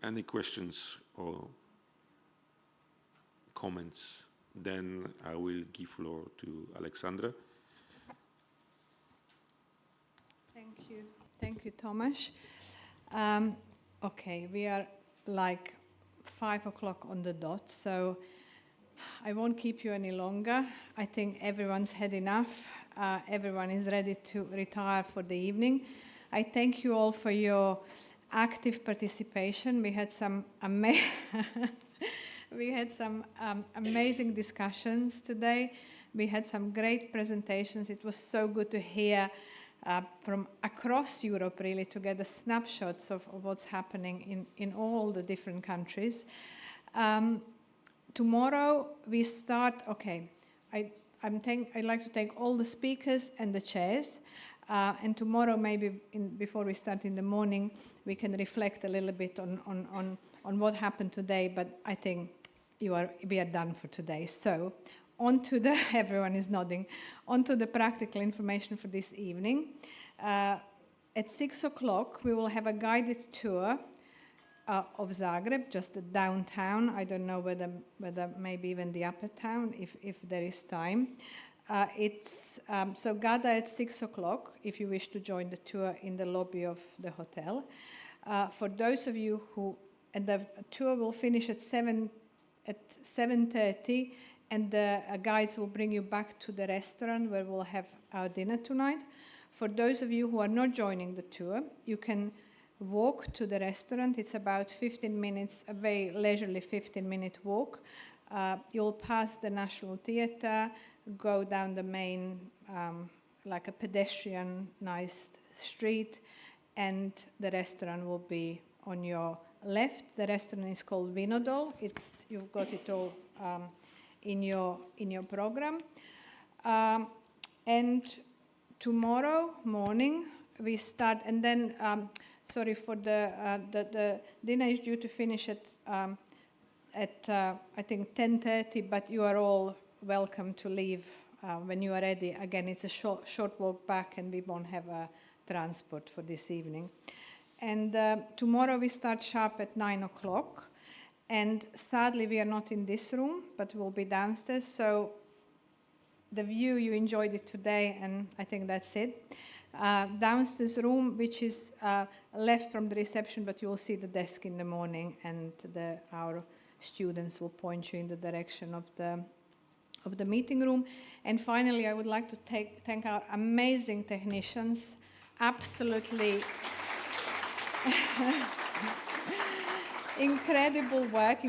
Any questions or comments? Then I will give floor to Alexandra. Thank you, Tomasz. Okay, we are like 5 o'clock on the dot, so I won't keep you any longer. I think everyone's had enough. Everyone is ready to retire for the evening. I thank you all for your active participation. We had some amazing discussions today. We had some great presentations. It was so good to hear from across Europe, really, to get the snapshots of what's happening in all the different countries. Tomorrow we start, okay, I'd like to thank all the speakers and the chairs. And tomorrow, maybe before we start in the morning, we can reflect a little bit on what happened today, but I think we are done for today. So on to the, everyone is nodding, on to the practical information for this evening. At 6 o'clock, we will have a guided tour of Zagreb, just the downtown. I don't know whether maybe even the upper town, if there is time. So gather at 6 o'clock if you wish to join the tour in the lobby of the hotel. For those of you who, and the tour will finish at 7:30, and the guides will bring you back to the restaurant where we'll have our dinner tonight. For those of you who are not joining the tour, you can walk to the restaurant. It's about 15 minutes, a very leisurely 15-minute walk. You'll pass the National Theatre, go down the main, like a pedestrian, nice street, and the restaurant will be on your left. The restaurant is called Vinodol. You've got it all in your program. And tomorrow morning we start, and then sorry for the dinner is due to finish at I think 10:30, but you are all welcome to leave when you are ready. Again, it's a short walk back, and we won't have a transport for this evening. And tomorrow we start sharp at 9 o'clock. And sadly, we are not in this room, but we'll be downstairs. So the view, you enjoyed it today, and I think that's it. Downstairs room, which is left from the reception, but you will see the desk in the morning, and our students will point you in the direction of the meeting room. And finally, I would like to thank our amazing technicians. Absolutely incredible work.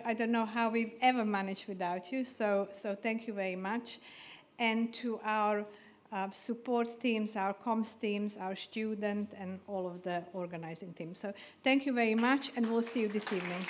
I don't know how we've ever managed without you. So thank you very much. And to our support teams, our comms teams, our student, and all of the organizing teams. So thank you very much, and we'll see you this evening.